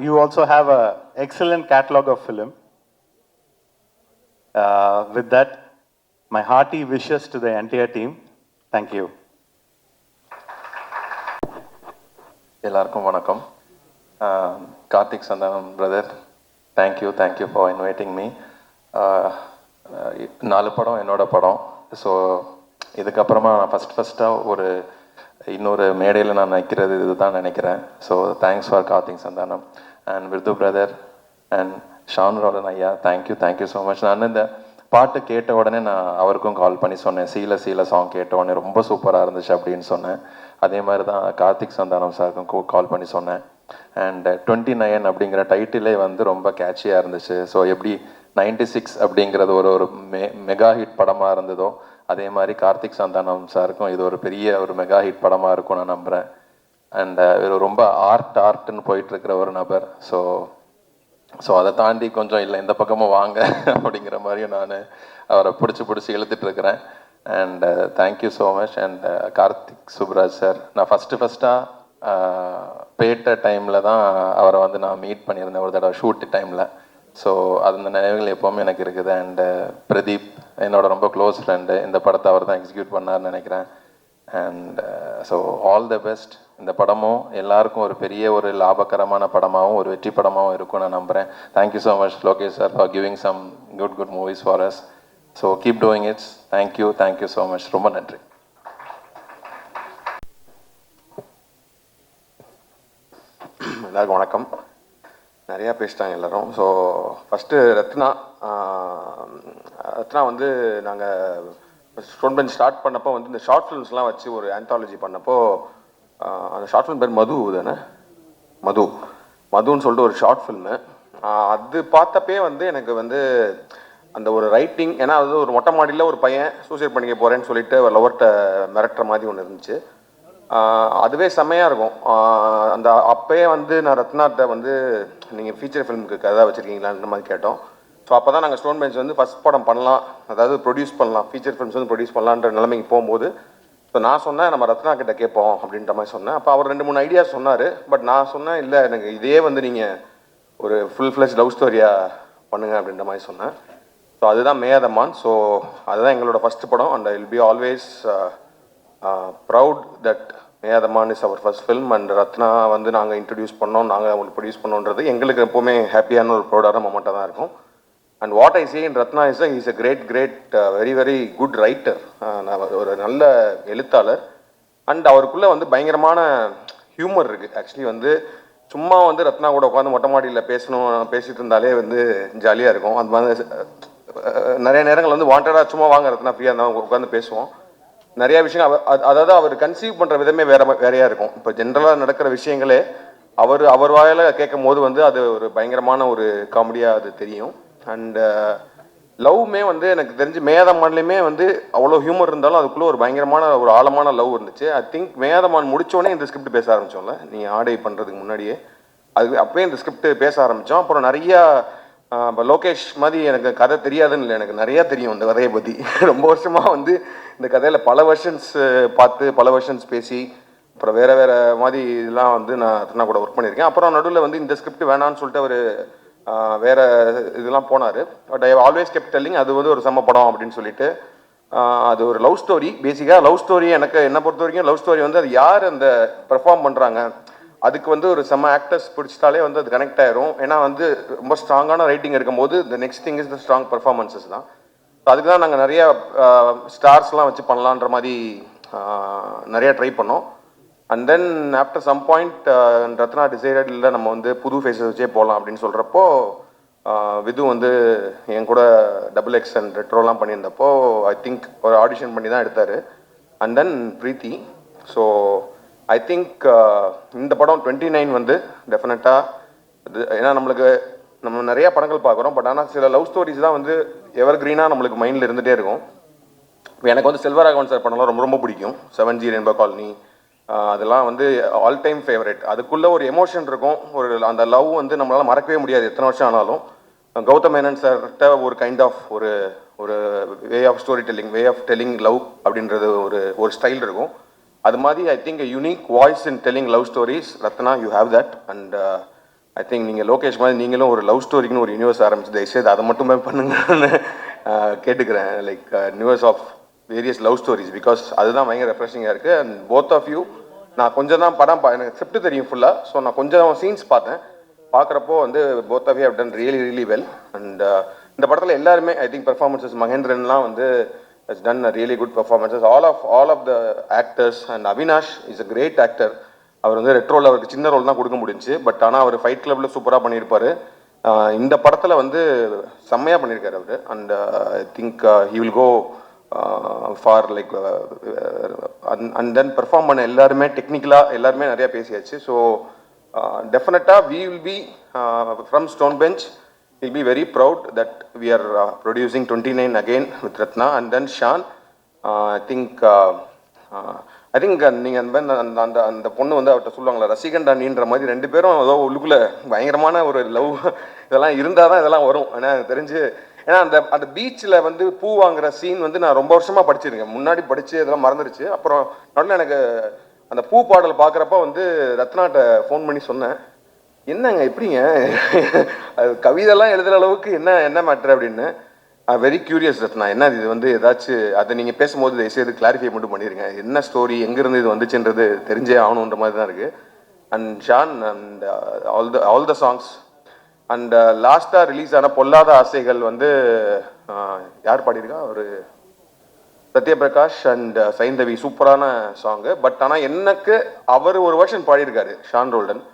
you also have a excellent catalog of film. With that, my hearty wishes to the entire team. Thank you. எல்லாருக்கும் வணக்கம். Karthik Santhanam brother, thank you for inviting me. 4 படம் என்னோட படம். ஸோ இதுக்கப்புறமா நான் ஃபஸ்ட்டாக இன்னொரு மேடையில் நான் நிற்கிறது இதுதான் நினைக்கிறேன். So thanks for Karthik Santhanam and விருது பிரதர் அண்ட் ஷான் ரோலன் ஐயா, தேங்க்யூ ஸோ மச். நான் இந்த பாட்டு கேட்ட உடனே நான் அவருக்கும் கால் பண்ணி சொன்னேன், சீல சாங் கேட்ட உடனே ரொம்ப சூப்பராக இருந்துச்சு அப்படின்னு சொன்னேன். அதே மாதிரி தான் கார்த்திக் சந்தானம் சாருக்கும் கால் பண்ணி சொன்னேன். அண்ட் 29 அப்படிங்கிற டைட்டிலே வந்து ரொம்ப கேட்சியாக இருந்துச்சு. ஸோ எப்படி 96 அப்படிங்கிறது ஒரு மெகா ஹிட் படமாக இருந்ததோ அதே மாதிரி கார்த்திக் சந்தானம் சாருக்கும் இது ஒரு பெரிய ஒரு மெகா ஹிட் படமாக இருக்கும் நான் நம்புகிறேன். அண்ட் இவர் ரொம்ப ஆர்ட்னு போயிட்டுருக்கிற ஒரு நபர். ஸோ அதை தாண்டி கொஞ்சம் இல்லை இந்த பக்கமும் வாங்க அப்படிங்கிற மாதிரியும் நான் அவரை பிடிச்சி இழுத்துட்டு இருக்கிறேன். And thank you so much. And Karthik Subbaraj sir, நான் ஃபஸ்ட்டாக பேட்ட டைமில் தான் அவரை வந்து நான் மீட் பண்ணியிருந்தேன் ஒரு தடவை ஷூட் டைமில். ஸோ அந்த நினைவுகள் எப்போவுமே எனக்கு இருக்குது. அண்டு பிரதீப் என்னோட ரொம்ப க்ளோஸ் ஃப்ரெண்டு, இந்த படத்தை அவர் தான் எக்ஸிக்யூட் பண்ணார்னு நினைக்கிறேன். And so all the best. இந்த படமும் எல்லாருக்கும் ஒரு பெரிய ஒரு லாபகரமான படமாகவும் ஒரு வெற்றி படமாகவும் இருக்கும் நான் நம்புகிறேன். Thank you so much Lokesh sir for giving some good movies for us. So keep doing its. Thank you so much. ரொம்ப நன்றி. எல்லாருக்கும் வணக்கம். நிறையா பேசிட்டாங்க எல்லோரும். ஸோ ஃபஸ்ட்டு ரத்னா வந்து நாங்கள் ஸ்டோன் பெஞ்ச் ஸ்டார்ட் பண்ணப்போ வந்து இந்த ஷார்ட் ஃபிலிம்ஸ்லாம் வச்சு ஒரு ஆந்தாலஜி பண்ணப்போ அந்த ஷார்ட் ஃபிலிம் பேர் மது தானே, மதுன்னு சொல்லிட்டு ஒரு ஷார்ட் ஃபில்மு. அது பார்த்தப்பே வந்து எனக்கு வந்து அந்த ஒரு ரைட்டிங், ஏன்னா அது ஒரு மொட்டை மாடியில் ஒரு பையன் சூசைட் பண்ணிக்க போகிறேன்னு சொல்லிட்டு ஒரு லவர்கிட்ட மிரட்டுற மாதிரி ஒன்று இருந்துச்சு. அதுவே செம்மையாக இருக்கும். அந்த அப்போயே வந்து நான் ரத்னாட்ட வந்து நீங்கள் ஃபீச்சர் ஃபிலிமுக்கு கதை வச்சுருக்கீங்களான்ற மாதிரி கேட்டோம். ஸோ அப்போ தான் நாங்கள் ஸ்டோன் பெஞ்ச் வந்து ஃபஸ்ட் படம் பண்ணலாம், அதாவது ப்ரொடியூஸ் பண்ணலாம், ஃபீச்சர் ஃபிலிம்ஸ் வந்து ப்ரொடியூஸ் பண்ணலான்ற நிலைமைக்கு போகும்போது ஸோ நான் சொன்னேன் நம்ம ரத்னா கிட்ட கேட்போம் அப்படின்ற மாதிரி சொன்னேன். அப்போ அவர் 2-3 ஐடியாஸ் சொன்னார். பட் நான் சொன்னேன் இல்லை எனக்கு இதே வந்து நீங்கள் ஒரு ஃபுல் ஃப்ளெஜ் லவ் ஸ்டோரியாக பண்ணுங்கள் அப்படின்ற மாதிரி சொன்னேன். ஸோ அதுதான் மேதமான். ஸோ அதுதான் எங்களோட ஃபஸ்ட்டு படம். And I will be always proud that மேதமான் இஸ் அவர் ஃபர்ஸ்ட் ஃபில்ம். அண்ட் ரத்னா வந்து நாங்கள் இன்ட்ரடியூஸ் பண்ணோம், நாங்கள் அவங்களுக்கு ப்ரொடியூஸ் பண்ணோன்றது எங்களுக்கு எப்போவுமே ஹாப்பியான ஒரு ப்ரௌடான மொமெண்ட்டாக தான் இருக்கும். And what I say in Rathna is a great very good writer. ஒரு நல்ல எழுத்தாளர். அண்ட் அவருக்குள்ளே வந்து பயங்கரமான ஹியூமர் இருக்குது. ஆக்சுவலி வந்து சும்மா வந்து ரத்னா கூட உட்காந்து மொட்டை மாடியில் பேசிட்டு இருந்தாலே வந்து ஜாலியாக இருக்கும். அது மாதிரி நிறைய நேரங்கள் வந்து வாண்டடாக சும்மா வாங்க ரத்னா ஃப்ரீயாக இருந்தால் உட்காந்து பேசுவோம். நிறைய விஷயம் அதாவது அவர் கன்சீவ் பண்ணுற விதமே வேறையாக இருக்கும். இப்போ ஜென்ரலாக நடக்கிற விஷயங்களே அவர் வாயில கேட்கும் போது வந்து அது ஒரு பயங்கரமான ஒரு காமெடியாக அது தெரியும். அண்ட் லவ்மே வந்து எனக்கு தெரிஞ்சு மேயாதமான்லேயுமே வந்து அவ்வளோ ஹியூமர் இருந்தாலும் அதுக்குள்ளே ஒரு பயங்கரமான ஒரு ஆழமான லவ் இருந்துச்சு. ஐ திங்க் மேயாதமான் முடித்தோடனே இந்த ஸ்கிரிப்ட் பேச ஆரம்பித்தோம்ல, நீங்கள் ஆடை பண்ணுறதுக்கு முன்னாடியே அது அப்போயே இந்த ஸ்கிரிப்ட் பேச ஆரம்பித்தோம். அப்புறம் நிறையா இப்போ லோகேஷ் மாதிரி எனக்கு கதை தெரியாதுன்னு இல்லை, எனக்கு நிறையா தெரியும் இந்த கதையை பற்றி. ரொம்ப வருஷமாக வந்து இந்த கதையில் பல வெர்ஷன்ஸ் பார்த்து பல வெர்ஷன்ஸ் பேசி அப்புறம் வேறு மாதிரி இதெல்லாம் வந்து நான் ரத்னா கூட ஒர்க் பண்ணியிருக்கேன். அப்புறம் நடுவில் வந்து இந்த ஸ்கிரிப்ட் வேணான்னு சொல்லிட்டு அவர் வேறு இதெல்லாம் போனார். But I always kept telling அது வந்து ஒரு செம்ம படம் அப்படின்னு சொல்லிட்டு. அது ஒரு லவ் ஸ்டோரி, பேசிக்காக லவ் ஸ்டோரி. எனக்கு என்ன பொறுத்த வரைக்கும் லவ் ஸ்டோரி வந்து அது யார் அந்த பெர்ஃபார்ம் பண்ணுறாங்க அதுக்கு வந்து ஒரு செம்ம ஆக்டர்ஸ் பிடிச்சிட்டாலே வந்து அது கனெக்ட் ஆயிரும். ஏன்னா வந்து ரொம்ப ஸ்ட்ராங்கான ரைட்டிங் இருக்கும்போது the next thing is the strong performances தான். அதுக்கு தான் நாங்கள் நிறைய ஸ்டார்ஸ்லாம் வச்சு பண்ணலான்ற மாதிரி நிறையா ட்ரை பண்ணோம். And then after some point Rathna decided இல்லை நம்ம வந்து புது ஃபேஸஸ் வச்சே போகலாம் அப்படின்னு சொல்கிறப்போ விது வந்து என் கூட XXX அண்ட் ரெட்ரோலாம் பண்ணியிருந்தப்போ ஐ திங்க் ஒரு ஆடிஷன் பண்ணி தான் எடுத்தார். And then Preeti. So I think இந்த படம் 29 வந்து டெஃபினட்டாக ஏன்னா நம்ம நிறையா படங்கள் பார்க்குறோம். பட் ஆனால் சில லவ் ஸ்டோரிஸ் தான் வந்து எவர் கிரீனாக நம்மளுக்கு மைண்டில் இருந்துகிட்டே இருக்கும். இப்போ எனக்கு வந்து செல்வராகவன் சார் படம்லாம் ரொம்ப ரொம்ப பிடிக்கும். 7G ரெயின்போ காலனி அதெல்லாம் வந்து ஆல் டைம் ஃபேவரட். அதுக்குள்ளே ஒரு எமோஷன் இருக்கும், ஒரு அந்த லவ் வந்து நம்மளால் மறக்கவே முடியாது எத்தனை வருஷம் ஆனாலும். கௌதம் மேனன் சார்கிட்ட ஒரு கைண்ட் ஆஃப் ஒரு way of story telling, way of telling love அப்படின்றது ஒரு ஸ்டைல் இருக்கும். அது மாதிரி I think unique voice in telling love stories Rathna, you have that. And I think நீங்கள் லோகேஷ் மாதிரி நீங்களும் ஒரு லவ் ஸ்டோரிக்குன்னு ஒரு யூனிவர்ஸ் ஆரம்பிச்சு தயவுசெய்து அதை மட்டுமே பண்ணுங்கன்னு கேட்டுக்கிறேன். Like universe of various love stories, because அதுதான் பயங்கர ரெஃப்ரெஷிங்காக இருக்குது. அண்ட் போத் ஆஃப் யூ நான் கொஞ்சம் தான் படம் எனக்கு ஸ்கிரிப்ட் தெரியும் ஃபுல்லாக. ஸோ நான் கொஞ்சம் சீன்ஸ் பார்த்தேன். பார்க்குறப்போ வந்து both of you have done really really well. And இந்த படத்தில் எல்லாருமே ஐ திங்க் பெர்ஃபார்மன்ஸஸ் மகேந்திரன்லாம் வந்து has done a really good performances. All of the actors, and Avinash is a great actor. அவர் வந்து ரெட்ரோவில் அவருக்கு சின்ன ரோல் தான் கொடுக்க முடிஞ்சு. பட் ஆனால் அவர் ஃபைட் கிளப்பில் சூப்பராக பண்ணியிருப்பார். இந்த படத்தில் வந்து செம்மையாக பண்ணியிருக்காரு அவர். And I think he will go for like and then perform பண்ண எல்லாருமே டெக்னிக்கலாக எல்லாருமே நிறையா பேசியாச்சு. ஸோ டெஃபினட்டாக we will be from Stone Bench will be very proud that we are producing 29 again with Ratna and then Shan. I think நீங்கள் அந்த பொண்ணு வந்து அவர்கிட்ட சொல்லுவாங்களா ரசிகண்டானின்ற மாதிரி ரெண்டு பேரும் ஏதோ உள்ளுக்குள்ளே பயங்கரமான ஒரு லவ் இதெல்லாம் இருந்தால் தான் இதெல்லாம் வரும். ஏன்னா எனக்கு தெரிஞ்சு ஏன்னா அந்த பீச்சில் வந்து பூ வாங்குற சீன் வந்து நான் ரொம்ப வருஷமாக படிச்சிருக்கேன். முன்னாடி படித்து இதெல்லாம் மறந்துடுச்சு. அப்புறம் நடுவில் எனக்கு அந்த பூ பாடல் பார்க்குறப்ப வந்து ரத்னாட்ட ஃபோன் பண்ணி சொன்னேன், என்னங்க எப்படிங்க அது கவிதைலாம் எழுதுகிற அளவுக்கு என்ன மேட்ரு அப்படின்னு. வெரி கியூரியஸ் ரத்னா, என்ன இது வந்து ஏதாச்சும் அதை நீங்கள் பேசும்போது தயவுசெய்து கிளாரிஃபை மட்டும் பண்ணிடுங்க, என்ன ஸ்டோரி எங்கேருந்து இது வந்துச்சுன்றது தெரிஞ்சே ஆகணுன்ற மாதிரி தான் இருக்குது. And Sean and all the songs. And லாஸ்ட்டாக ரிலீஸ் ஆன பொல்லாத ஆசைகள் வந்து யார் பாடியிருக்கா, ஒரு சத்யபிரகாஷ் அண்ட் சைந்தவி, சூப்பரான சாங்கு. பட் ஆனால் எனக்கு அவர் ஒரு வெர்ஷன் பாடியிருக்காரு ஷான் ரோல்டன்.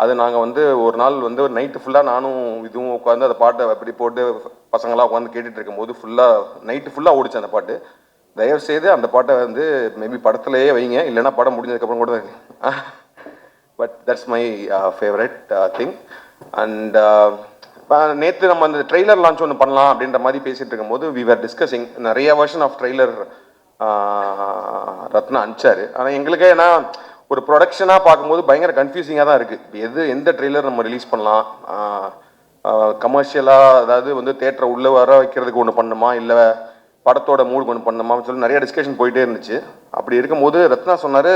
அது நாங்கள் வந்து ஒரு நாள் வந்து ஒரு நைட்டு ஃபுல்லாக நானும் இதுவும் உட்காந்து அந்த பாட்டை அப்படி போட்டு பசங்களாம் உட்காந்து கேட்டுட்டு இருக்கும்போது நைட்டு ஃபுல்லாக ஓடிச்சு அந்த பாட்டு. தயவுசெய்து அந்த பாட்டை வந்து மேபி படத்துலையே வைங்க, இல்லைன்னா படம் முடிஞ்சதுக்கப்புறம் கூட but that's my favourite thing. And நேற்று நம்ம அந்த ட்ரெய்லர் லான்ச் ஒன்று பண்ணலாம் அப்படின்ற மாதிரி பேசிகிட்டு இருக்கும்போது வி ஆர் டிஸ்கஸிங் நிறைய வெர்ஷன் ஆஃப் ட்ரெய்லர் ரத்னா அனுப்பிச்சாரு. ஆனால் எங்களுக்கே ஏன்னா ஒரு ப்ரொடக்ஷனாக பார்க்கும்போது பயங்கர கன்ஃபியூசிங்காக தான் இருக்குது. எந்த ட்ரெய்லர் நம்ம ரிலீஸ் பண்ணலாம், கமர்ஷியலாக அதாவது வந்து தேட்டரை உள்ளே வர வைக்கிறதுக்கு ஒன்று பண்ணுமா, இல்லை படத்தோட மூடுக்கு ஒன்று பண்ணுமான்னு சொல்லி நிறைய டிஸ்கஷன் போயிட்டே இருந்துச்சு. அப்படி இருக்கும்போது ரத்னா சொன்னார்,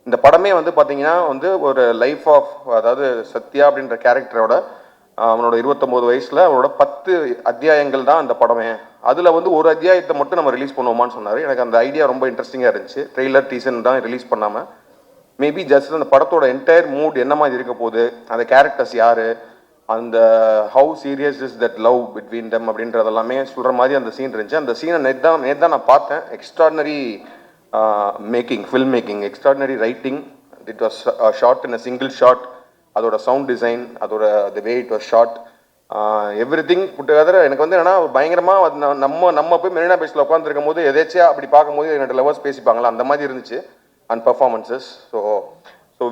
இந்த படமே வந்து பார்த்தீங்கன்னா வந்து ஒரு லைஃப் ஆஃப் அதாவது சத்யா அப்படின்ற கேரக்டரோட அவனோட 29 வயசில் அவனோட 10 அத்தியாயங்கள் தான் அந்த படமே. அதில் வந்து ஒரு அத்தியாயத்தை மட்டும் நம்ம ரிலீஸ் பண்ணுவோமான்னு சொன்னார். எனக்கு அந்த ஐடியா ரொம்ப இன்ட்ரெஸ்டிங்காக இருந்துச்சு. ட்ரெய்லர் டீசன் தான் ரிலீஸ் பண்ணாமல் மேபி ஜஸ்ட் அந்த படத்தோட என்டையர் மூட் என்ன மாதிரி இருக்க போகுது, அந்த கேரக்டர்ஸ் யார், அந்த how serious is that love between them அப்படின்றதெல்லாமே சொல்கிற மாதிரி அந்த சீன் இருந்துச்சு. அந்த சீனை நேற்று தான் நான் பார்த்தேன். Extraordinary making, film making, extraordinary writing. It was shot in a single shot. அதோட சவுண்ட் டிசைன், அதோட the way it was shot, everything put together. எனக்கு வந்து என்னன்னா பயங்கரமாக நம்ம போய் மெரினா பீச்சில் உட்காந்துருக்கும் போது எதாச்சியா அப்படி பார்க்கும்போது என்னோட லவர்ஸ் பேசிப்பாங்களா அந்த மாதிரி இருந்துச்சு and performances. So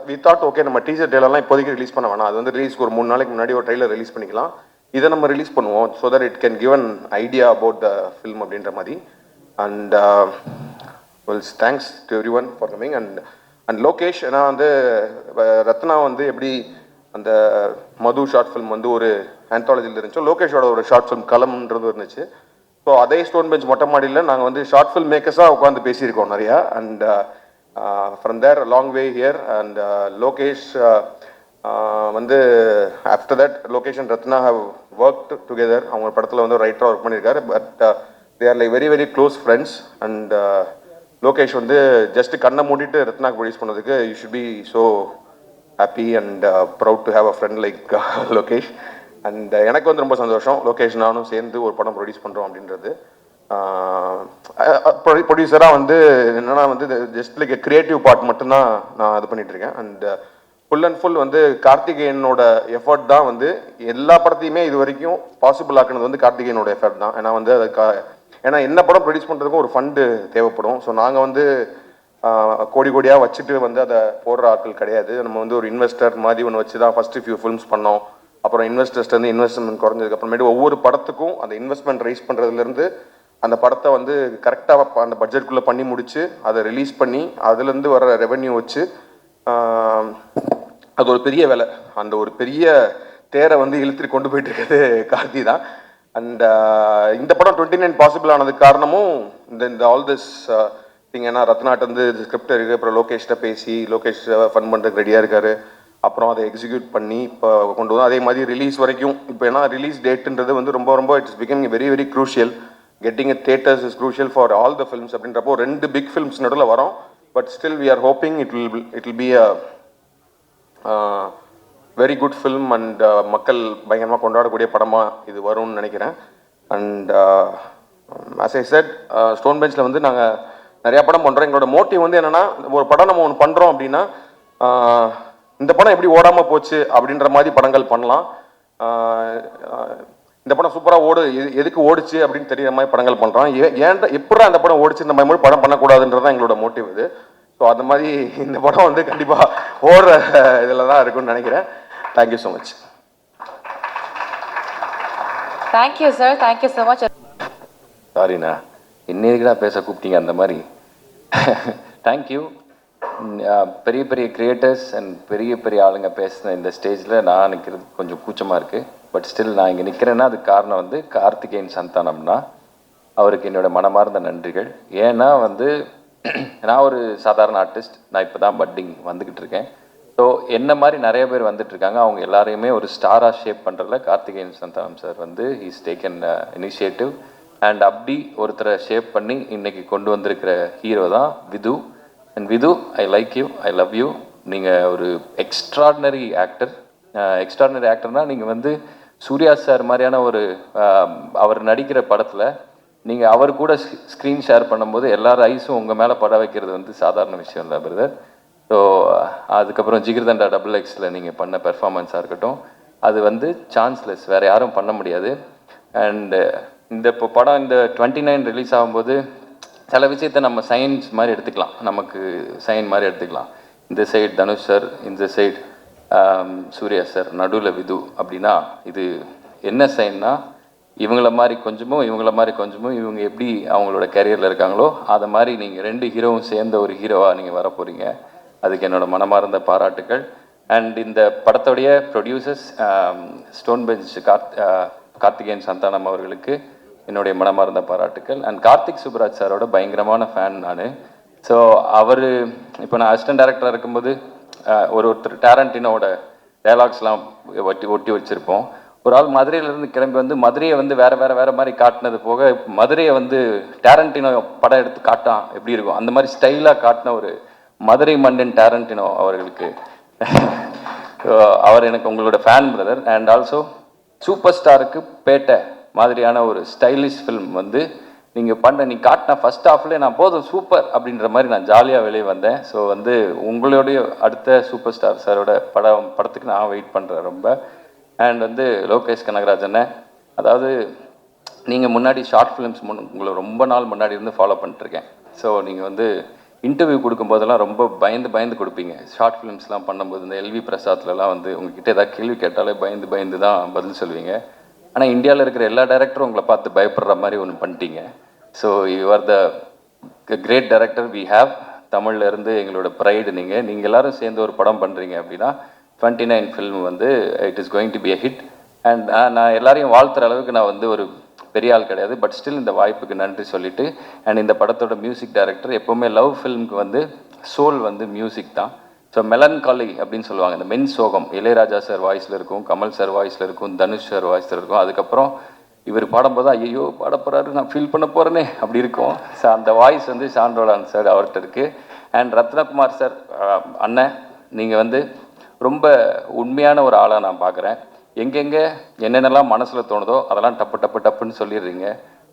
we thought okay நம்ம டீசர் ட்ரெய்லர்லாம் இப்போதைக்கு ரிலீஸ் பண்ண வேணாம், அது வந்து ரிலீஸ்க்கு ஒரு 3 நாளைக்கு முன்னாடி ஒரு ட்ரெய்லர் ரிலீஸ் பண்ணிக்கலாம், இதை நம்ம ரிலீஸ் பண்ணுவோம் so that it can give an idea about the film அப்படின்ற மாதிரி. And thanks to every one for coming. And Lokesh, ஏன்னா வந்து ரத்னா வந்து எப்படி அந்த மது ஷார்ட் ஃபிலிம் வந்து ஒரு ஆந்தாலஜியில் இருந்துச்சோ, லோகேஷோட ஒரு ஷார்ட் ஃபிலிம் களம்ன்றது இருந்துச்சு. ஸோ அதே ஸ்டோன் பெஞ்ச் மொட்டை மாடியில் நாங்கள் வந்து ஷார்ட் ஃபில்ம் மேக்கர்ஸாக உட்காந்து பேசியிருக்கோம் நிறையா. And from there long way here. And Lokesh வந்து after that Lokesh and Ratna have work together. அவங்க படத்தில் வந்து ரைட்டராக ஒர்க் பண்ணியிருக்காரு. But they are like very very close friends. And Lokesh வந்து ஜஸ்ட் கண்ணை மூடிட்டு ரத்னாக்கு ப்ரொடியூஸ் பண்ணதுக்கு you should be so happy and proud to have a friend like Lokesh. And எனக்கு வந்து ரொம்ப சந்தோஷம் லோகேஷ் நானும் சேர்ந்து ஒரு படம் ப்ரொடியூஸ் பண்ணுறோம் அப்படின்றது. ப்ரொடியூசராக வந்து என்னென்னா வந்து ஜஸ்ட் லைக் கிரியேட்டிவ் பார்ட் மட்டும்தான் நான் இது பண்ணிகிட்ருக்கேன். அண்ட் ஃபுல் அண்ட் ஃபுல் வந்து கார்த்திகேயனோட எஃபர்ட் தான் வந்து எல்லா படத்தையுமே இது வரைக்கும் பாசிபிள் ஆக்குனது வந்து கார்த்திகேயனோட எஃபர்ட் தான். ஏன்னா வந்து ஏன்னா என்ன படம் ப்ரொடியூஸ் பண்ணுறதுக்கும் ஒரு ஃபண்டு தேவைப்படும். ஸோ நாங்கள் வந்து கோடி கோடியாக வச்சுட்டு வந்து அதை போடுற ஆட்கள் கிடையாது. நம்ம வந்து ஒரு இன்வெஸ்டர் மாதிரி ஒன்று வச்சு தான் ஃபஸ்ட்டு ஃபியூ ஃபிலிம்ஸ் பண்ணோம். அப்புறம் இன்வெஸ்டர்ஸ்லேருந்து இன்வெஸ்ட்மெண்ட் குறைஞ்சதுக்கு அப்புறமேட்டு ஒவ்வொரு படத்துக்கும் அந்த இன்வெஸ்ட்மெண்ட் ரைஸ் பண்ணுறதுலேருந்து அந்த படத்தை வந்து கரெக்டாக அந்த பட்ஜெட்குள்ளே பண்ணி முடித்து அதை ரிலீஸ் பண்ணி அதுலேருந்து வர ரெவென்யூ வச்சு அது ஒரு பெரிய வேலை. அந்த ஒரு பெரிய தேரை வந்து இழுத்துட்டு கொண்டு போயிட்டு இருக்கிறது கார்த்தி தான். அண்ட் இந்த படம் 29 பாசிபிள் ஆனதுக்கு காரணமும் இந்த ஆல் திஸ் திங். ஏன்னா ரத்னாட்ட வந்து ஸ்கிரிப்ட் இருக்குது, அப்புறம் லோகேஷ்ட பேசி லோகேஷ் ஃபன் பண்ணுறதுக்கு ரெடியாக இருக்கார், அப்புறம் அதை எக்ஸிக்யூட் பண்ணி இப்போ கொண்டு வந்தோம். அதே மாதிரி ரிலீஸ் வரைக்கும் இப்போ ஏன்னா ரிலீஸ் டேட்டுன்றது வந்து ரொம்ப ரொம்ப it's becoming very very crucial. Getting a theatres is crucial for all the films அப்படின்றப்போ 2 பிக் ஃபிலிம்ஸ் நடுவில் வரோம். But still we are hoping it will be a very good film and மக்கள் பயங்கரமாக கொண்டாடக்கூடிய படமாக இது வரும்னு நினைக்கிறேன். And as I said Stone பெஞ்சில் வந்து நாங்கள் நிறையா படம் பண்ணுறோம். எங்களோட மோட்டிவ் வந்து என்னென்னா ஒரு படம் நம்ம ஒன்று பண்ணுறோம் அப்படின்னா இந்த படம் எப்படி ஓடாமல் போச்சு அப்படின்ற மாதிரி படங்கள் பண்ணலாம். இந்த படம் சூப்பராக எதுக்கு ஓடிச்சு அப்படின்னு தெரியுற மாதிரி படங்கள் பண்ணுறோம். ஏன்டா எப்படா அந்த படம் ஓடிச்சு இந்த மாதிரி படம் பண்ணக்கூடாதுன்றது தான் எங்களோட மோட்டிவ் இது. ஸோ அந்த மாதிரி இந்த படம் வந்து கண்டிப்பாக ஓடுற இதில் தான் இருக்குன்னு நினைக்கிறேன். Thank you so much. Thank you sir, thank you so much. சாரிண்ணா, இன்னைக்குடா பேச கூப்பிட்டீங்க அந்த மாதிரி. தேங்க்யூ. பெரிய பெரிய கிரியேட்டர்ஸ் அண்ட் பெரிய பெரிய ஆளுங்க பேசின இந்த ஸ்டேஜில் நான் நிற்கிறது கொஞ்சம் கூச்சமாக இருக்குது. பட் ஸ்டில் நான் இங்கே நிற்கிறேன்னா அதுக்கு காரணம் வந்து கார்த்திகேயன் சந்தானம்னா அவருக்கு என்னோடய மனமார்ந்த நன்றிகள். ஏன்னா வந்து நான் ஒரு சாதாரண ஆர்டிஸ்ட், நான் இப்போ தான் பட்டிங் வந்துக்கிட்டு இருக்கேன். ஸோ என்ன மாதிரி நிறைய பேர் வந்துட்டுருக்காங்க. அவங்க எல்லாரையுமே ஒரு ஸ்டாராக ஷேப் பண்ணுறதுல கார்த்திகேயன் சந்தானம் சார் வந்து ஹீஸ் டேக்கன் இனிஷியேட்டிவ். அண்ட் அப்படி ஒருத்தரை ஷேப் பண்ணி இன்றைக்கி கொண்டு வந்திருக்கிற ஹீரோ தான் Vidhu. And Vidhu, I like you, I love you. நீங்கள் ஒரு எக்ஸ்ட்ராடினரி ஆக்டர். எக்ஸ்ட்ராடினரி ஆக்டர்னால் நீங்கள் வந்து சூர்யா சார் மாதிரியான ஒரு அவர் நடிக்கிற படத்தில் நீங்கள் அவர் கூட ஸ்க்ரீன் ஷேர் பண்ணும்போது எல்லார் ஐஸும் உங்கள் மேலே பட வைக்கிறது வந்து சாதாரண விஷயம் இல்லை பிரதர். ஸோ அதுக்கப்புறம் ஜிகிர்தண்டா XXL நீங்கள் பண்ண பெர்ஃபார்மன்ஸாக இருக்கட்டும், அது வந்து சான்ஸ்லெஸ், வேறு யாரும் பண்ண முடியாது. அண்டு இந்த இப்போ படம் இந்த 29 ரிலீஸ் ஆகும்போது சில விஷயத்தை நம்ம சயின்ஸ் மாதிரி எடுத்துக்கலாம், நமக்கு சைன் மாதிரி எடுத்துக்கலாம். இந்த சைடு தனுஷ் சார், இந்த சைடு சூர்யா சார், நடுவில் விது அப்படின்னா இது என்ன சைன்னா இவங்கள மாதிரி கொஞ்சமும் இவங்கள மாதிரி கொஞ்சமும் இவங்க எப்படி அவங்களோட கேரியரில் இருக்காங்களோ அதை மாதிரி நீங்கள் 2 ஹீரோவும் சேர்ந்த ஒரு ஹீரோவாக நீங்கள் வர போகிறீங்க. அதுக்கு என்னோட மனமார்ந்த பாராட்டுக்கள். அண்ட் இந்த படத்துடைய producers stone Bench Karthikeyan Santhanam அவர்களுக்கு என்னுடைய மனமார்ந்த பாராட்டுக்கள். அண்ட் கார்த்திக் சுப்ராஜ் சாரோட பயங்கரமான ஃபேன் நான். ஸோ அவர் இப்போ நான் அசிஸ்டன்ட் டைரக்டராக இருக்கும்போது ஒருத்தர் டேரண்டினோட டைலாக்ஸ்லாம் ஒட்டி வச்சுருப்போம். ஒரு ஆள் மதுரையிலேருந்து கிளம்பி வந்து மதுரையை வந்து வேறு மாதிரி காட்டினது போக மதுரையை வந்து டேரண்டினோ படம் எடுத்து காட்டான் எப்படி இருக்கும் அந்த மாதிரி ஸ்டைலாக காட்டின ஒரு மதுரை மன்னன் டேரண்டினோ அவர்களுக்கு அவர் எனக்கு உங்களோட fan brother. And also super ஸ்டாருக்கு பேட்டை மாதிரியான ஒரு ஸ்டைலிஷ் ஃபில்ம் வந்து நீ காட்டின ஃபர்ஸ்ட் ஹாஃப்லேயே நான் போதும் சூப்பர் அப்படின்ற மாதிரி நான் ஜாலியாக வெளியே வந்தேன். ஸோ வந்து உங்களுடைய அடுத்த சூப்பர் ஸ்டார் சாரோட படத்துக்கு நான் வெயிட் பண்ணுறேன் ரொம்ப. அண்ட் வந்து லோகேஷ் கனகராஜனை, அதாவது நீங்கள் முன்னாடி ஷார்ட் ஃபிலிம்ஸ் உங்களை ரொம்ப நாள் முன்னாடி இருந்து ஃபாலோ பண்ணிட்டுருக்கேன். ஸோ நீங்கள் வந்து இன்டர்வியூ கொடுக்கும்போதெல்லாம் ரொம்ப பயந்து கொடுப்பீங்க. ஷார்ட் ஃபிலிம்ஸ்லாம் பண்ணும்போது இந்த எல்வி பிரசாத்லலாம் வந்து உங்ககிட்ட ஏதாவது கேள்வி கேட்டாலே பயந்து தான் பதில் சொல்லுவீங்க. ஆனால் இந்தியாவில் இருக்கிற எல்லா டைரக்டரும் உங்களை பார்த்து பயப்படுற மாதிரி ஒன்று பண்ணிட்டீங்க. So you are the great director we have. தமிழ்ல இருந்து எங்களோட ப்ரைடு நீங்கள் எல்லாரும் சேர்ந்து ஒரு படம் பண்ணுறீங்க அப்படின்னா 29 ஃபில்ம் வந்து it is going to be a hit. And நான் எல்லாரையும் வாழ்த்துற அளவுக்கு நான் வந்து ஒரு பெரிய ஆள் கிடையாது. பட் ஸ்டில் இந்த வாய்ப்புக்கு நன்றி சொல்லிட்டு, அண்ட் இந்த படத்தோட மியூசிக் டைரக்டர் எப்போவுமே லவ் ஃபில்முக்கு வந்து சோல் வந்து மியூசிக் தான். ஸோ மெலன்காலி அப்படின்னு சொல்லுவாங்க, இந்த மென் சோகம் இளையராஜா சார் வாய்ஸில் இருக்கும், கமல் சார் வாய்ஸில் இருக்கும், தனுஷ் சார் வாய்ஸில் இருக்கும். அதுக்கப்புறம் இவர் பாடும்போது ஐயோ பாட போகிறாரு நான் ஃபீல் பண்ண போகிறேனே அப்படி இருக்கும். ஸோ அந்த வாய்ஸ் வந்து சாண்டோலான் சார் அவர்கிட்ட இருக்குது. அண்ட் ரத்னகுமார் சார் அண்ணன், நீங்கள் வந்து ரொம்ப உண்மையான ஒரு ஆளாக நான் பார்க்குறேன். எங்கெங்கே என்னென்னலாம் மனசில் தோணுதோ அதெல்லாம் டப்புன்னு சொல்லிடுறீங்க.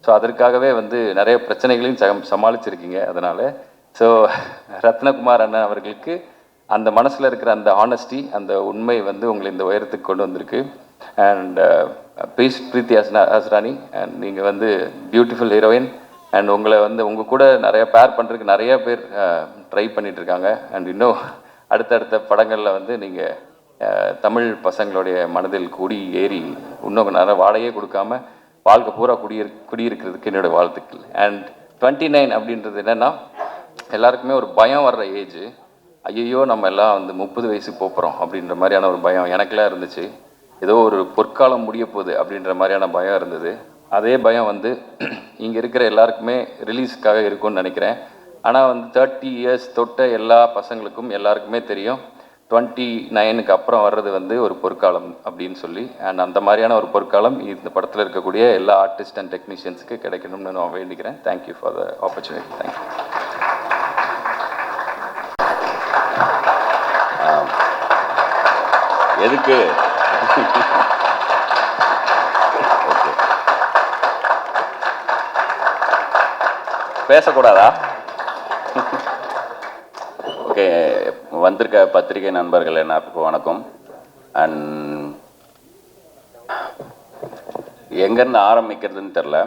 ஸோ அதற்காகவே வந்து நிறைய பிரச்சனைகளையும் சமாளிச்சிருக்கீங்க. அதனால் ஸோ ரத்னகுமார் அண்ணன் அவர்களுக்கு அந்த மனசில் இருக்கிற அந்த ஆனஸ்டி, அந்த உண்மை வந்து உங்களை இந்த உயரத்துக்கு கொண்டு வந்திருக்கு. அண்ட் பிரீத்தி ஹஸ்ரானி, அண்ட் நீங்கள் வந்து பியூட்டிஃபுல் ஹீரோயின். அண்ட் உங்களை வந்து உங்கள் கூட நிறைய பேர் பண்ணுறதுக்கு நிறைய பேர் ட்ரை பண்ணிகிட்ருக்காங்க. அண்ட் இன்னும் அடுத்தடுத்த படங்களில் வந்து நீங்கள் தமிழ் பசங்களுடைய மனதில் குடி ஏறி இன்னும் நிறைய வாடகையே கொடுக்காம வாழ்க்கை பூரா குடியிருக்கிறதுக்கு என்னோடய வாழ்த்துக்கள். அண்ட் 29 அப்படின்றது என்னென்னா, எல்லாருக்குமே ஒரு பயம் வர்ற ஏஜ். ஐயோ நம்ம எல்லாம் வந்து 30 வயசு போகிறோம் அப்படின்ற மாதிரியான ஒரு பயம் எனக்கெல்லாம் இருந்துச்சு. ஏதோ ஒரு பொற்காலம் முடிய போகுது அப்படின்ற மாதிரியான பயம் இருந்தது. அதே பயம் வந்து இங்கே இருக்கிற எல்லாருக்குமே ரிலீஸ்க்காக இருக்கும்னு நினைக்கிறேன். ஆனால் வந்து 30 இயர்ஸ் தொட்ட எல்லா பசங்களுக்கும் எல்லாருக்குமே தெரியும் 29க்கு அப்புறம் வர்றது வந்து ஒரு பொற்காலம் அப்படின்னு சொல்லி. அண்ட் அந்த மாதிரியான ஒரு பொற்காலம் இந்த படத்தில் இருக்கக்கூடிய எல்லா ஆர்டிஸ்ட் அண்ட் டெக்னீஷியன்ஸுக்கு கிடைக்கணும்னு நான் வேண்டிக்கிறேன். Thank you for the opportunity. Thank you. எதுக்கு பேசக்கூடாதா? ஓகே, வந்திருக்க பத்திரிகை நண்பர்கள் எல்லாருக்கும் வணக்கம். அண்ட் எங்கேருந்து ஆரம்பிக்கிறதுன்னு தெரில.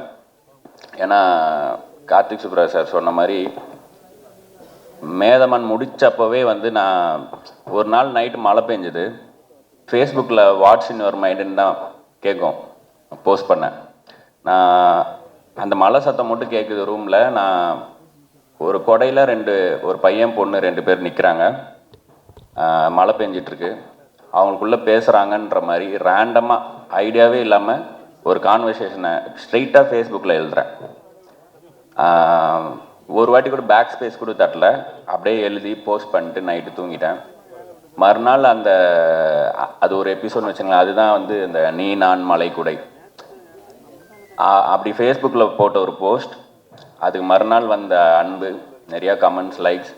ஏன்னா கார்த்திக் சுப்ராஜ் சார் சொன்ன மாதிரி மேதமன் முடித்தப்பவே வந்து நான் ஒரு நாள் நைட்டு மழை பெஞ்சுது. ஃபேஸ்புக்கில் வாட்ஸ் இன் யுவர் மைண்டுன்னு தான் கேட்கும், போஸ்ட் பண்ணேன். நான் அந்த மழை சத்தம் மட்டும் கேட்குது ரூமில். நான் ஒரு கொடையில் ஒரு பையன் பொண்ணு 2 பேர் நிற்கிறாங்க. மழை பெஞ்சிட்ருக்கு. அவங்களுக்குள்ளே பேசுகிறாங்கன்ற மாதிரி ரேண்டமாக ஐடியாவே இல்லாமல் ஒரு கான்வர்சேஷனை ஸ்ட்ரெயிட்டாக ஃபேஸ்புக்கில் எழுதுகிறேன். ஒரு வாட்டி கூட பேக் ஸ்பேஸ் கூட தட்டல, அப்படியே எழுதி போஸ்ட் பண்ணிட்டு நைட்டு தூங்கிட்டேன். மறுநாள் அது ஒரு எபிசோட்னு வச்சுங்களேன். அதுதான் வந்து இந்த நீ நான் மலை குடை. அப்படி ஃபேஸ்புக்கில் போட்ட ஒரு போஸ்ட், அதுக்கு மறுநாள் வந்த அன்பு, நிறையா கமெண்ட்ஸ், லைக்ஸ்.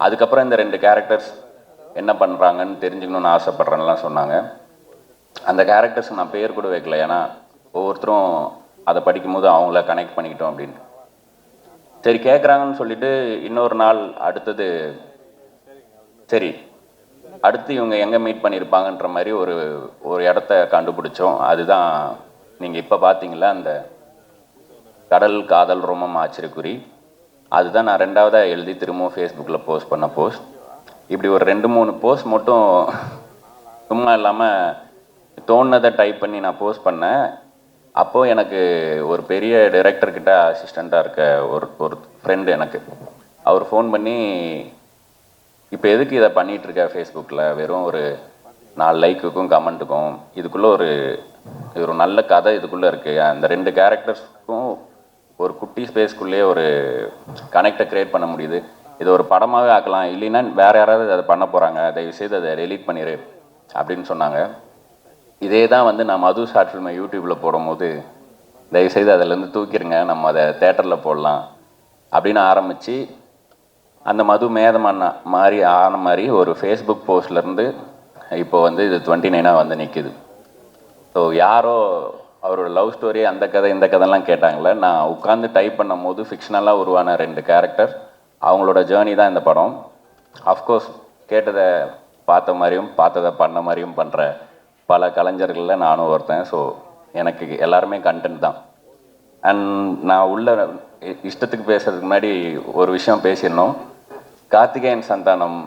அதுக்கப்புறம் இந்த 2 கேரக்டர்ஸ் என்ன பண்ணுறாங்கன்னு தெரிஞ்சுக்கணுன்னு ஆசைப்பட்றேன்லாம் சொன்னாங்க. அந்த கேரக்டர்ஸ் நான் பேர் கூட வைக்கல, ஏன்னா ஒவ்வொருத்தரும் அதை படிக்கும்போது அவங்கள கனெக்ட் பண்ணிக்கிட்டோம் அப்படின்னு. சரி கேட்குறாங்கன்னு சொல்லிட்டு இன்னொரு நாள் அடுத்தது சரி அடுத்து இவங்க எங்கே மீட் பண்ணியிருப்பாங்கன்ற மாதிரி ஒரு இடத்த கண்டுபிடிச்சோம். அதுதான் நீங்கள் இப்போ பார்த்தீங்களா அந்த கடல் காதல் ரோமம் ஆச்சரியக்குறி. அதுதான் நான் 2வதாக எழுதி திரும்பவும் ஃபேஸ்புக்கில் போஸ்ட் பண்ண போஸ்ட். இப்படி ஒரு 2-3 போஸ்ட் மட்டும் சும்மா இல்லாமல் தோணுனதை டைப் பண்ணி நான் போஸ்ட் பண்ணேன். அப்போது எனக்கு ஒரு பெரிய டைரக்டர்கிட்ட அசிஸ்டண்ட்டாக இருக்க ஒரு ஃப்ரெண்டு அவர் ஃபோன் பண்ணி, இப்போ எதுக்கு இதை பண்ணிகிட்ருக்க ஃபேஸ்புக்கில், வெறும் ஒரு 4 லைக்குக்கும் கமெண்ட்டுக்கும், இதுக்குள்ளே ஒரு நல்ல கதை இதுக்குள்ளே இருக்குது. அந்த 2 கேரக்டர்ஸ்க்கும் ஒரு குட்டி ஸ்பேஸ்க்குள்ளேயே ஒரு கனெக்டை க்ரியேட் பண்ண முடியுது. இதை ஒரு படமாகவே ஆக்கலாம், இல்லைன்னா வேறு யாராவது அதை பண்ண போகிறாங்க, தயவுசெய்து அதை டெலீட் பண்ணிடு அப்படின்னு சொன்னாங்க. இதே தான் வந்து நான் மது ஷார்ட் ஃபில்மை யூடியூப்பில் போடும்போது, தயவுசெய்து அதிலேருந்து தூக்கிடுங்க, நம்ம அதை தேட்டரில் போடலாம் அப்படின்னு ஆரம்பித்து அந்த மது மேதமண்ணா மாதிரி ஆன மாதிரி ஒரு ஃபேஸ்புக் போஸ்ட்லேருந்து இப்போ வந்து இது 29 வந்து நிற்கிது. ஸோ யாரோ அவரோட லவ் ஸ்டோரி அந்த கதை இந்த கதைலாம் கேட்டாங்களே, நான் உட்காந்து டைப் பண்ணும் போது ஃபிக்ஷனலாக உருவான 2 கேரக்டர், அவங்களோட ஜேர்னி தான் இந்த படம். அஃப்கோர்ஸ் கேட்டதை பார்த்த மாதிரியும் பார்த்ததை பண்ண மாதிரியும் பண்ணுற பல கலைஞர்களில் நானும் ஒருத்தன். ஸோ எனக்கு எல்லாருமே கண்டென்ட் தான். அண்ட் நான் உள்ள இஷ்டத்துக்கு பேசுறதுக்கு முன்னாடி ஒரு விஷயம் பேசிடணும். கார்த்திகேயன் சந்தானம்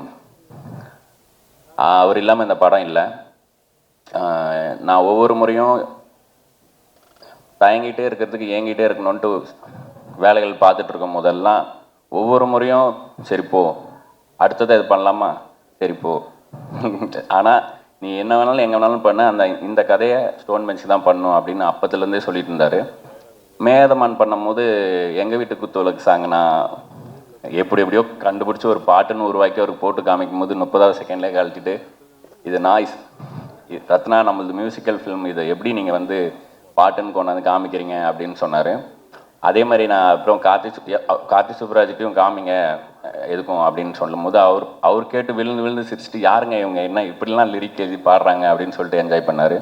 அவர் இல்லாமல் இந்த படம் இல்லை. நான் ஒவ்வொரு முறையும் தயங்கிட்டே இருக்கிறதுக்கு ஏங்கிட்டே இருக்கணுன்ட்டு வேலைகள் பார்த்துட்டு இருக்கும் போதெல்லாம் ஒவ்வொரு முறையும் சரிப்போ அடுத்ததை இது பண்ணலாமா சரிப்போ ஆனால் நீ என்ன வேணாலும் எங்கே வேணாலும் பண்ண, இந்த கதையை ஸ்டோன் பெஞ்ச் தான் பண்ணும் அப்படின்னு அப்பத்துலேருந்தே சொல்லிட்டு இருந்தார். மேதமான் பண்ணும்போது எங்கள் வீட்டு குத்துவிளக்கு சாங் நான் எப்படியோ கண்டுபிடிச்சி ஒரு பாட்டுன்னு உருவாக்கி அவருக்கு போட்டு காமிக்கும் போது 30வது செகண்ட்லேயே கழட்டிட்டு இது நாய்ஸ், ரத்னா நம்மளது மியூசிக்கல் ஃபிலிம், இதை எப்படி நீங்கள் வந்து பாட்டுன்னு கொண்டாந்து காமிக்கிறீங்க அப்படின்னு சொன்னார். அதே மாதிரி நான் அப்புறம் கார்த்தி சுப்ராஜ்கிட்டையும் காமிங்க எதுக்கும் அப்படின்னு சொல்லும் போது அவர் கேட்டு விழுந்து சிரிச்சுட்டு யாருங்க இவங்க என்ன இப்படிலாம் லிரிக் எழுதி பாடுறாங்க அப்படின்னு சொல்லிட்டு என்ஜாய் பண்ணார்.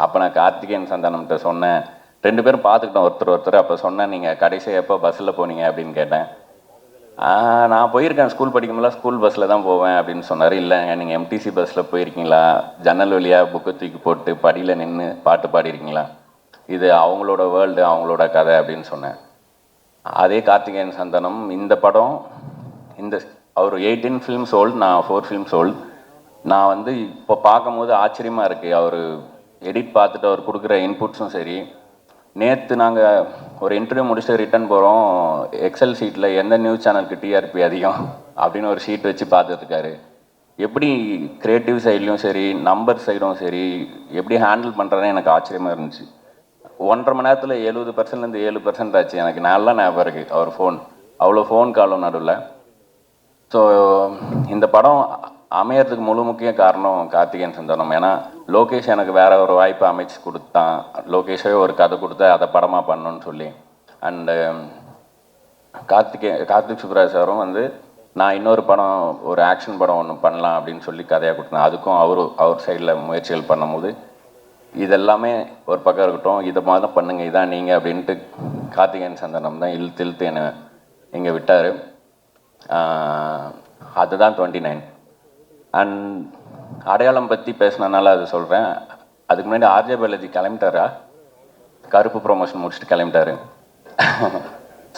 அப்போ நான் கார்த்திகேயன் சந்தானம்கிட்ட சொன்னேன், 2 பேரும் பார்த்துக்கிட்டோம் ஒருத்தர். அப்போ சொன்னேன், நீங்கள் கடைசியாக எப்போ பஸ்ஸில் போனீங்க அப்படின்னு கேட்டேன். நான் போயிருக்கேன், ஸ்கூல் படிக்கும்போது ஸ்கூல் பஸ்ஸில் தான் போவேன் அப்படின்னு சொன்னார். இல்லைங்க நீங்கள் எம்டிசி பஸ்ஸில் போயிருக்கீங்களா, ஜன்னல் வழியாக புக்கை தூக்கி போட்டு படியில் நின்று பாட்டு பாடிருக்கீங்களா, இது அவங்களோட வேர்ல்டு அவங்களோட கதை அப்படின்னு சொன்னேன். அதே கார்த்திகேயன் சந்தானம் இந்த படம் அவர் 18 ஃபிலிம்ஸ் ஓல்டு, நான் 4 ஃபிலிம்ஸ் ஓல்டு. நான் வந்து இப்போ பார்க்கும்போது ஆச்சரியமாக இருக்குது. அவர் எடிட் பார்த்துட்டு அவர் கொடுக்குற இன்புட்ஸும் சரி. நேற்று நாங்கள் ஒரு இன்டர்வியூ முடிச்சுட்டு ரிட்டர்ன் போகிறோம், எக்ஸல் ஷீட்டில் எந்த நியூஸ் சேனலுக்கு டிஆர்பி அதிகம் அப்படின்னு ஒரு ஷீட் வச்சு பார்த்துட்ருக்காரு. எப்படி க்ரியேட்டிவ் சைட்லேயும் சரி நம்பர் சைடும் சரி எப்படி ஹேண்டில் பண்ணுறதுன்னு எனக்கு ஆச்சரியமாக இருந்துச்சு. 1.5 மணி நேரத்தில் 70%லேருந்து 7% ஆச்சு. எனக்கு நல்லா ஞாபகம் இருக்குது அவர் அவ்வளோ ஃபோன் காலும் நடுவில். ஸோ இந்த படம் அமையறதுக்கு முக்கிய காரணம் கார்த்திகேயன் சந்தானம். ஏன்னா லோகேஷ் எனக்கு வேற ஒரு வாய்ப்பு அமைச்சு கொடுத்தான், லோகேஷே ஒரு கதை கொடுத்து அதை படமாக பண்ணணும்னு சொல்லி. அண்டு கார்த்திக் சுப்ராஜ் சாரும் வந்து நான் இன்னொரு படம் ஒரு ஆக்ஷன் படம் ஒன்று பண்ணலாம் அப்படின்னு சொல்லி கதையாக கொடுத்தேன். அதுக்கும் அவர் சைடில் முயற்சிகள் பண்ணும்போது இதெல்லாமே ஒரு பக்கம் இருக்கட்டும், இதை மாதிரி தான் பண்ணுங்க, இதான் நீங்கள் அப்படின்ட்டு கார்த்திகேயன் சந்தானம் தான் இழுத்து என்னை இங்கே விட்டார். அதுதான் 29. அண்ட் அடையாளம் பற்றி பேசினனால அது சொல்கிறேன். அதுக்கு முன்னாடி ஆர்ஜே பாலாஜி கிளம்பிட்டாரா, கருப்பு ப்ரொமோஷன் முடிச்சுட்டு கிளம்பிட்டாரு.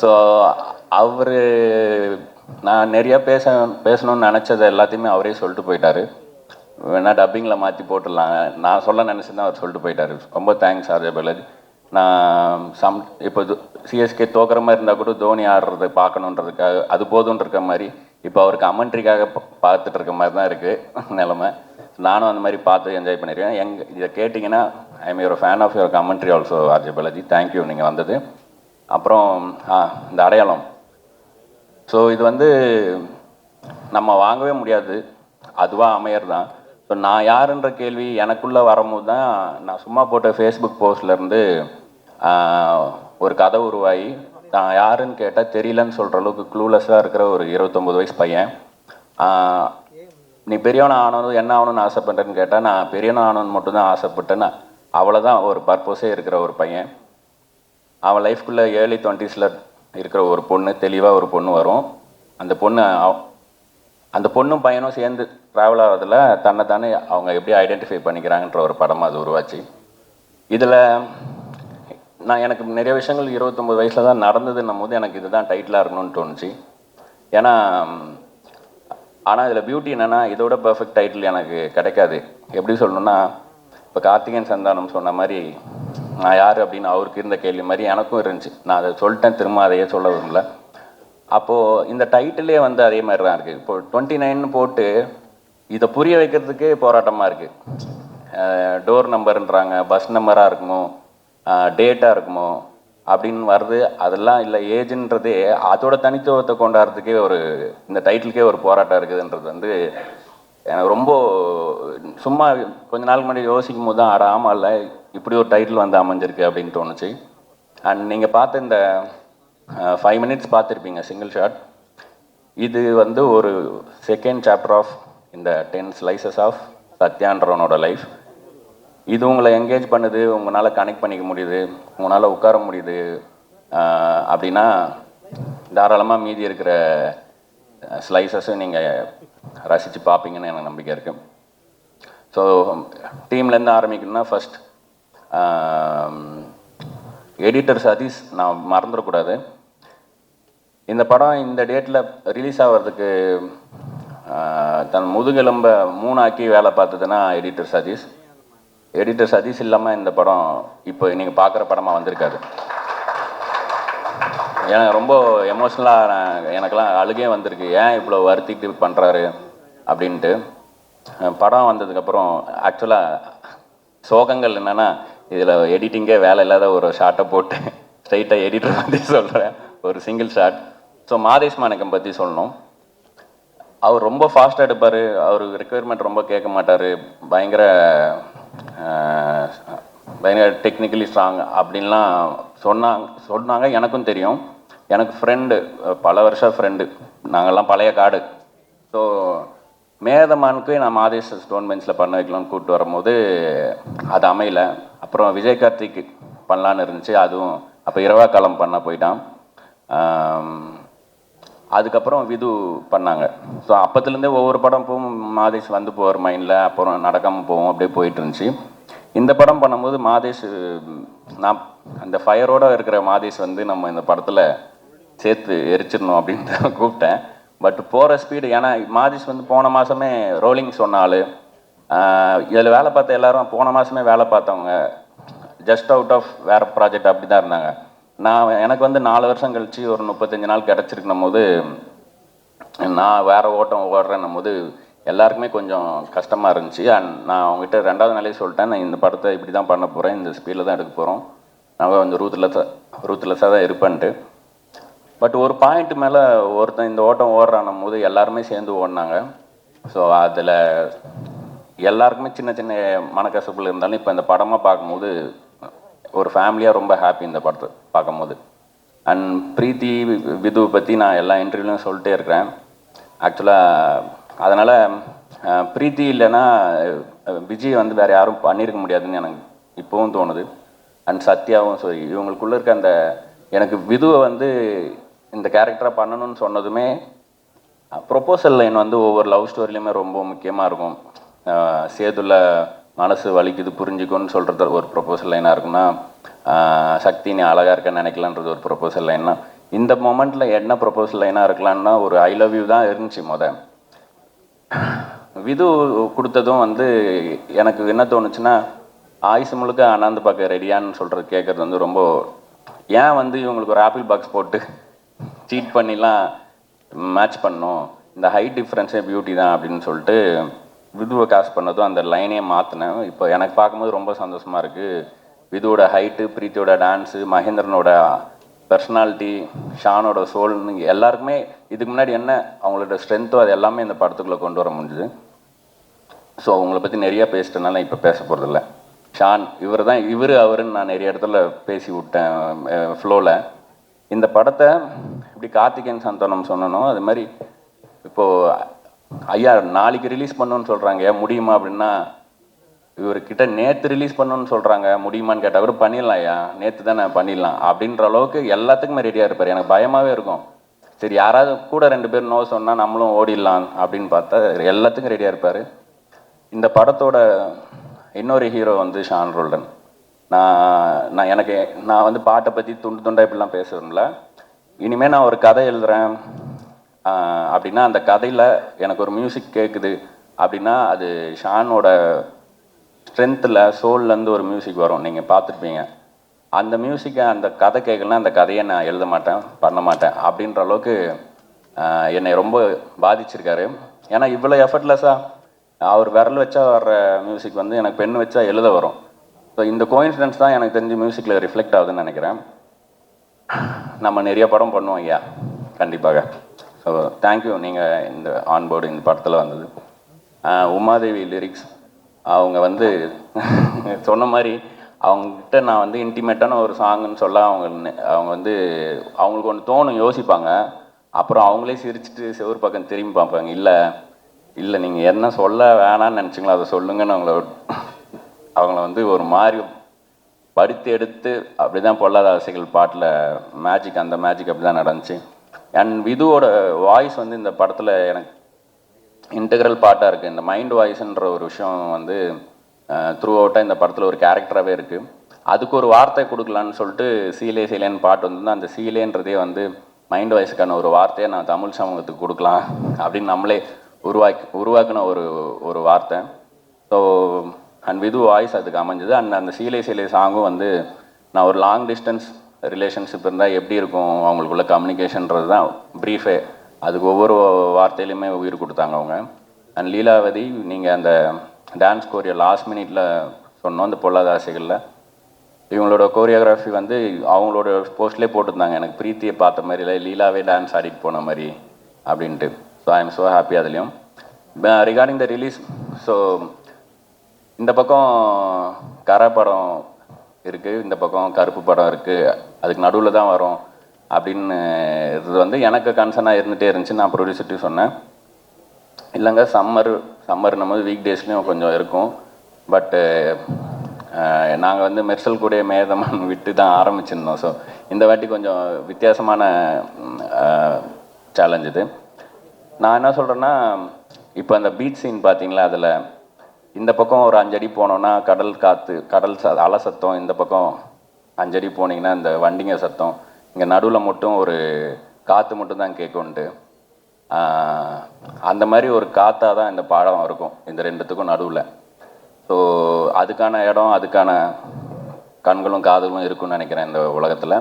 ஸோ அவர் நான் நிறையா பேசணும்னு நினச்சதை எல்லாத்தையுமே அவரே சொல்லிட்டு போயிட்டார். வேணா டப்பிங்கில் மாற்றி போட்டுடலாம், நான் சொல்ல நினச்சிதான் அவர் சொல்லிட்டு போயிட்டார். ரொம்ப தேங்க்ஸ் ஆர்ஜே பாலாஜி. நான் இப்போ சிஎஸ்கே தோக்குற மாதிரி இருந்தால் கூட தோனி ஆடுறதை பார்க்கணுன்றதுக்காக அது போதும்னு இருக்க மாதிரி இப்போ அவருக்கு கமெண்ட்ரிக்காக பார்த்துட்டு இருக்க மாதிரி தான் இருக்குது நிலமை. நானும் அந்த மாதிரி பார்த்து என்ஜாய் பண்ணியிருக்கேன். இதை கேட்டிங்கன்னா I am your fan of your commentary also RJ Balaji. Thank you நீங்கள் வந்தது. அப்புறம் இந்த அடையாளம், ஸோ இது வந்து நம்ம வாங்கவே முடியாது, அதுவாக அமையறது தான். ஸோ நான் யாருன்ற கேள்வி எனக்குள்ளே வரும்போது தான் நான் சும்மா போட்ட ஃபேஸ்புக் போஸ்ட்லேருந்து ஒரு கதை உருவாகி நான் யாருன்னு கேட்டால் தெரியலன்னு சொல்கிற அளவுக்கு க்ளூலெஸ்ஸாக இருக்கிற ஒரு 29 வயசு பையன். நீ பெரியவனை ஆனதும் என்ன ஆகணும்னு ஆசைப்பட்டேன்னு கேட்டால் நான் பெரியவனை ஆகணும்னு மட்டும்தான் ஆசைப்பட்டேன்னு அவ்வளோதான் ஒரு பர்பஸே இருக்கிற ஒரு பையன். அவன் லைஃப்குள்ளே ஏர்லி 20s இருக்கிற ஒரு பொண்ணு, தெளிவாக ஒரு பொண்ணு வரும். அந்த பொண்ணும் பையனும் சேர்ந்து ட்ராவல் ஆகிறதுல தன்னைத்தானே அவங்க எப்படி ஐடென்டிஃபை பண்ணிக்கிறாங்கன்ற ஒரு படமாக அது உருவாச்சு. இதில் எனக்கு நிறைய விஷயங்கள் 29 வயசில் தான் நடந்ததுன்னும் போது எனக்கு இதுதான் டைட்டிலாக இருக்கணும்னு தோணுச்சு. ஏன்னா ஆனால் இதில் பியூட்டி என்னென்னா இதோட பர்ஃபெக்ட் டைட்டில் எனக்கு கிடைக்காது. எப்படி சொல்லணுன்னா, இப்போ கார்த்திகேயன் சந்தானம் சொன்ன மாதிரி நான் யார் அப்படின்னு அவருக்கு இருந்த கேள்வி மாதிரி எனக்கும் இருந்துச்சு. நான் அதை சொல்லிட்டேன், திரும்ப அதையே சொல்ல விரும்பல. அப்போது இந்த டைட்டிலே வந்து அதே மாதிரி தான் இருக்குது. இப்போ 29 போட்டு இதை புரிய வைக்கிறதுக்கே போராட்டமாக இருக்குது. டோர் நம்பருன்றாங்க, பஸ் நம்பராக இருக்குமோ, டேட்டாக இருக்குமோ அப்படின்னு வருது. அதெல்லாம் இல்லை, ஏஜ்ன்றதே அதோட தனித்துவத்தை கொண்டாடுறதுக்கே இந்த டைட்டிலுக்கே ஒரு போராட்டம் இருக்குதுன்றது வந்து எனக்கு ரொம்ப சும்மா கொஞ்ச நாளுக்கு முன்னாடி யோசிக்கும் போது தான் ஆமாம் இல்லை இப்படி ஒரு டைட்டில் வந்து அமைஞ்சிருக்கு அப்படின்னு தோணுச்சு. அண்ட் நீங்கள் பார்த்த இந்த 5 மினிட்ஸ் பார்த்துருப்பீங்க சிங்கிள் ஷாட். இது வந்து ஒரு செகண்ட் சாப்டர் ஆஃப் இந்த 10 ஸ்லைசஸ் ஆஃப் சத்யான்றவனோட லைஃப். இது உங்களை என்கேஜ் பண்ணுது, உங்களால் கனெக்ட் பண்ணிக்க முடியுது, உங்களால் உட்கார முடியுது அப்படின்னா தாராளமாக மீதி இருக்கிற ஸ்லைசஸும் நீங்கள் ரசித்து பார்ப்பீங்கன்னு எனக்கு நம்பிக்கை இருக்குது. ஸோ டீம்லேருந்து ஆரம்பிக்கணும்னா ஃபஸ்ட் எடிட்டர் சதீஷ் நான் மறந்துடக்கூடாது. இந்த படம் இந்த டேட்டில் ரிலீஸ் ஆகிறதுக்கு தன் முதுகெலும்பை 3 ஆக்கி வேலை பார்த்ததுன்னா எடிட்டர் சதீஷ். எடிட்டர் சதீஷ் இல்லாமல் இந்த படம் இப்போ நீங்கள் பார்க்குற படமாக வந்திருக்காது. எனக்கு ரொம்ப எமோஷ்னலாக எனக்கெல்லாம் அழுகே வந்திருக்கு, ஏன் இவ்வளோ வருத்திட்டு பண்ணுறாரு அப்படின்ட்டு. படம் வந்ததுக்கப்புறம் ஆக்சுவலாக சோகங்கள் என்னென்னா, இதில் எடிட்டிங்கே வேலை இல்லாத ஒரு ஷார்ட்டை போட்டு ஸ்ட்ரைட்டாக எடிட்டர் பற்றி சொல்கிறேன், ஒரு சிங்கிள் ஷாட். ஸோ மாதேஷ் மாணிக்கம் பற்றி சொல்லணும். அவர் ரொம்ப ஃபாஸ்ட்டாக எடுப்பார், அவருக்கு ரெக்குயர்மெண்ட் ரொம்ப கேட்க மாட்டார், பயங்கர டெக்னிக்கலி ஸ்ட்ராங் அப்படின்லாம் சொன்னாங்க. எனக்கும் தெரியும், எனக்கு ஃப்ரெண்டு, பல வருஷம் ஃப்ரெண்டு, நாங்கள்லாம் பழைய காடு. ஸோ மேதமானுக்கு நான் மாதேஷ் ஸ்டோன் பெஞ்சில் பண்ண வைக்கலாம்னு கூப்பிட்டு வரும்போது அது அமையல. அப்புறம் விஜய் கார்த்திக் பண்ணலான்னு இருந்துச்சு, அதுவும் அப்போ இரவா காலம் பண்ண போயிட்டான். அதுக்கப்புறம் விது பண்ணாங்க. ஸோ அப்போத்துலேருந்தே ஒவ்வொரு படம் போகும் மாதேஷ் வந்து போகிற மைண்டில், அப்புறம் நடக்காமல் போவோம், அப்படியே போயிட்டு இருந்துச்சு. இந்த படம் பண்ணும்போது மாதேஷ், நான் அந்த ஃபயரோடு இருக்கிற மாதேஷ் வந்து நம்ம இந்த படத்தில் சேர்த்து எரிச்சிடணும் அப்படின்னு கூப்பிட்டேன். பட் போகிற ஸ்பீடு, ஏன்னா மாதேஷ் வந்து போன மாதமே ரோலிங் சொன்னாள். இதில் வேலை பார்த்த எல்லாரும் போன மாதமே வேலை பார்த்தவங்க, ஜஸ்ட் அவுட் ஆஃப் வேறு ப்ராஜெக்ட் அப்படி தான் இருந்தாங்க. எனக்கு வந்து 4 வருஷம் கழித்து ஒரு 35 நாள் கிடச்சிருக்கணும் போது, நான் வேறு ஓட்டம் ஓடுறேன்னும் போது எல்லாருக்குமே கொஞ்சம் கஷ்டமாக இருந்துச்சு. அண்ட் நான் அவங்ககிட்ட 2வது நாளே சொல்லிட்டேன், நான் இந்த படத்தை இப்படி தான் பண்ண போகிறேன், இந்த ஸ்பீடில் தான் எடுக்க போகிறோம், நான் கொஞ்சம் ரூத்லெஸ்ஸாக தான் இருப்பேன்ட்டு. பட் ஒரு பாயிண்ட் மேலே ஒருத்தன் இந்த ஓட்டம் ஓடுறான்னும் போது எல்லாருமே சேர்ந்து ஓடினாங்க. ஸோ அதில் எல்லாருக்குமே சின்ன சின்ன மனக்கசப்புகள் இருந்தாலும் இப்போ இந்த படமாக பார்க்கும்போது ஒரு ஃபேமிலியாக ரொம்ப ஹாப்பி இந்த படத்தை பார்க்கும்போது. அண்ட் பிரீத்தி விதுவை பற்றி நான் எல்லா இன்டர்வியூலையும் சொல்லிட்டே இருக்கிறேன். ஆக்சுவலாக அதனால் பிரீத்தி இல்லைன்னா விஜய் வந்து வேறு யாரும் பண்ணியிருக்க முடியாதுன்னு எனக்கு இப்போவும் தோணுது. அண்ட் சத்யாவும் சரி, இவங்களுக்குள்ளே இருக்க அந்த, எனக்கு விதுவை வந்து இந்த கேரக்டராக பண்ணணும்னு சொன்னதுமே ப்ரொப்போசல் லைன் வந்து ஒவ்வொரு லவ் ஸ்டோரிலையுமே ரொம்ப முக்கியமாக இருக்கும். சேதுல மனசு வலிக்குது புரிஞ்சுக்கோன்னு சொல்கிறது ஒரு ப்ரொப்போசல் லைனாக இருக்குன்னா, சக்தி நீ அழகாக இருக்கன்னு நினைக்கலான்றது ஒரு ப்ரொப்போசல் லைன்னா, இந்த மொமெண்ட்டில் என்ன ப்ரொப்போசல் லைனாக இருக்கலான்னா ஒரு ஐ லவ் யூ தான் இருந்துச்சு. விது கொடுத்ததும் வந்து எனக்கு என்ன தோணுச்சுன்னா, ஆயுசு முழுக்க அண்ணாந்து பார்க்க ரெடியான்னு சொல்கிறது கேட்குறது வந்து ரொம்ப, ஏன் வந்து இவங்களுக்கு ஒரு ஆப்பிள் பாக்ஸ் போட்டு சீட் பண்ணிலாம் மேட்ச் பண்ணோம், இந்த ஹைட் டிஃப்ரென்ஸே பியூட்டி தான் அப்படின்னு சொல்லிட்டு விதுவை காஸ்ட் பண்ணதும் அந்த லைனே மாற்றினேன். இப்போ எனக்கு பார்க்கும்போது ரொம்ப சந்தோஷமாக இருக்குது. விதுவோட ஹைட்டு, பிரீத்தியோட டான்ஸு, மகேந்திரனோட பர்சனாலிட்டி, ஷானோட சோல்னு எல்லாருக்குமே இதுக்கு முன்னாடி என்ன அவங்களோட ஸ்ட்ரென்த்தோ அது எல்லாமே இந்த படத்துக்குள்ளே கொண்டு வர முடிஞ்சுது. ஸோ அவங்கள பற்றி நிறையா பேசிட்டனால இப்போ பேச போகிறதில்ல. ஷான் இவர் தான், அவருன்னு நான் நிறைய இடத்துல பேசி விட்டேன் ஃப்ளோவில். இந்த படத்தை இப்படி கார்த்திகேயன் சந்தானம் சொன்னனோ அது மாதிரி இப்போது ஐயா நாளைக்கு ரிலீஸ் பண்ணணுன்னு சொல்கிறாங்க, முடியுமா அப்படின்னா, இவர்கிட்ட நேற்று ரிலீஸ் பண்ணணுன்னு சொல்கிறாங்க, முடியுமான்னு கேட்டால் கூட பண்ணிடலாம் ஐயா, நேற்று தானே பண்ணிடலாம் அப்படின்ற அளவுக்கு எல்லாத்துக்குமே ரெடியாக இருப்பார். எனக்கு பயமாகவே இருக்கும், சரி யாராவது கூட 2 பேர் நோ சொன்னால் நம்மளும் ஓடிடலாம் அப்படின்னு பார்த்தா எல்லாத்துக்கும் ரெடியாக இருப்பார். இந்த படத்தோட இன்னொரு ஹீரோ வந்து ஷான் ரோல்டன். நான் வந்து பாட்டை பற்றி துண்டு துண்டாக இப்படிலாம் பேசுகிறேன்ல, இனிமேல் நான் ஒரு கதை எழுதுகிறேன் அப்படின்னா அந்த கதையில் எனக்கு ஒரு மியூசிக் கேட்குது அப்படின்னா அது ஷானோட ஸ்ட்ரென்த்தில் சோல்லேருந்து ஒரு மியூசிக் வரும், நீங்கள் பார்த்துருப்பீங்க. அந்த மியூசிக்கை அந்த கதை கேட்கலன்னா அந்த கதையை நான் எழுத மாட்டேன், பண்ண மாட்டேன் அப்படின்ற அளவுக்கு என்னை ரொம்ப பாதிச்சிருக்காரு. ஏன்னா இவ்வளோ எஃபர்ட்லெஸ்ஸாக அவர் விரல் வச்சா வர்ற மியூசிக் வந்து எனக்கு பென் வச்சா எழுத வரும். ஸோ இந்த கோயின்சிடன்ஸ் தான் எனக்கு தெரிஞ்சு மியூசிக்கில் ரிஃப்ளெக்ட் ஆகுதுன்னு நினைக்கிறேன். நம்ம நிறைய படம் பண்ணுவோம் ஐயா கண்டிப்பாக. ஸோ தேங்க்யூ, நீங்கள் இந்த ஆன்போர்டு இந்த படத்தில் வந்தது. உமாதேவி லிரிக்ஸ் அவங்க வந்து சொன்ன மாதிரி அவங்ககிட்ட நான் வந்து இன்டிமேட்டான ஒரு சாங்குன்னு சொல்ல அவங்க வந்து அவங்களுக்கு ஒன்று தோணும், யோசிப்பாங்க, அப்புறம் அவங்களே சிரிச்சுட்டு செவ்வறு பக்கம் திரும்பி பார்ப்பாங்க, இல்லை நீங்கள் என்ன சொல்ல வேணான்னு நினச்சிங்களோ அதை சொல்லுங்கன்னு அவங்கள அவங்கள வந்து ஒரு மாதிரி படுத்தி எடுத்து அப்படி தான் பொல்லாத ஆசைகள் பாட்டில் மேஜிக், அந்த மேஜிக் அப்படி தான் நடந்துச்சு. அண்ட் விதுவோட வாய்ஸ் வந்து இந்த படத்தில் எனக்கு இன்டெக்ரல் பார்ட்டாக இருக்குது. இந்த மைண்ட் வாய்ஸ்ன்ற ஒரு விஷயம் வந்து த்ரூ அவுட்டாக இந்த படத்தில் ஒரு கேரக்டராகவே இருக்குது. அதுக்கு ஒரு வார்த்தை கொடுக்கலான்னு சொல்லிட்டு சீலே சீலேன்னு பாட்டு வந்து அந்த சீலேன்றதே வந்து மைண்ட் வாய்ஸுக்கான ஒரு வார்த்தையை நான் தமிழ் சமூகத்துக்கு கொடுக்கலாம் அப்படின்னு நம்மளே உருவாக்கின ஒரு வார்த்தை. ஸோ அண்ட் விது வாய்ஸ் அதுக்கு அமைஞ்சது. அண்ட் அந்த சீலே சீலே சாங்கும் வந்து நான் ஒரு லாங் டிஸ்டன்ஸ் ரிலேஷன்ஷிப் இருந்தால் எப்படி இருக்கும் அவங்களுக்குள்ள கம்யூனிகேஷன்றது தான் ப்ரீஃபே. அதுக்கு ஒவ்வொரு வார்த்தையிலையுமே உயிர் கொடுத்தாங்க அவங்க. அண்ட் லீலாவதி, நீங்கள் அந்த டான்ஸ் கோரியோ லாஸ்ட் மினிட்ல சொன்னோம் அந்த பொல்லாத ஆசைகளில், இவங்களோட கோரியோகிராஃபி வந்து அவங்களோட போஸ்ட்லேயே போட்டிருந்தாங்க, எனக்கு பிரீத்தியை பார்த்த மாதிரி இல்லை, லீலாவே டான்ஸ் ஆடிட்டு போன மாதிரி அப்படின்ட்டு. So I am so happy. அதுலேயும் ரிகார்டிங் த ரிலீஸ், ஸோ இந்த பக்கம் கரை படம் இருக்குது, இந்த பக்கம் கருப்பு படம் இருக்குது, அதுக்கு நடுவில் தான் வரும் அப்படின்னு இது வந்து எனக்கு கன்சர்னாக இருந்துகிட்டே இருந்துச்சு. நான் ப்ரொடியூசர்ட்டையும் சொன்னேன், இல்லைங்க சம்மர்னும் போது வீக் டேஸ்லேயும் கொஞ்சம் இருக்கும், பட்டு நாங்கள் வந்து மெர்சல் கூட மேதமான் விட்டு தான் ஆரம்பிச்சிருந்தோம். ஸோ இந்த வாட்டி கொஞ்சம் வித்தியாசமான சேலஞ்ச் இது. நான் என்ன சொல்கிறேன்னா, இப்போ அந்த பீச் சீன் பார்த்தீங்களா, அதில் இந்த பக்கம் ஒரு 5 அடி போனோன்னா கடல் காற்று, அலை சத்தம், இந்த பக்கம் 5 அடி போனீங்கன்னா இந்த வண்டிங்க சத்தம், இங்கே நடுவில் மட்டும் ஒரு காற்று மட்டும் தான் கேட்கும்ட்டு. அந்த மாதிரி ஒரு காற்றாக தான் இந்த பாடம் இருக்கும் இந்த ரெண்டுத்துக்கும் நடுவில். ஸோ அதுக்கான இடம், அதுக்கான கண்களும் காதுகளும் இருக்குன்னு நினைக்கிறேன் இந்த உலகத்தில்.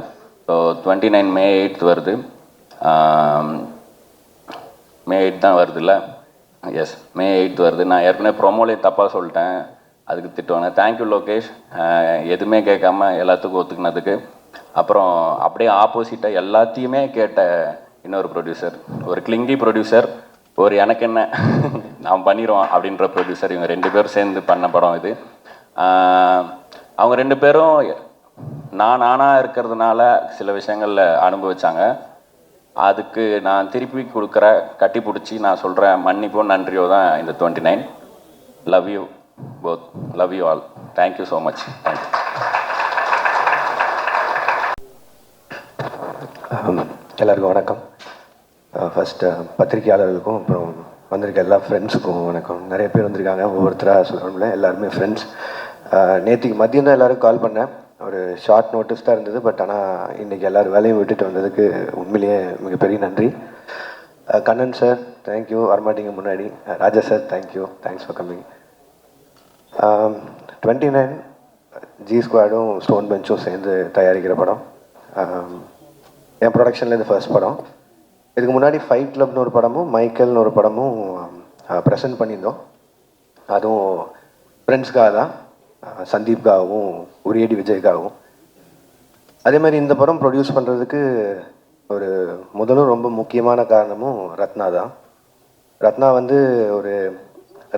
ஸோ 29 May 8 வருது. May 8 தான் வருதுல்ல? எஸ், May 8 வருது. நான் ஏற்கனவே ப்ரொமோலே தப்பாக சொல்லிட்டேன், அதுக்கு திட்டுவாங்க. தேங்க்யூ லோகேஷ், எதுவுமே கேட்காம எல்லாத்துக்கும் ஒத்துக்கினதுக்கு. அப்புறம் அப்படியே ஆப்போசிட்டாக எல்லாத்தையுமே கேட்ட இன்னொரு ப்ரொடியூசர், ஒரு கிளிங்கி ப்ரொடியூசர், ஒரு எனக்கு என்ன நாம் பண்ணிடுவோம் அப்படின்ற ப்ரொடியூசர். இவங்க 2 பேரும் சேர்ந்து பண்ண படம் இது. அவங்க 2 பேரும் நானாக இருக்கிறதுனால சில விஷயங்களில் அனுபவிச்சாங்க. அதுக்கு நான் திருப்பி கொடுக்குற கட்டி பிடிச்சி நான் சொல்கிறேன் மன்னிப்போ நன்றியோ தான் இந்த 29. Love you both, love you all, thank you so much. Thank you. எல்லாருக்கும் வணக்கம். ஃபஸ்ட்டு பத்திரிகையாளர்களுக்கும் அப்புறம் வந்திருக்க எல்லா ஃப்ரெண்ட்ஸுக்கும் வணக்கம். நிறைய பேர் வந்திருக்காங்க, ஒவ்வொருத்தராக சொல்லணும்ல, எல்லாருமே ஃப்ரெண்ட்ஸ். நேற்றுக்கு மதியம் தான் எல்லோரும் கால் பண்ணேன், ஒரு ஷார்ட் நோட்டீஸ் தான் இருந்தது. பட் ஆனால் இன்றைக்கி எல்லோரும் வேலையும் விட்டுட்டு வந்ததுக்கு உண்மையிலேயே மிகப்பெரிய நன்றி. கண்ணன் சார் தேங்க்யூ, வரமாட்டிங்க முன்னாடி. Raja sir thank you, thanks for coming. 29 G ஸ்குவாடும் ஸ்டோன் பெஞ்சும் சேர்ந்து தயாரிக்கிற படம். என் ப்ரொடக்ஷனில் இது ஃபர்ஸ்ட் படம். இதுக்கு முன்னாடி ஃபைட் கிளப்னு ஒரு படமும் மைக்கேல்னு ஒரு படமும் ப்ரெசென்ட் பண்ணியிருந்தோம். அதுவும் ஃப்ரெண்ட்ஸ்க்காக தான், சந்தீப்காகவும் உரியடி விஜய்க்காகவும். அதே மாதிரி இந்த படம் ப்ரொடியூஸ் பண்ணுறதுக்கு ஒரு முதலும் ரொம்ப முக்கியமான காரணமும் ரத்னா தான். ரத்னா வந்து ஒரு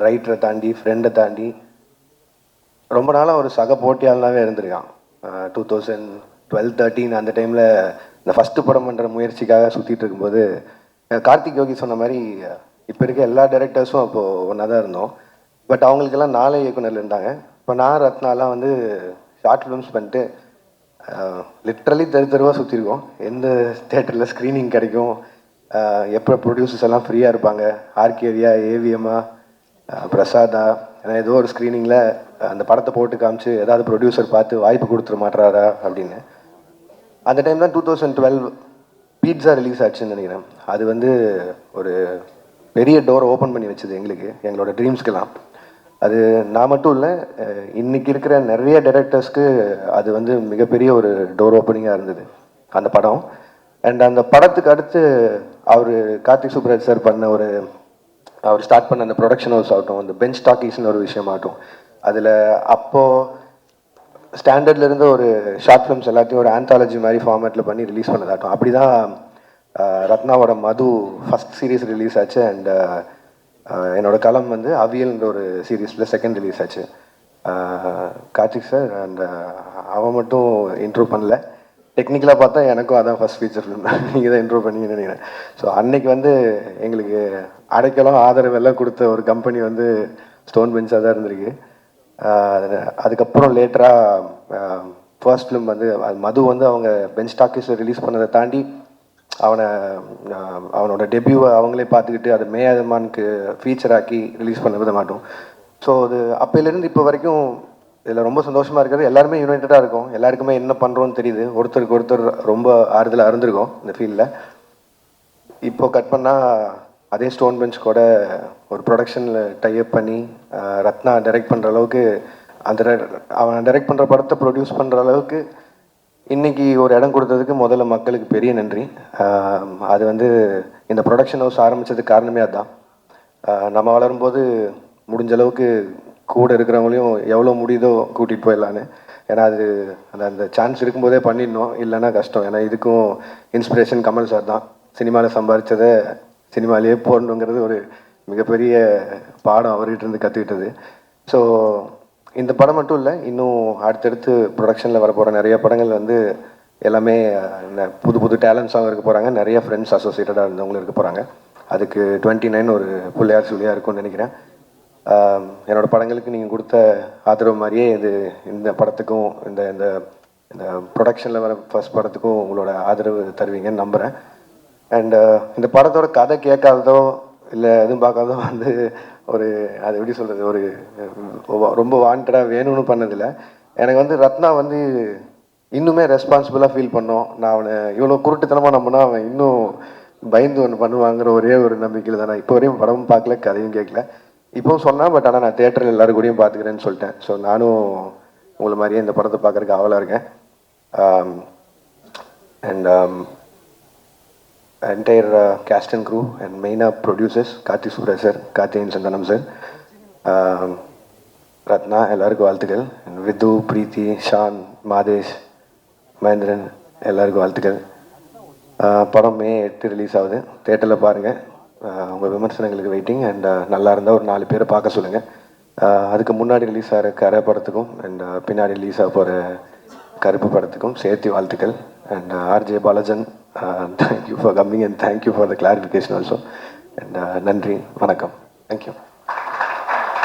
ரைட்டரை தாண்டி, ஃப்ரெண்டை தாண்டி ரொம்ப நாளாக ஒரு சக போட்டியாளனாகவே இருந்திருக்கான். 2012-13 அந்த டைமில் இந்த ஃபஸ்ட்டு படம் பண்ணுற முயற்சிக்காக சுற்றிட்டு இருக்கும்போது கார்த்திக் யோகி சொன்ன மாதிரி இப்போ இருக்க எல்லா டைரக்டர்ஸும் அப்போது ஒன்றா தான் இருந்தோம். பட் அவங்களுக்கெல்லாம் 4 இயக்குனர் இருந்தாங்க. இப்போ நான் ரத்னாலாம் வந்து ஷார்ட் ஃபிலிம்ஸ் பண்ணிட்டு லிட்ரலி தெருவாக சுற்றிருக்கோம். எந்த தேட்டரில் ஸ்க்ரீனிங் கிடைக்கும், எப்போ ப்ரொடியூசர்ஸ் எல்லாம் ஃப்ரீயாக இருப்பாங்க, ஆர்கேவியா, ஏவிஎம்மா, பிரசாதா, ஏன்னா ஏதோ ஒரு ஸ்க்ரீனிங்கில் அந்த படத்தை போட்டு காமிச்சு ஏதாவது ப்ரொடியூசர் பார்த்து வாய்ப்பு கொடுத்துட மாட்டாரா அப்படின்னு. அந்த டைம் தான் 2012 பீட்சா ரிலீஸ் ஆச்சுன்னு நினைக்கிறேன். அது வந்து ஒரு பெரிய டோரை ஓப்பன் பண்ணி வச்சுது எங்களுக்கு, எங்களோட ட்ரீம்ஸ்க்கெல்லாம். அது நான் மட்டும் இல்லை, இன்றைக்கி இருக்கிற நிறைய டைரக்டர்ஸ்க்கு அது வந்து மிகப்பெரிய ஒரு டோர் ஓப்பனிங்காக இருந்தது அந்த படம். அண்ட் அந்த படத்துக்கு அடுத்து அவர் கார்த்திக் சுப்ராஜ் சார் பண்ண அவர் ஸ்டார்ட் பண்ண அந்த ப்ரொடக்ஷன் ஹவுஸ் ஆகட்டும், அந்த பெஞ்ச் டாக்கீஸ்னு ஒரு விஷயமாகட்டும், அதில் அப்போது ஸ்டாண்டர்டில் இருந்த ஒரு ஷார்ட் ஃபிலிம்ஸ் எல்லாத்தையும் ஒரு ஆந்தாலஜி மாதிரி ஃபார்மேட்டில் பண்ணி ரிலீஸ் பண்ணதாகட்டும். அப்படி தான் ரத்னாவோட மது ஃபஸ்ட் சீரீஸ் ரிலீஸ் ஆச்சு. அண்ட் என்னோட களம் வந்து அவியல்ன்ற ஒரு சீரீஸில் செகண்ட் ரிலீஸ் ஆச்சு. கார்த்திக் சார் அண்ட் அவன் மட்டும் இன்ட்ரோ பண்ணல, டெக்னிக்கலாக பார்த்தா எனக்கும் அதான் ஃபஸ்ட் ஃபீச்சர் ஃபிலிம் தான், நீங்கள் தான் இன்ட்ரோ பண்ணீங்கன்னு நினைக்கிறேன். ஸோ அன்னைக்கு வந்து எங்களுக்கு அடைக்கலம் ஆதரவு எல்லாம் கொடுத்த ஒரு கம்பெனி வந்து ஸ்டோன் பெஞ்சாக தான் இருந்திருக்கு. அதுக்கப்புறம் லேட்டராக ஃபர்ஸ்ட் ஃபிலிம் வந்து மது வந்து அவங்க பெஞ்ச் டாக்கீஸில் ரிலீஸ் பண்ணதை தாண்டி அவனோட டெபியூவை அவங்களே பார்த்துக்கிட்டு அதை மேயமானுக்கு ஃபீச்சர் ஆக்கி ரிலீஸ் பண்ண விட மாட்டோம். ஸோ அது அப்போலேருந்து இப்போ வரைக்கும் இதில் ரொம்ப சந்தோஷமாக இருக்கிறது. எல்லாருமே யுனைட்டடாக இருக்கும், எல்லாருக்குமே என்ன பண்ணுறோன்னு தெரியுது, ஒருத்தருக்கு ஒருத்தர் ரொம்ப ஆறுதலாக இருந்திருக்கும் இந்த ஃபீல்டில். இப்போ கட் பண்ணால் அதே ஸ்டோன் பெஞ்ச் கூட ஒரு ப்ரொடக்ஷனில் டைப் பண்ணி ரத்னா டைரக்ட் பண்ணுற அளவுக்கு அவன் டைரக்ட் பண்ணுற படத்தை ப்ரொடியூஸ் பண்ணுற அளவுக்கு இன்றைக்கி ஒரு இடம் கொடுத்ததுக்கு முதல்ல மக்களுக்கு பெரிய நன்றி. அது வந்து இந்த ப்ரொடக்ஷன் ஹவுஸ் ஆரம்பித்ததுக்கு காரணமே அதுதான். நம்ம வளரும்போது முடிஞ்ச அளவுக்கு கூட இருக்கிறவங்களையும் எவ்வளோ முடியுதோ கூட்டிகிட்டு போயிடலான்னு. ஏன்னா அது அந்த சான்ஸ் இருக்கும்போதே பண்ணிடணும், இல்லைன்னா கஷ்டம். ஏன்னா இதுக்கும் இன்ஸ்பிரேஷன் கமல் சார் தான். சினிமாவில் சம்பாதிச்சதை சினிமாலேயே போடணுங்கிறது ஒரு மிகப்பெரிய பாடம் அவர்கிட்ட இருந்து கற்றுக்கிட்டது. ஸோ இந்த படம் மட்டும் இல்லை, இன்னும் அடுத்தடுத்து ப்ரொடக்ஷனில் வரப்போகிற நிறைய படங்கள் வந்து எல்லாமே புது புது டேலண்ட்ஸாகவும் இருக்க போகிறாங்க. நிறைய ஃப்ரெண்ட்ஸ் அசோசியேட்டடாக இருந்தவங்களும் இருக்க போகிறாங்க. அதுக்கு 29 ஒரு பிள்ளையார் சொல்லியாக இருக்கும்னு நினைக்கிறேன். என்னோடய படங்களுக்கு நீங்கள் கொடுத்த ஆதரவு மாதிரியே இந்த படத்துக்கும் இந்த இந்த இந்த ப்ரொடக்ஷனில் வர ஃபர்ஸ்ட் படத்துக்கும் உங்களோட ஆதரவு தருவீங்கன்னு நம்புகிறேன். அண்ட் இந்த படத்தோட கதை கேட்காததோ இல்லை எதுவும் பார்க்காதோ வந்து ஒரு அது எப்படி சொல்கிறது, ஒரு ரொம்ப வாண்டடாக வேணும்னு பண்ணதில்லை. எனக்கு வந்து ரத்னா வந்து இன்னுமே ரெஸ்பான்சிபிளாக ஃபீல் பண்ணோம். நான் அவனை இவ்வளோ குருட்டுத்தனமாக நம்பினா அவன் இன்னும் பயந்து ஒன்று பண்ணுவாங்கிற ஒரே ஒரு நம்பிக்கையில் தான். நான் இப்போ வரையும் படமும் பார்க்கல, கதையும் கேட்கல. இப்போவும் சொன்னேன், பட் ஆனால் நான் தேட்டரில் எல்லாரும் கூடயும் பார்த்துக்கிறேன்னு சொல்லிட்டேன். ஸோ நானும் உங்களை மாதிரியே இந்த படத்தை பார்க்குறதுக்கு ஆவலாக இருக்கேன். And entire cast and crew and main producers Karthik Subraj sir, Karthikeyan Sandanam sir, Ratna எல்லாருக்கும் வாழ்த்துக்கள். With, Preethi, Shawn, Madhesh, Mahendran எல்லாருக்கும் வாழ்த்துக்கள். படம் May 8 ரிலீஸ் ஆகுது, தேட்டரில் பாருங்கள். உங்கள் விமர்சனங்களுக்கு வெயிட்டிங். அண்ட் நல்லா இருந்தால் ஒரு 4 பேரை பார்க்க சொல்லுங்கள். அதுக்கு முன்னாடி ரிலீஸ் ஆகிற கரை படத்துக்கும் அண்ட் பின்னாடி ரிலீஸ் ஆக போகிற கருப்பு படத்துக்கும் சேர்த்து வாழ்த்துக்கள். And RJ பாலஜன், thank you for coming and thank you for the clarification also. And நன்றி, வணக்கம், thank you.